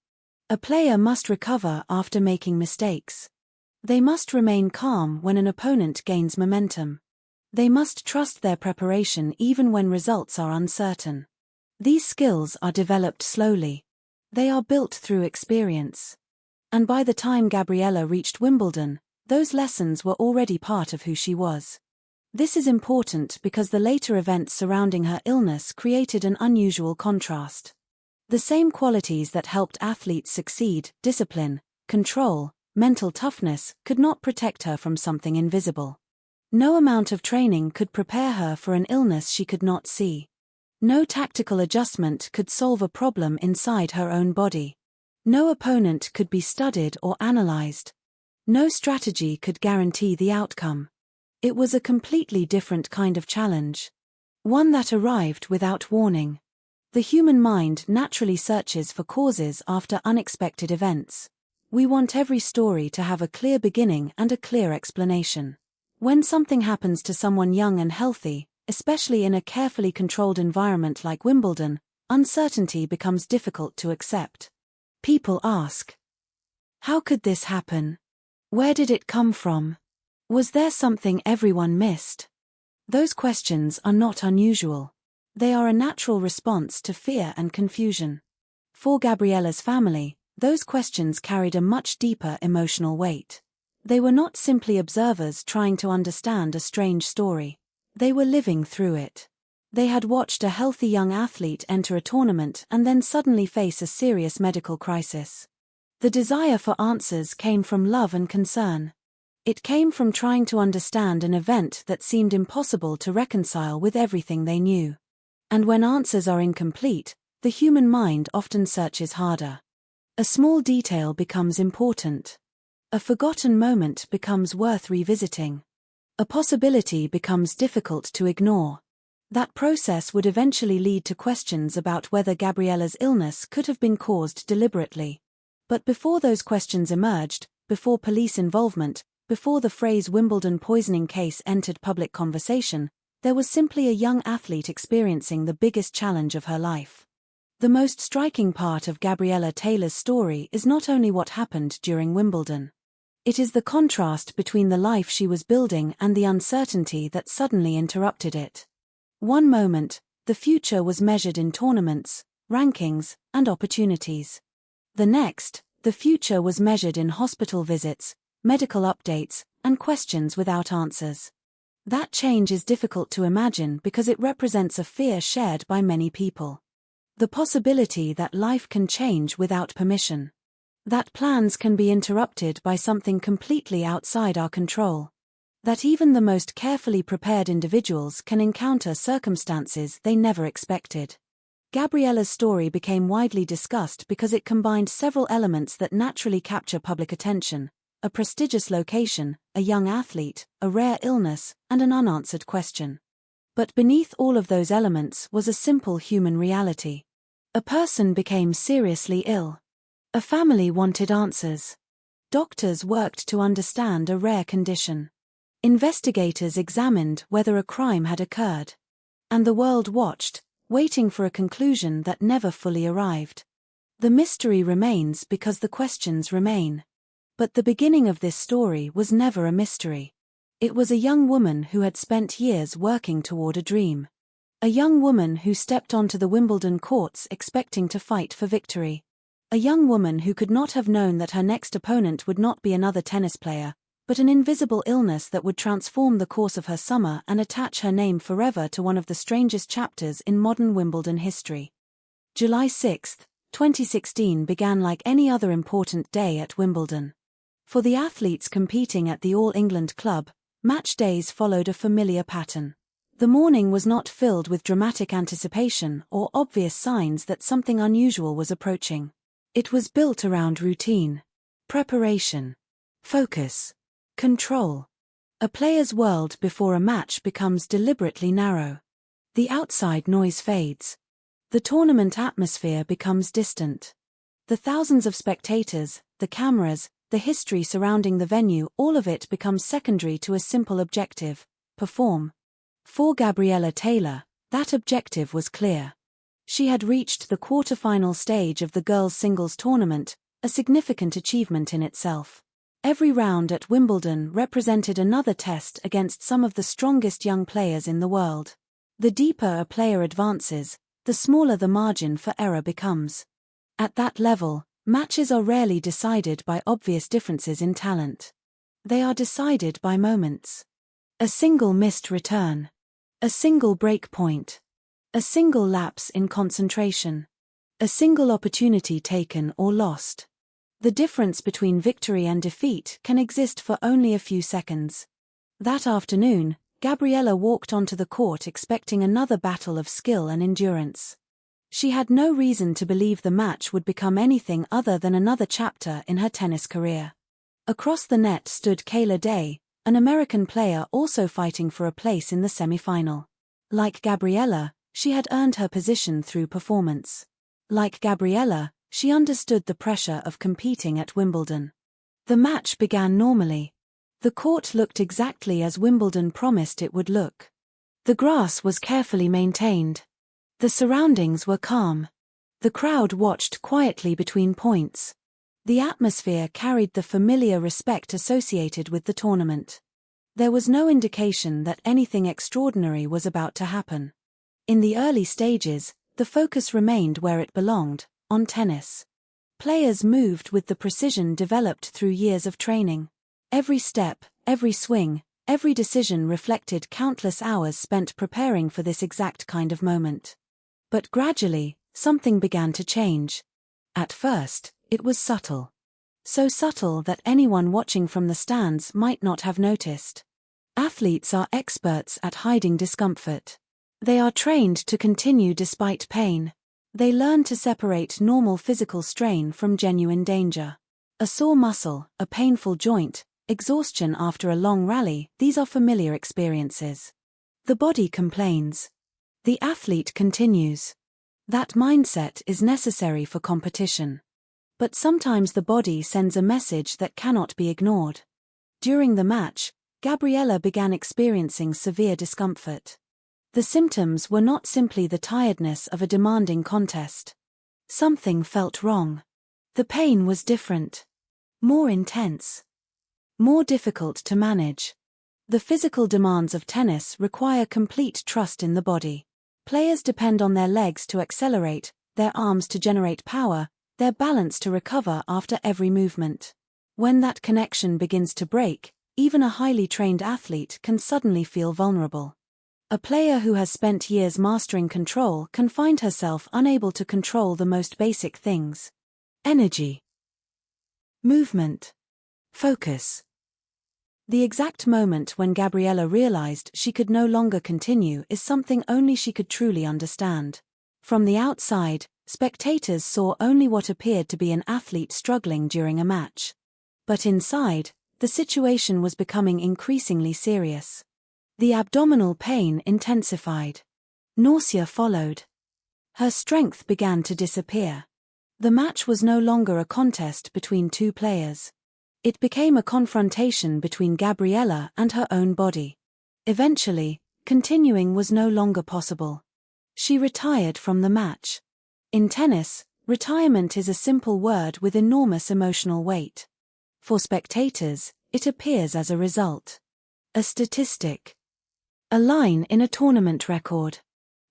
A player must recover after making mistakes. They must remain calm when an opponent gains momentum. They must trust their preparation even when results are uncertain. These skills are developed slowly. They are built through experience. And by the time Gabriella reached Wimbledon, those lessons were already part of who she was. This is important because the later events surrounding her illness created an unusual contrast. The same qualities that helped athletes succeed, discipline, control, mental toughness, could not protect her from something invisible. No amount of training could prepare her for an illness she could not see. No tactical adjustment could solve a problem inside her own body. No opponent could be studied or analyzed. No strategy could guarantee the outcome. It was a completely different kind of challenge. One that arrived without warning. The human mind naturally searches for causes after unexpected events. We want every story to have a clear beginning and a clear explanation. When something happens to someone young and healthy, especially in a carefully controlled environment like Wimbledon, uncertainty becomes difficult to accept. People ask, how could this happen? Where did it come from? Was there something everyone missed? Those questions are not unusual. They are a natural response to fear and confusion. For Gabriella's family, those questions carried a much deeper emotional weight. They were not simply observers trying to understand a strange story. They were living through it. They had watched a healthy young athlete enter a tournament and then suddenly face a serious medical crisis. The desire for answers came from love and concern. It came from trying to understand an event that seemed impossible to reconcile with everything they knew. And when answers are incomplete, the human mind often searches harder. A small detail becomes important. A forgotten moment becomes worth revisiting. A possibility becomes difficult to ignore. That process would eventually lead to questions about whether Gabriella's illness could have been caused deliberately. But before those questions emerged, before police involvement, before the phrase Wimbledon poisoning case entered public conversation, there was simply a young athlete experiencing the biggest challenge of her life. The most striking part of Gabriella Taylor's story is not only what happened during Wimbledon. It is the contrast between the life she was building and the uncertainty that suddenly interrupted it. One moment, the future was measured in tournaments, rankings, and opportunities. The next, the future was measured in hospital visits, medical updates, and questions without answers. That change is difficult to imagine because it represents a fear shared by many people. The possibility that life can change without permission. That plans can be interrupted by something completely outside our control. That even the most carefully prepared individuals can encounter circumstances they never expected. Gabriella's story became widely discussed because it combined several elements that naturally capture public attention: a prestigious location, a young athlete, a rare illness, and an unanswered question. But beneath all of those elements was a simple human reality. A person became seriously ill. A family wanted answers. Doctors worked to understand a rare condition. Investigators examined whether a crime had occurred. And the world watched, waiting for a conclusion that never fully arrived. The mystery remains because the questions remain. But the beginning of this story was never a mystery. It was a young woman who had spent years working toward a dream. A young woman who stepped onto the Wimbledon courts expecting to fight for victory. A young woman who could not have known that her next opponent would not be another tennis player, but an invisible illness that would transform the course of her summer and attach her name forever to one of the strangest chapters in modern Wimbledon history. July 6, 2016 began like any other important day at Wimbledon. For the athletes competing at the All England Club, match days followed a familiar pattern. The morning was not filled with dramatic anticipation or obvious signs that something unusual was approaching. It was built around routine, preparation, focus, control. A player's world before a match becomes deliberately narrow. The outside noise fades. The tournament atmosphere becomes distant. The thousands of spectators, the cameras, the history surrounding the venue, all of it becomes secondary to a simple objective: perform. For Gabriella Taylor, that objective was clear. She had reached the quarter-final stage of the girls' singles tournament, a significant achievement in itself. Every round at Wimbledon represented another test against some of the strongest young players in the world. The deeper a player advances, the smaller the margin for error becomes. At that level, matches are rarely decided by obvious differences in talent. They are decided by moments. A single missed return. A single break point. A single lapse in concentration. A single opportunity taken or lost. The difference between victory and defeat can exist for only a few seconds. That afternoon, Gabriella walked onto the court expecting another battle of skill and endurance. She had no reason to believe the match would become anything other than another chapter in her tennis career. Across the net stood Kayla Day, an American player also fighting for a place in the semi-final. Like Gabriella, she had earned her position through performance. Like Gabriella, she understood the pressure of competing at Wimbledon. The match began normally. The court looked exactly as Wimbledon promised it would look. The grass was carefully maintained. The surroundings were calm. The crowd watched quietly between points. The atmosphere carried the familiar respect associated with the tournament. There was no indication that anything extraordinary was about to happen. In the early stages, the focus remained where it belonged, on tennis. Players moved with the precision developed through years of training. Every step, every swing, every decision reflected countless hours spent preparing for this exact kind of moment. But gradually, something began to change. At first, it was subtle. So subtle that anyone watching from the stands might not have noticed. Athletes are experts at hiding discomfort. They are trained to continue despite pain. They learn to separate normal physical strain from genuine danger. A sore muscle, a painful joint, exhaustion after a long rally, these are familiar experiences. The body complains. The athlete continues. That mindset is necessary for competition. But sometimes the body sends a message that cannot be ignored. During the match, Gabriella began experiencing severe discomfort. The symptoms were not simply the tiredness of a demanding contest. Something felt wrong. The pain was different. More intense. More difficult to manage. The physical demands of tennis require complete trust in the body. Players depend on their legs to accelerate, their arms to generate power, their balance to recover after every movement. When that connection begins to break, even a highly trained athlete can suddenly feel vulnerable. A player who has spent years mastering control can find herself unable to control the most basic things. Energy. Movement. Focus. The exact moment when Gabriella realized she could no longer continue is something only she could truly understand. From the outside, spectators saw only what appeared to be an athlete struggling during a match. But inside, the situation was becoming increasingly serious. The abdominal pain intensified. Nausea followed. Her strength began to disappear. The match was no longer a contest between two players. It became a confrontation between Gabriella and her own body. Eventually, continuing was no longer possible. She retired from the match. In tennis, retirement is a simple word with enormous emotional weight. For spectators, it appears as a result. A statistic. A line in a tournament record.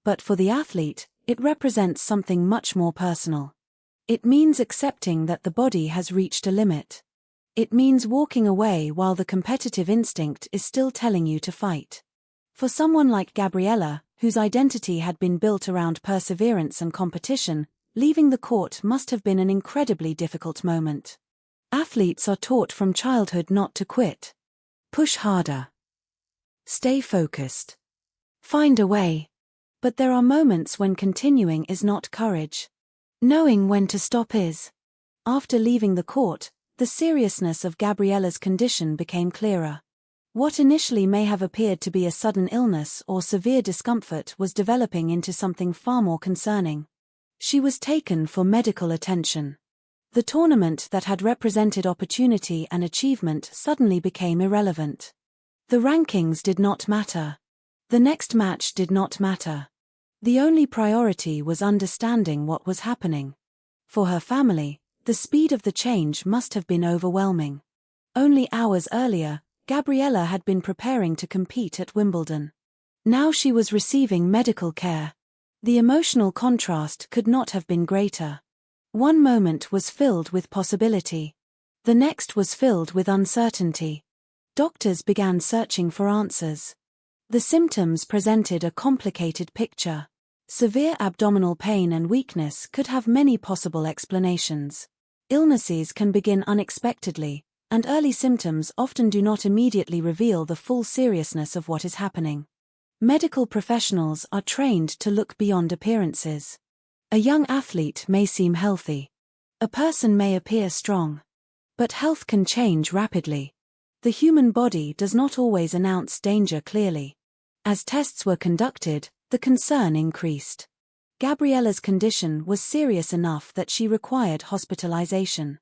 But for the athlete, it represents something much more personal. It means accepting that the body has reached a limit. It means walking away while the competitive instinct is still telling you to fight. For someone like Gabriella, whose identity had been built around perseverance and competition, leaving the court must have been an incredibly difficult moment. Athletes are taught from childhood not to quit. Push harder. Stay focused. Find a way. But there are moments when continuing is not courage. Knowing when to stop is. After leaving the court, the seriousness of Gabriella's condition became clearer. What initially may have appeared to be a sudden illness or severe discomfort was developing into something far more concerning. She was taken for medical attention. The tournament that had represented opportunity and achievement suddenly became irrelevant. The rankings did not matter. The next match did not matter. The only priority was understanding what was happening. For her family, the speed of the change must have been overwhelming. Only hours earlier, Gabriella had been preparing to compete at Wimbledon. Now she was receiving medical care. The emotional contrast could not have been greater. One moment was filled with possibility. The next was filled with uncertainty. Doctors began searching for answers. The symptoms presented a complicated picture. Severe abdominal pain and weakness could have many possible explanations. Illnesses can begin unexpectedly, and early symptoms often do not immediately reveal the full seriousness of what is happening. Medical professionals are trained to look beyond appearances. A young athlete may seem healthy. A person may appear strong. But health can change rapidly. The human body does not always announce danger clearly. As tests were conducted, the concern increased. Gabriella's condition was serious enough that she required hospitalization.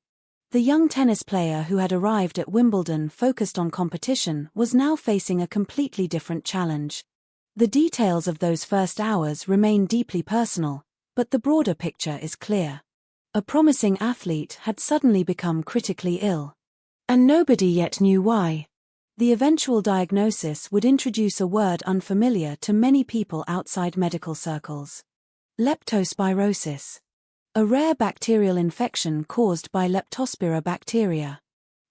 The young tennis player who had arrived at Wimbledon focused on competition was now facing a completely different challenge. The details of those first hours remain deeply personal, but the broader picture is clear. A promising athlete had suddenly become critically ill. And nobody yet knew why. The eventual diagnosis would introduce a word unfamiliar to many people outside medical circles. Leptospirosis. A rare bacterial infection caused by Leptospira bacteria.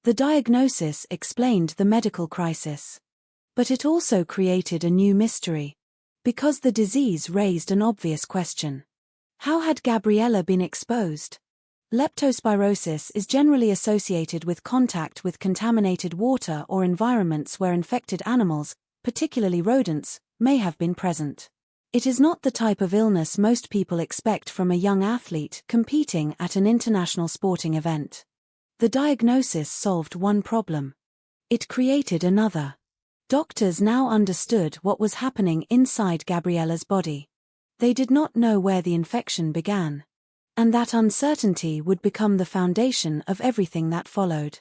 The diagnosis explained the medical crisis. But it also created a new mystery. Because the disease raised an obvious question. How had Gabriella been exposed? Leptospirosis is generally associated with contact with contaminated water or environments where infected animals, particularly rodents, may have been present. It is not the type of illness most people expect from a young athlete competing at an international sporting event. The diagnosis solved one problem. It created another. Doctors now understood what was happening inside Gabriella's body. They did not know where the infection began. And that uncertainty would become the foundation of everything that followed.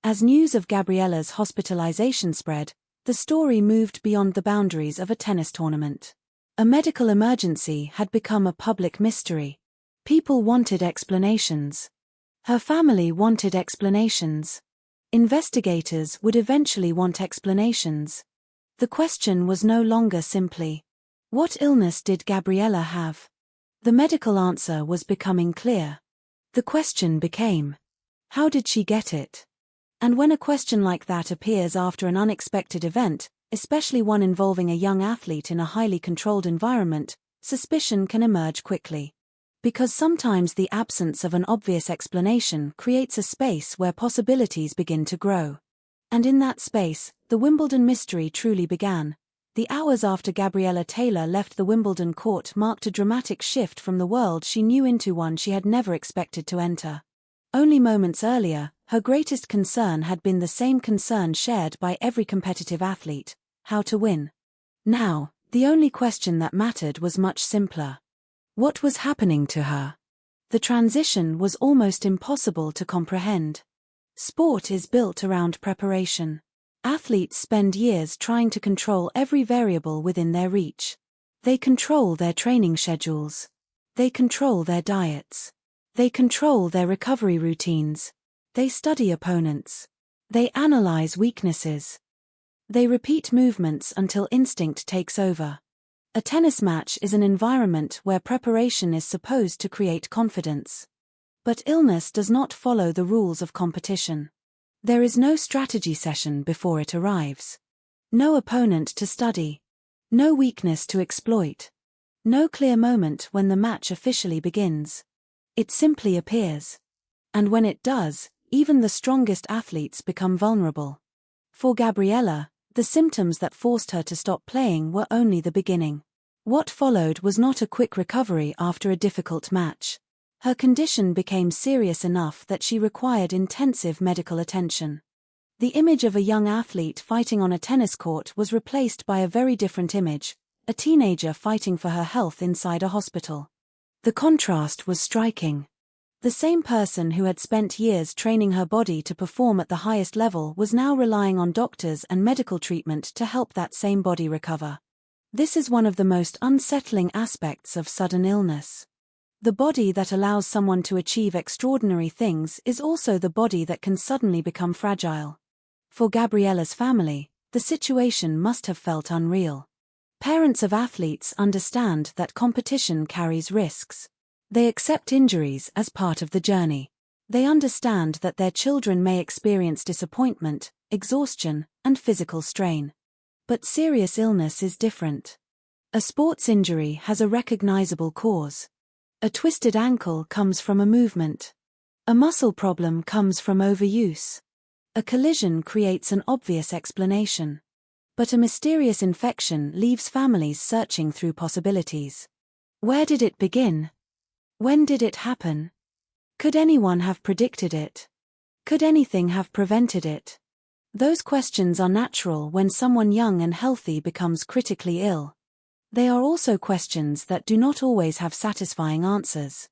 As news of Gabriella's hospitalization spread, the story moved beyond the boundaries of a tennis tournament. A medical emergency had become a public mystery. People wanted explanations. Her family wanted explanations. Investigators would eventually want explanations. The question was no longer simply, what illness did Gabriella have? The medical answer was becoming clear. The question became, how did she get it? And when a question like that appears after an unexpected event, especially one involving a young athlete in a highly controlled environment, suspicion can emerge quickly. Because sometimes the absence of an obvious explanation creates a space where possibilities begin to grow. And in that space, the Wimbledon mystery truly began. The hours after Gabriella Taylor left the Wimbledon court marked a dramatic shift from the world she knew into one she had never expected to enter. Only moments earlier, her greatest concern had been the same concern shared by every competitive athlete: how to win. Now, the only question that mattered was much simpler. What was happening to her? The transition was almost impossible to comprehend. Sport is built around preparation. Athletes spend years trying to control every variable within their reach. They control their training schedules. They control their diets. They control their recovery routines. They study opponents. They analyze weaknesses. They repeat movements until instinct takes over. A tennis match is an environment where preparation is supposed to create confidence. But illness does not follow the rules of competition. There is no strategy session before it arrives. No opponent to study. No weakness to exploit. No clear moment when the match officially begins. It simply appears. And when it does, even the strongest athletes become vulnerable. For Gabriella, the symptoms that forced her to stop playing were only the beginning. What followed was not a quick recovery after a difficult match. Her condition became serious enough that she required intensive medical attention. The image of a young athlete fighting on a tennis court was replaced by a very different image: a teenager fighting for her health inside a hospital. The contrast was striking. The same person who had spent years training her body to perform at the highest level was now relying on doctors and medical treatment to help that same body recover. This is one of the most unsettling aspects of sudden illness. The body that allows someone to achieve extraordinary things is also the body that can suddenly become fragile. For Gabriella's family, the situation must have felt unreal. Parents of athletes understand that competition carries risks. They accept injuries as part of the journey. They understand that their children may experience disappointment, exhaustion, and physical strain. But serious illness is different. A sports injury has a recognizable cause. A twisted ankle comes from a movement. A muscle problem comes from overuse. A collision creates an obvious explanation. But a mysterious infection leaves families searching through possibilities. Where did it begin? When did it happen? Could anyone have predicted it? Could anything have prevented it? Those questions are natural when someone young and healthy becomes critically ill. They are also questions that do not always have satisfying answers.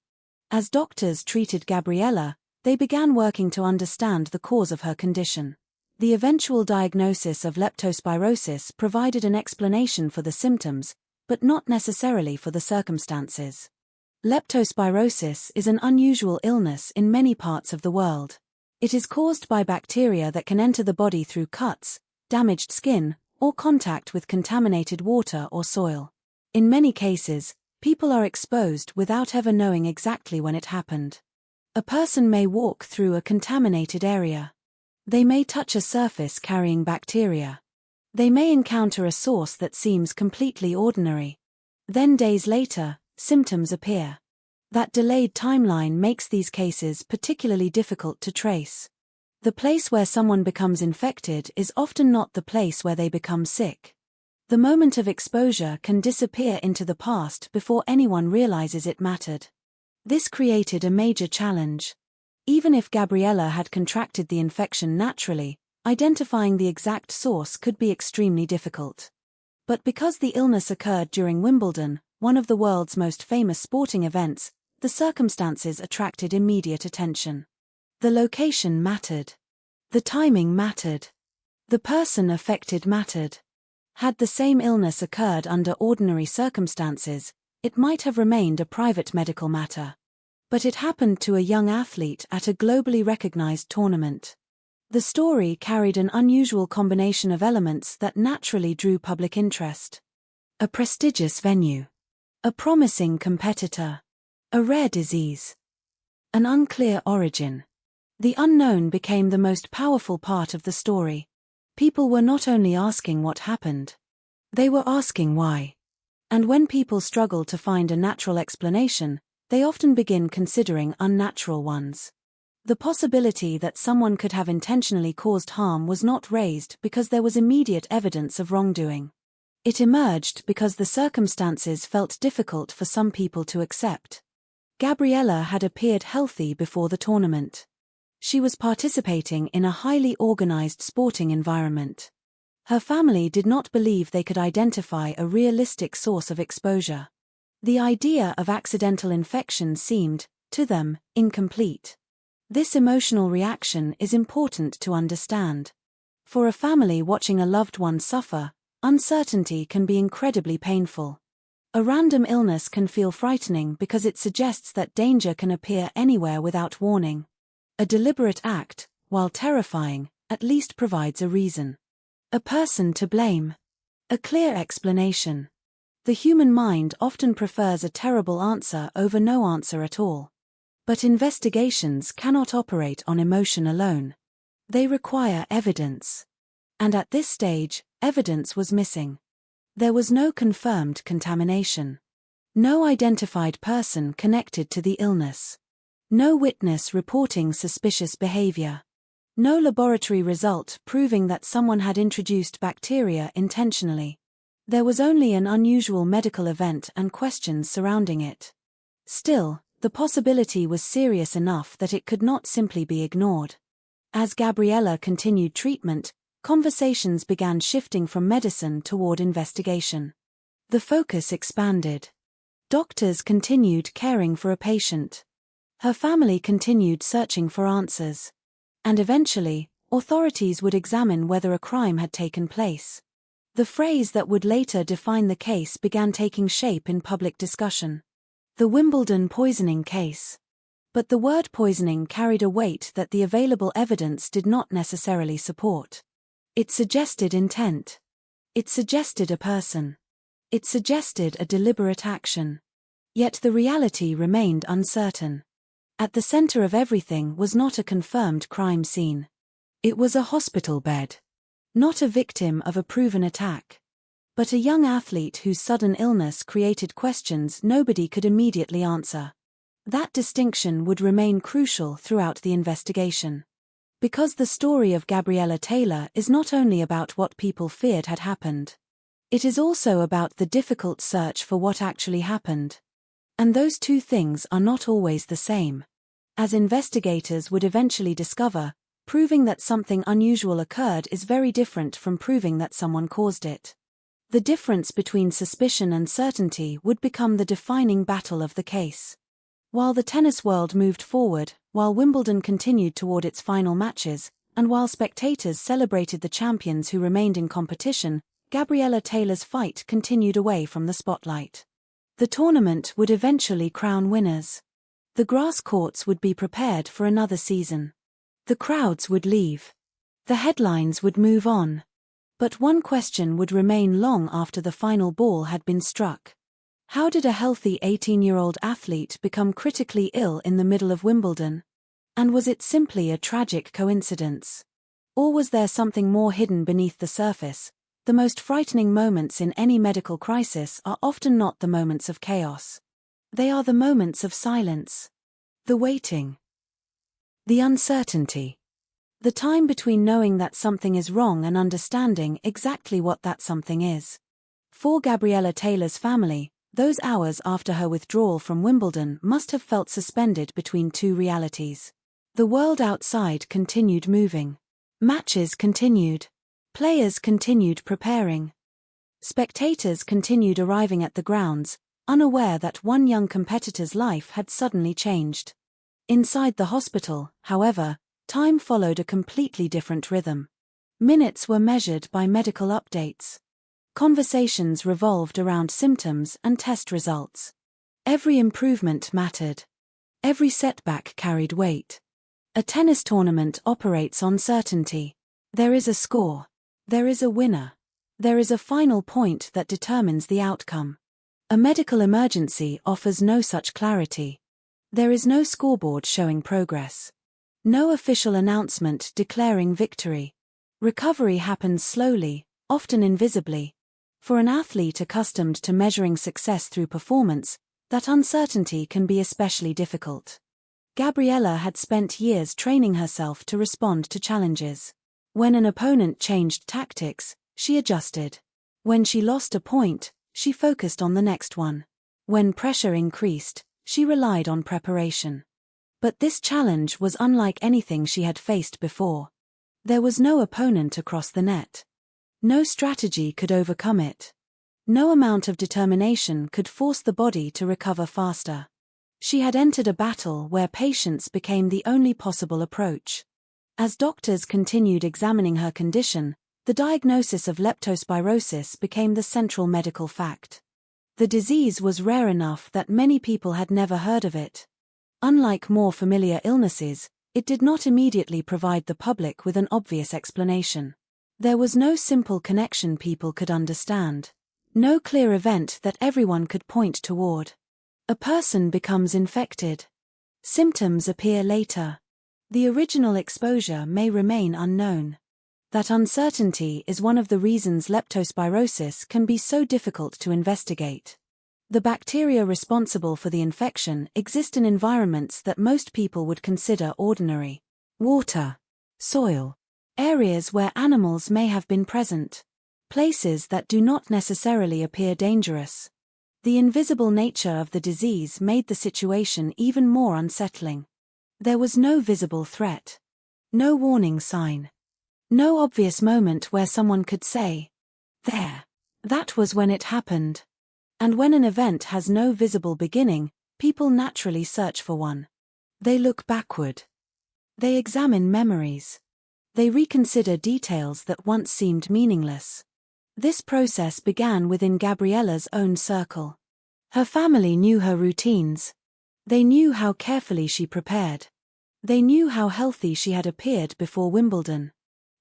As doctors treated Gabriella, they began working to understand the cause of her condition. The eventual diagnosis of leptospirosis provided an explanation for the symptoms, but not necessarily for the circumstances. Leptospirosis is an unusual illness in many parts of the world. It is caused by bacteria that can enter the body through cuts, damaged skin, or contact with contaminated water or soil. In many cases, people are exposed without ever knowing exactly when it happened. A person may walk through a contaminated area. They may touch a surface carrying bacteria. They may encounter a source that seems completely ordinary. Then days later, symptoms appear. That delayed timeline makes these cases particularly difficult to trace. The place where someone becomes infected is often not the place where they become sick. The moment of exposure can disappear into the past before anyone realizes it mattered. This created a major challenge. Even if Gabriella had contracted the infection naturally, identifying the exact source could be extremely difficult. But because the illness occurred during Wimbledon, one of the world's most famous sporting events, the circumstances attracted immediate attention. The location mattered. The timing mattered. The person affected mattered. Had the same illness occurred under ordinary circumstances, it might have remained a private medical matter. But it happened to a young athlete at a globally recognized tournament. The story carried an unusual combination of elements that naturally drew public interest. A prestigious venue. A promising competitor. A rare disease. An unclear origin. The unknown became the most powerful part of the story. People were not only asking what happened. They were asking why. And when people struggle to find a natural explanation, they often begin considering unnatural ones. The possibility that someone could have intentionally caused harm was not raised because there was immediate evidence of wrongdoing. It emerged because the circumstances felt difficult for some people to accept. Gabriella had appeared healthy before the tournament. She was participating in a highly organized sporting environment. Her family did not believe they could identify a realistic source of exposure. The idea of accidental infection seemed, to them, incomplete. This emotional reaction is important to understand. For a family watching a loved one suffer, uncertainty can be incredibly painful. A random illness can feel frightening because it suggests that danger can appear anywhere without warning. A deliberate act, while terrifying, at least provides a reason. A person to blame. A clear explanation. The human mind often prefers a terrible answer over no answer at all. But investigations cannot operate on emotion alone. They require evidence. And at this stage, evidence was missing. There was no confirmed contamination. No identified person connected to the illness. No witness reporting suspicious behavior. No laboratory result proving that someone had introduced bacteria intentionally. There was only an unusual medical event and questions surrounding it. Still, the possibility was serious enough that it could not simply be ignored. As Gabriella continued treatment, conversations began shifting from medicine toward investigation. The focus expanded. Doctors continued caring for a patient. Her family continued searching for answers. And eventually, authorities would examine whether a crime had taken place. The phrase that would later define the case began taking shape in public discussion. The Wimbledon poisoning case. But the word poisoning carried a weight that the available evidence did not necessarily support. It suggested intent. It suggested a person. It suggested a deliberate action. Yet the reality remained uncertain. At the center of everything was not a confirmed crime scene. It was a hospital bed. Not a victim of a proven attack. But a young athlete whose sudden illness created questions nobody could immediately answer. That distinction would remain crucial throughout the investigation. Because the story of Gabriella Taylor is not only about what people feared had happened. It is also about the difficult search for what actually happened. And those two things are not always the same. As investigators would eventually discover, proving that something unusual occurred is very different from proving that someone caused it. The difference between suspicion and certainty would become the defining battle of the case. While the tennis world moved forward, while Wimbledon continued toward its final matches, and while spectators celebrated the champions who remained in competition, Gabriella Taylor's fight continued away from the spotlight. The tournament would eventually crown winners. The grass courts would be prepared for another season. The crowds would leave. The headlines would move on. But one question would remain long after the final ball had been struck. How did a healthy 18-year-old athlete become critically ill in the middle of Wimbledon? And was it simply a tragic coincidence? Or was there something more hidden beneath the surface? The most frightening moments in any medical crisis are often not the moments of chaos. They are the moments of silence. The waiting. The uncertainty. The time between knowing that something is wrong and understanding exactly what that something is. For Gabriella Taylor's family, those hours after her withdrawal from Wimbledon must have felt suspended between two realities. The world outside continued moving. Matches continued. Players continued preparing. Spectators continued arriving at the grounds, unaware that one young competitor's life had suddenly changed. Inside the hospital, however, time followed a completely different rhythm. Minutes were measured by medical updates. Conversations revolved around symptoms and test results. Every improvement mattered. Every setback carried weight. A tennis tournament operates on certainty. There is a score. There is a winner. There is a final point that determines the outcome. A medical emergency offers no such clarity. There is no scoreboard showing progress. No official announcement declaring victory. Recovery happens slowly, often invisibly. For an athlete accustomed to measuring success through performance, that uncertainty can be especially difficult. Gabriella had spent years training herself to respond to challenges. When an opponent changed tactics, she adjusted. When she lost a point, she focused on the next one. When pressure increased, she relied on preparation. But this challenge was unlike anything she had faced before. There was no opponent across the net. No strategy could overcome it. No amount of determination could force the body to recover faster. She had entered a battle where patience became the only possible approach. As doctors continued examining her condition, the diagnosis of leptospirosis became the central medical fact. The disease was rare enough that many people had never heard of it. Unlike more familiar illnesses, it did not immediately provide the public with an obvious explanation. There was no simple connection people could understand. No clear event that everyone could point toward. A person becomes infected. Symptoms appear later. The original exposure may remain unknown. That uncertainty is one of the reasons leptospirosis can be so difficult to investigate. The bacteria responsible for the infection exist in environments that most people would consider ordinary. Water, soil, areas where animals may have been present, places that do not necessarily appear dangerous. The invisible nature of the disease made the situation even more unsettling. There was no visible threat. No warning sign. No obvious moment where someone could say, "There. That was when it happened." And when an event has no visible beginning, people naturally search for one. They look backward. They examine memories. They reconsider details that once seemed meaningless. This process began within Gabriella's own circle. Her family knew her routines. They knew how carefully she prepared. They knew how healthy she had appeared before Wimbledon.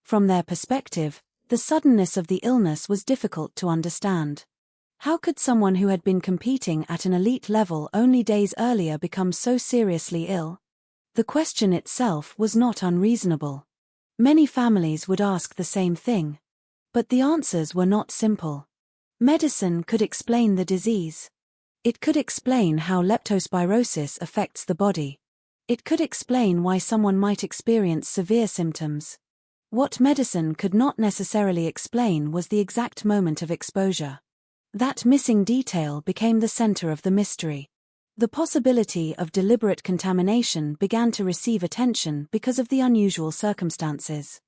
From their perspective, the suddenness of the illness was difficult to understand. How could someone who had been competing at an elite level only days earlier become so seriously ill? The question itself was not unreasonable. Many families would ask the same thing. But the answers were not simple. Medicine could explain the disease. It could explain how leptospirosis affects the body. It could explain why someone might experience severe symptoms. What medicine could not necessarily explain was the exact moment of exposure. That missing detail became the center of the mystery. The possibility of deliberate contamination began to receive attention because of the unusual circumstances.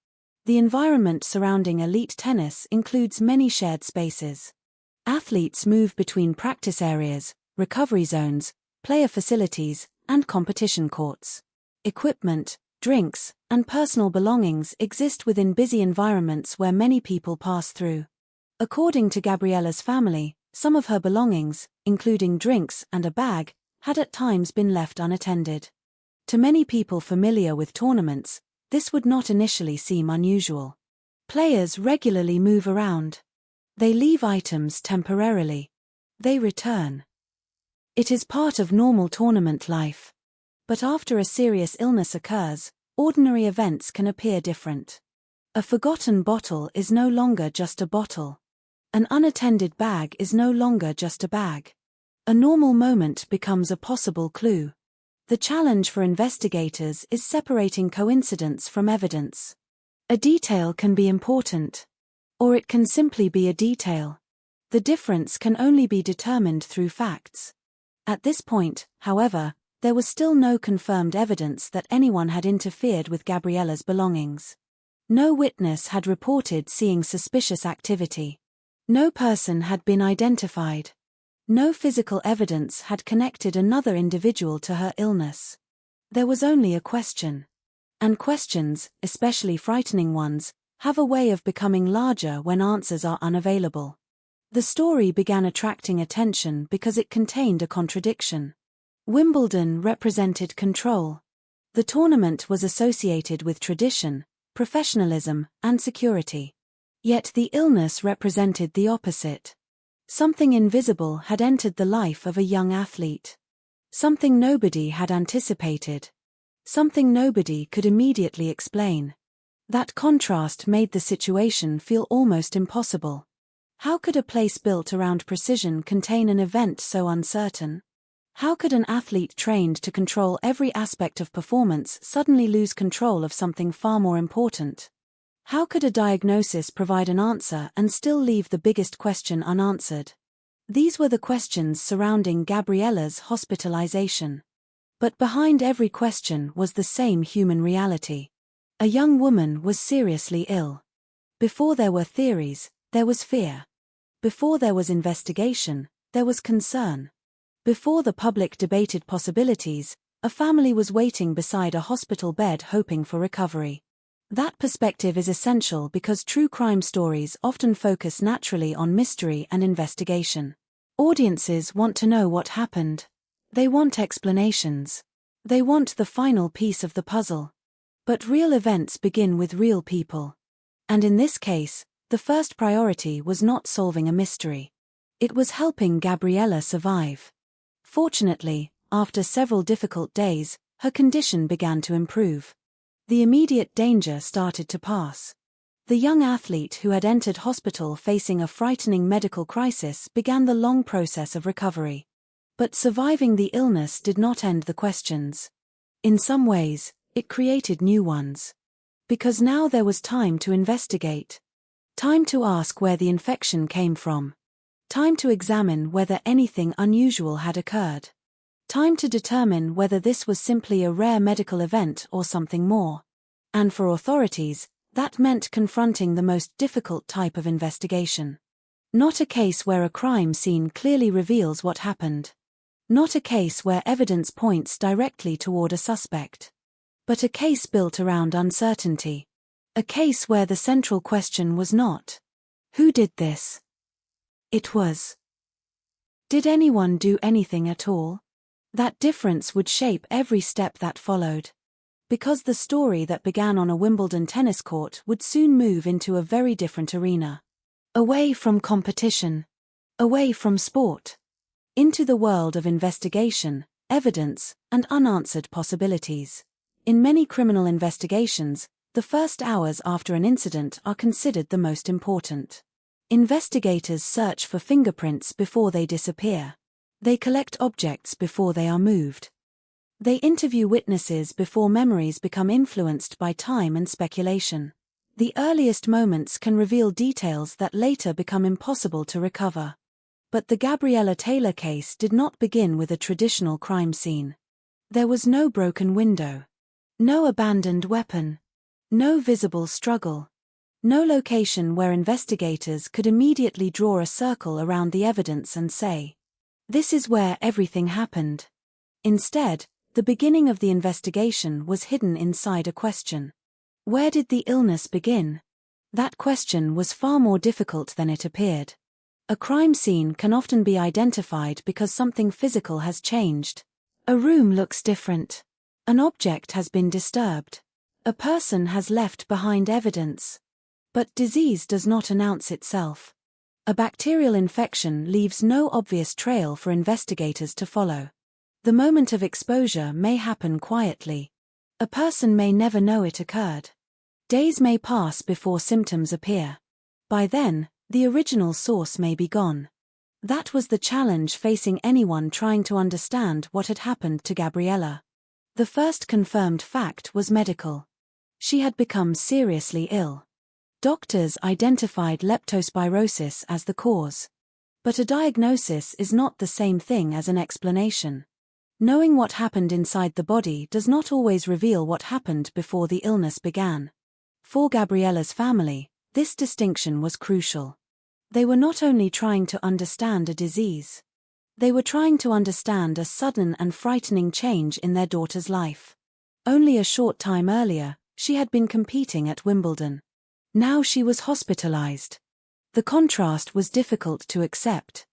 The environment surrounding elite tennis includes many shared spaces. Athletes move between practice areas, recovery zones, player facilities, and competition courts. Equipment, drinks, and personal belongings exist within busy environments where many people pass through. According to Gabriella's family, some of her belongings, including drinks and a bag, had at times been left unattended. To many people familiar with tournaments, this would not initially seem unusual. Players regularly move around. They leave items temporarily. They return. It is part of normal tournament life. But after a serious illness occurs, ordinary events can appear different. A forgotten bottle is no longer just a bottle. An unattended bag is no longer just a bag. A normal moment becomes a possible clue. The challenge for investigators is separating coincidence from evidence. A detail can be important. Or it can simply be a detail. The difference can only be determined through facts. At this point, however, there was still no confirmed evidence that anyone had interfered with Gabriella's belongings. No witness had reported seeing suspicious activity. No person had been identified. No physical evidence had connected another individual to her illness. There was only a question. And questions, especially frightening ones, have a way of becoming larger when answers are unavailable. The story began attracting attention because it contained a contradiction. Wimbledon represented control. The tournament was associated with tradition, professionalism, and security. Yet the illness represented the opposite. Something invisible had entered the life of a young athlete. Something nobody had anticipated. Something nobody could immediately explain. That contrast made the situation feel almost impossible. How could a place built around precision contain an event so uncertain? How could an athlete trained to control every aspect of performance suddenly lose control of something far more important? How could a diagnosis provide an answer and still leave the biggest question unanswered? These were the questions surrounding Gabriella's hospitalization. But behind every question was the same human reality. A young woman was seriously ill. Before there were theories, there was fear. Before there was investigation, there was concern. Before the public debated possibilities, a family was waiting beside a hospital bed hoping for recovery. That perspective is essential because true crime stories often focus naturally on mystery and investigation. Audiences want to know what happened. They want explanations. They want the final piece of the puzzle. But real events begin with real people. And in this case, the first priority was not solving a mystery. It was helping Gabriella survive. Fortunately, after several difficult days, her condition began to improve. The immediate danger started to pass. The young athlete who had entered hospital facing a frightening medical crisis began the long process of recovery. But surviving the illness did not end the questions. In some ways, it created new ones. Because now there was time to investigate. Time to ask where the infection came from. Time to examine whether anything unusual had occurred. Time to determine whether this was simply a rare medical event or something more. And for authorities, that meant confronting the most difficult type of investigation. Not a case where a crime scene clearly reveals what happened. Not a case where evidence points directly toward a suspect. But a case built around uncertainty. A case where the central question was not, who did this? It was, did anyone do anything at all? That difference would shape every step that followed. Because the story that began on a Wimbledon tennis court would soon move into a very different arena. Away from competition. Away from sport. Into the world of investigation, evidence, and unanswered possibilities. In many criminal investigations, the first hours after an incident are considered the most important. Investigators search for fingerprints before they disappear. They collect objects before they are moved. They interview witnesses before memories become influenced by time and speculation. The earliest moments can reveal details that later become impossible to recover. But the Gabriella Taylor case did not begin with a traditional crime scene. There was no broken window, no abandoned weapon, no visible struggle, no location where investigators could immediately draw a circle around the evidence and say, "This is where everything happened." Instead, the beginning of the investigation was hidden inside a question. Where did the illness begin? That question was far more difficult than it appeared. A crime scene can often be identified because something physical has changed. A room looks different. An object has been disturbed. A person has left behind evidence. But disease does not announce itself. A bacterial infection leaves no obvious trail for investigators to follow. The moment of exposure may happen quietly. A person may never know it occurred. Days may pass before symptoms appear. By then, the original source may be gone. That was the challenge facing anyone trying to understand what had happened to Gabriella. The first confirmed fact was medical. She had become seriously ill. Doctors identified leptospirosis as the cause. But a diagnosis is not the same thing as an explanation. Knowing what happened inside the body does not always reveal what happened before the illness began. For Gabriella's family, this distinction was crucial. They were not only trying to understand a disease. They were trying to understand a sudden and frightening change in their daughter's life. Only a short time earlier, she had been competing at Wimbledon. Now she was hospitalized. The contrast was difficult to accept.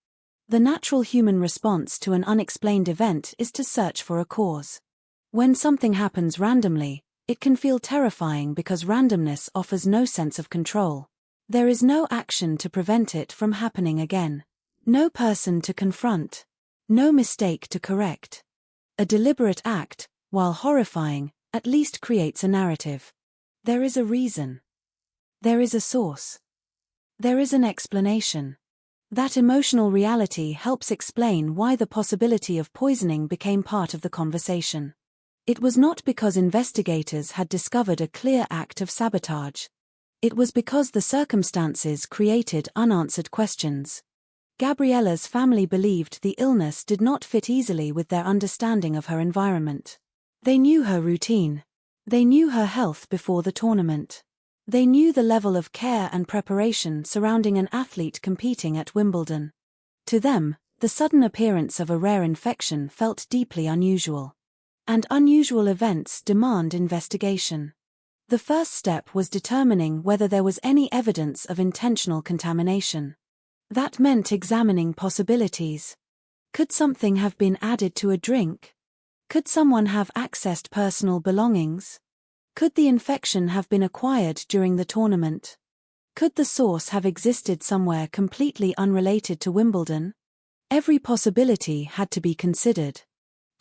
The natural human response to an unexplained event is to search for a cause. When something happens randomly, it can feel terrifying because randomness offers no sense of control. There is no action to prevent it from happening again. No person to confront. No mistake to correct. A deliberate act, while horrifying, at least creates a narrative. There is a reason. There is a source. There is an explanation. That emotional reality helps explain why the possibility of poisoning became part of the conversation. It was not because investigators had discovered a clear act of sabotage. It was because the circumstances created unanswered questions. Gabriella's family believed the illness did not fit easily with their understanding of her environment. They knew her routine. They knew her health before the tournament. They knew the level of care and preparation surrounding an athlete competing at Wimbledon. To them, the sudden appearance of a rare infection felt deeply unusual. And unusual events demand investigation. The first step was determining whether there was any evidence of intentional contamination. That meant examining possibilities. Could something have been added to a drink? Could someone have accessed personal belongings? Could the infection have been acquired during the tournament? Could the source have existed somewhere completely unrelated to Wimbledon? Every possibility had to be considered.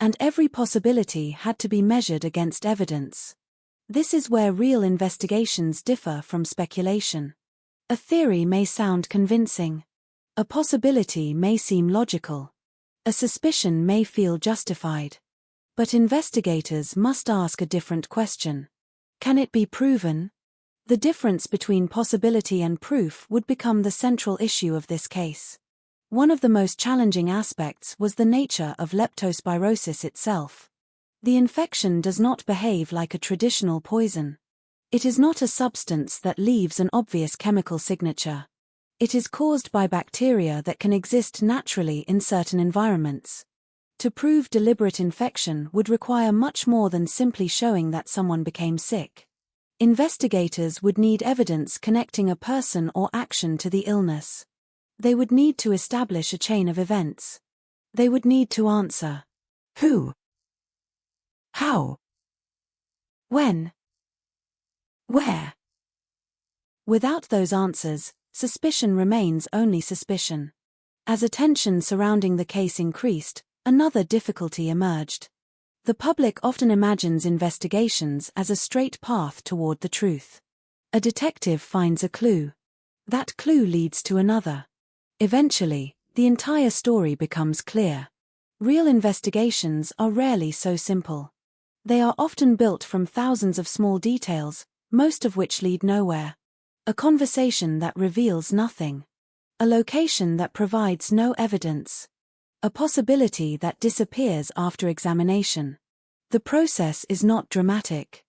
And every possibility had to be measured against evidence. This is where real investigations differ from speculation. A theory may sound convincing. A possibility may seem logical. A suspicion may feel justified. But investigators must ask a different question. Can it be proven? The difference between possibility and proof would become the central issue of this case. One of the most challenging aspects was the nature of leptospirosis itself. The infection does not behave like a traditional poison. It is not a substance that leaves an obvious chemical signature. It is caused by bacteria that can exist naturally in certain environments. To prove deliberate infection would require much more than simply showing that someone became sick. Investigators would need evidence connecting a person or action to the illness. They would need to establish a chain of events. They would need to answer: who? How? When? Where? Without those answers, suspicion remains only suspicion. As attention surrounding the case increased, another difficulty emerged. The public often imagines investigations as a straight path toward the truth. A detective finds a clue. That clue leads to another. Eventually, the entire story becomes clear. Real investigations are rarely so simple. They are often built from thousands of small details, most of which lead nowhere. A conversation that reveals nothing. A location that provides no evidence. A possibility that disappears after examination. The process is not dramatic.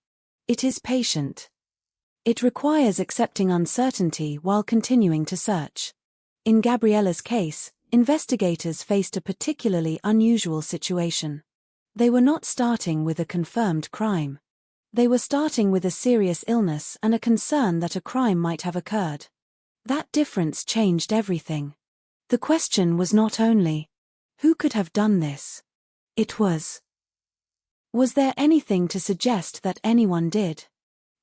It is patient. It requires accepting uncertainty while continuing to search. In Gabriella's case, investigators faced a particularly unusual situation. They were not starting with a confirmed crime. They were starting with a serious illness and a concern that a crime might have occurred. That difference changed everything. The question was not only, who could have done this? It was there anything to suggest that anyone did?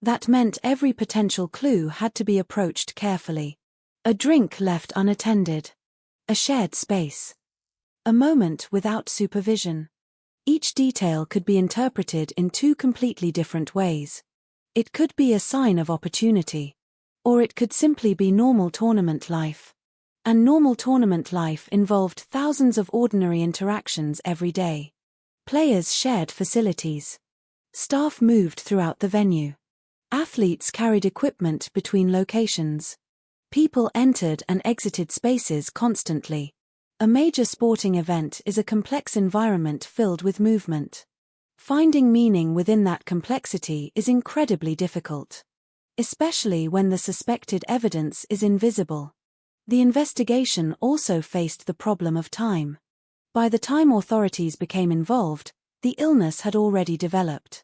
That meant every potential clue had to be approached carefully. A drink left unattended. A shared space. A moment without supervision. Each detail could be interpreted in two completely different ways. It could be a sign of opportunity. Or it could simply be normal tournament life. And normal tournament life involved thousands of ordinary interactions every day. Players shared facilities. Staff moved throughout the venue. Athletes carried equipment between locations. People entered and exited spaces constantly. A major sporting event is a complex environment filled with movement. Finding meaning within that complexity is incredibly difficult. Especially when the suspected evidence is invisible. The investigation also faced the problem of time. By the time authorities became involved, the illness had already developed.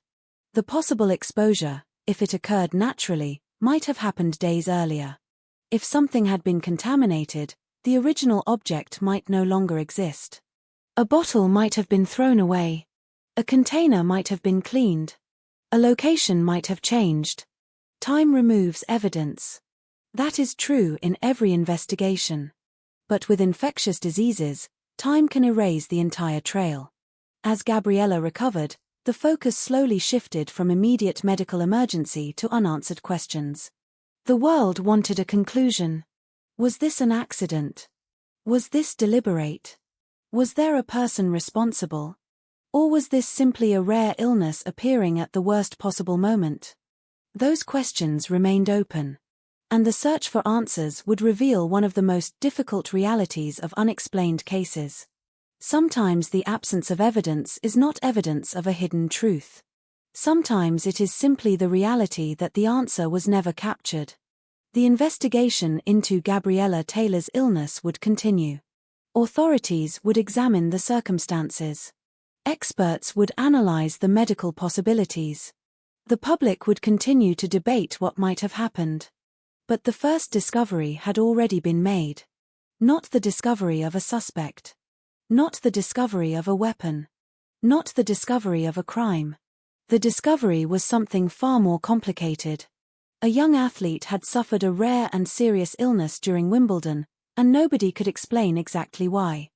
The possible exposure, if it occurred naturally, might have happened days earlier. If something had been contaminated, the original object might no longer exist. A bottle might have been thrown away. A container might have been cleaned. A location might have changed. Time removes evidence. That is true in every investigation. But with infectious diseases, time can erase the entire trail. As Gabriella recovered, the focus slowly shifted from immediate medical emergency to unanswered questions. The world wanted a conclusion. Was this an accident? Was this deliberate? Was there a person responsible? Or was this simply a rare illness appearing at the worst possible moment? Those questions remained open. And the search for answers would reveal one of the most difficult realities of unexplained cases. Sometimes the absence of evidence is not evidence of a hidden truth. Sometimes it is simply the reality that the answer was never captured. The investigation into Gabriella Taylor's illness would continue. Authorities would examine the circumstances. Experts would analyze the medical possibilities. The public would continue to debate what might have happened. But the first discovery had already been made. Not the discovery of a suspect. Not the discovery of a weapon. Not the discovery of a crime. The discovery was something far more complicated. A young athlete had suffered a rare and serious illness during Wimbledon, and nobody could explain exactly why.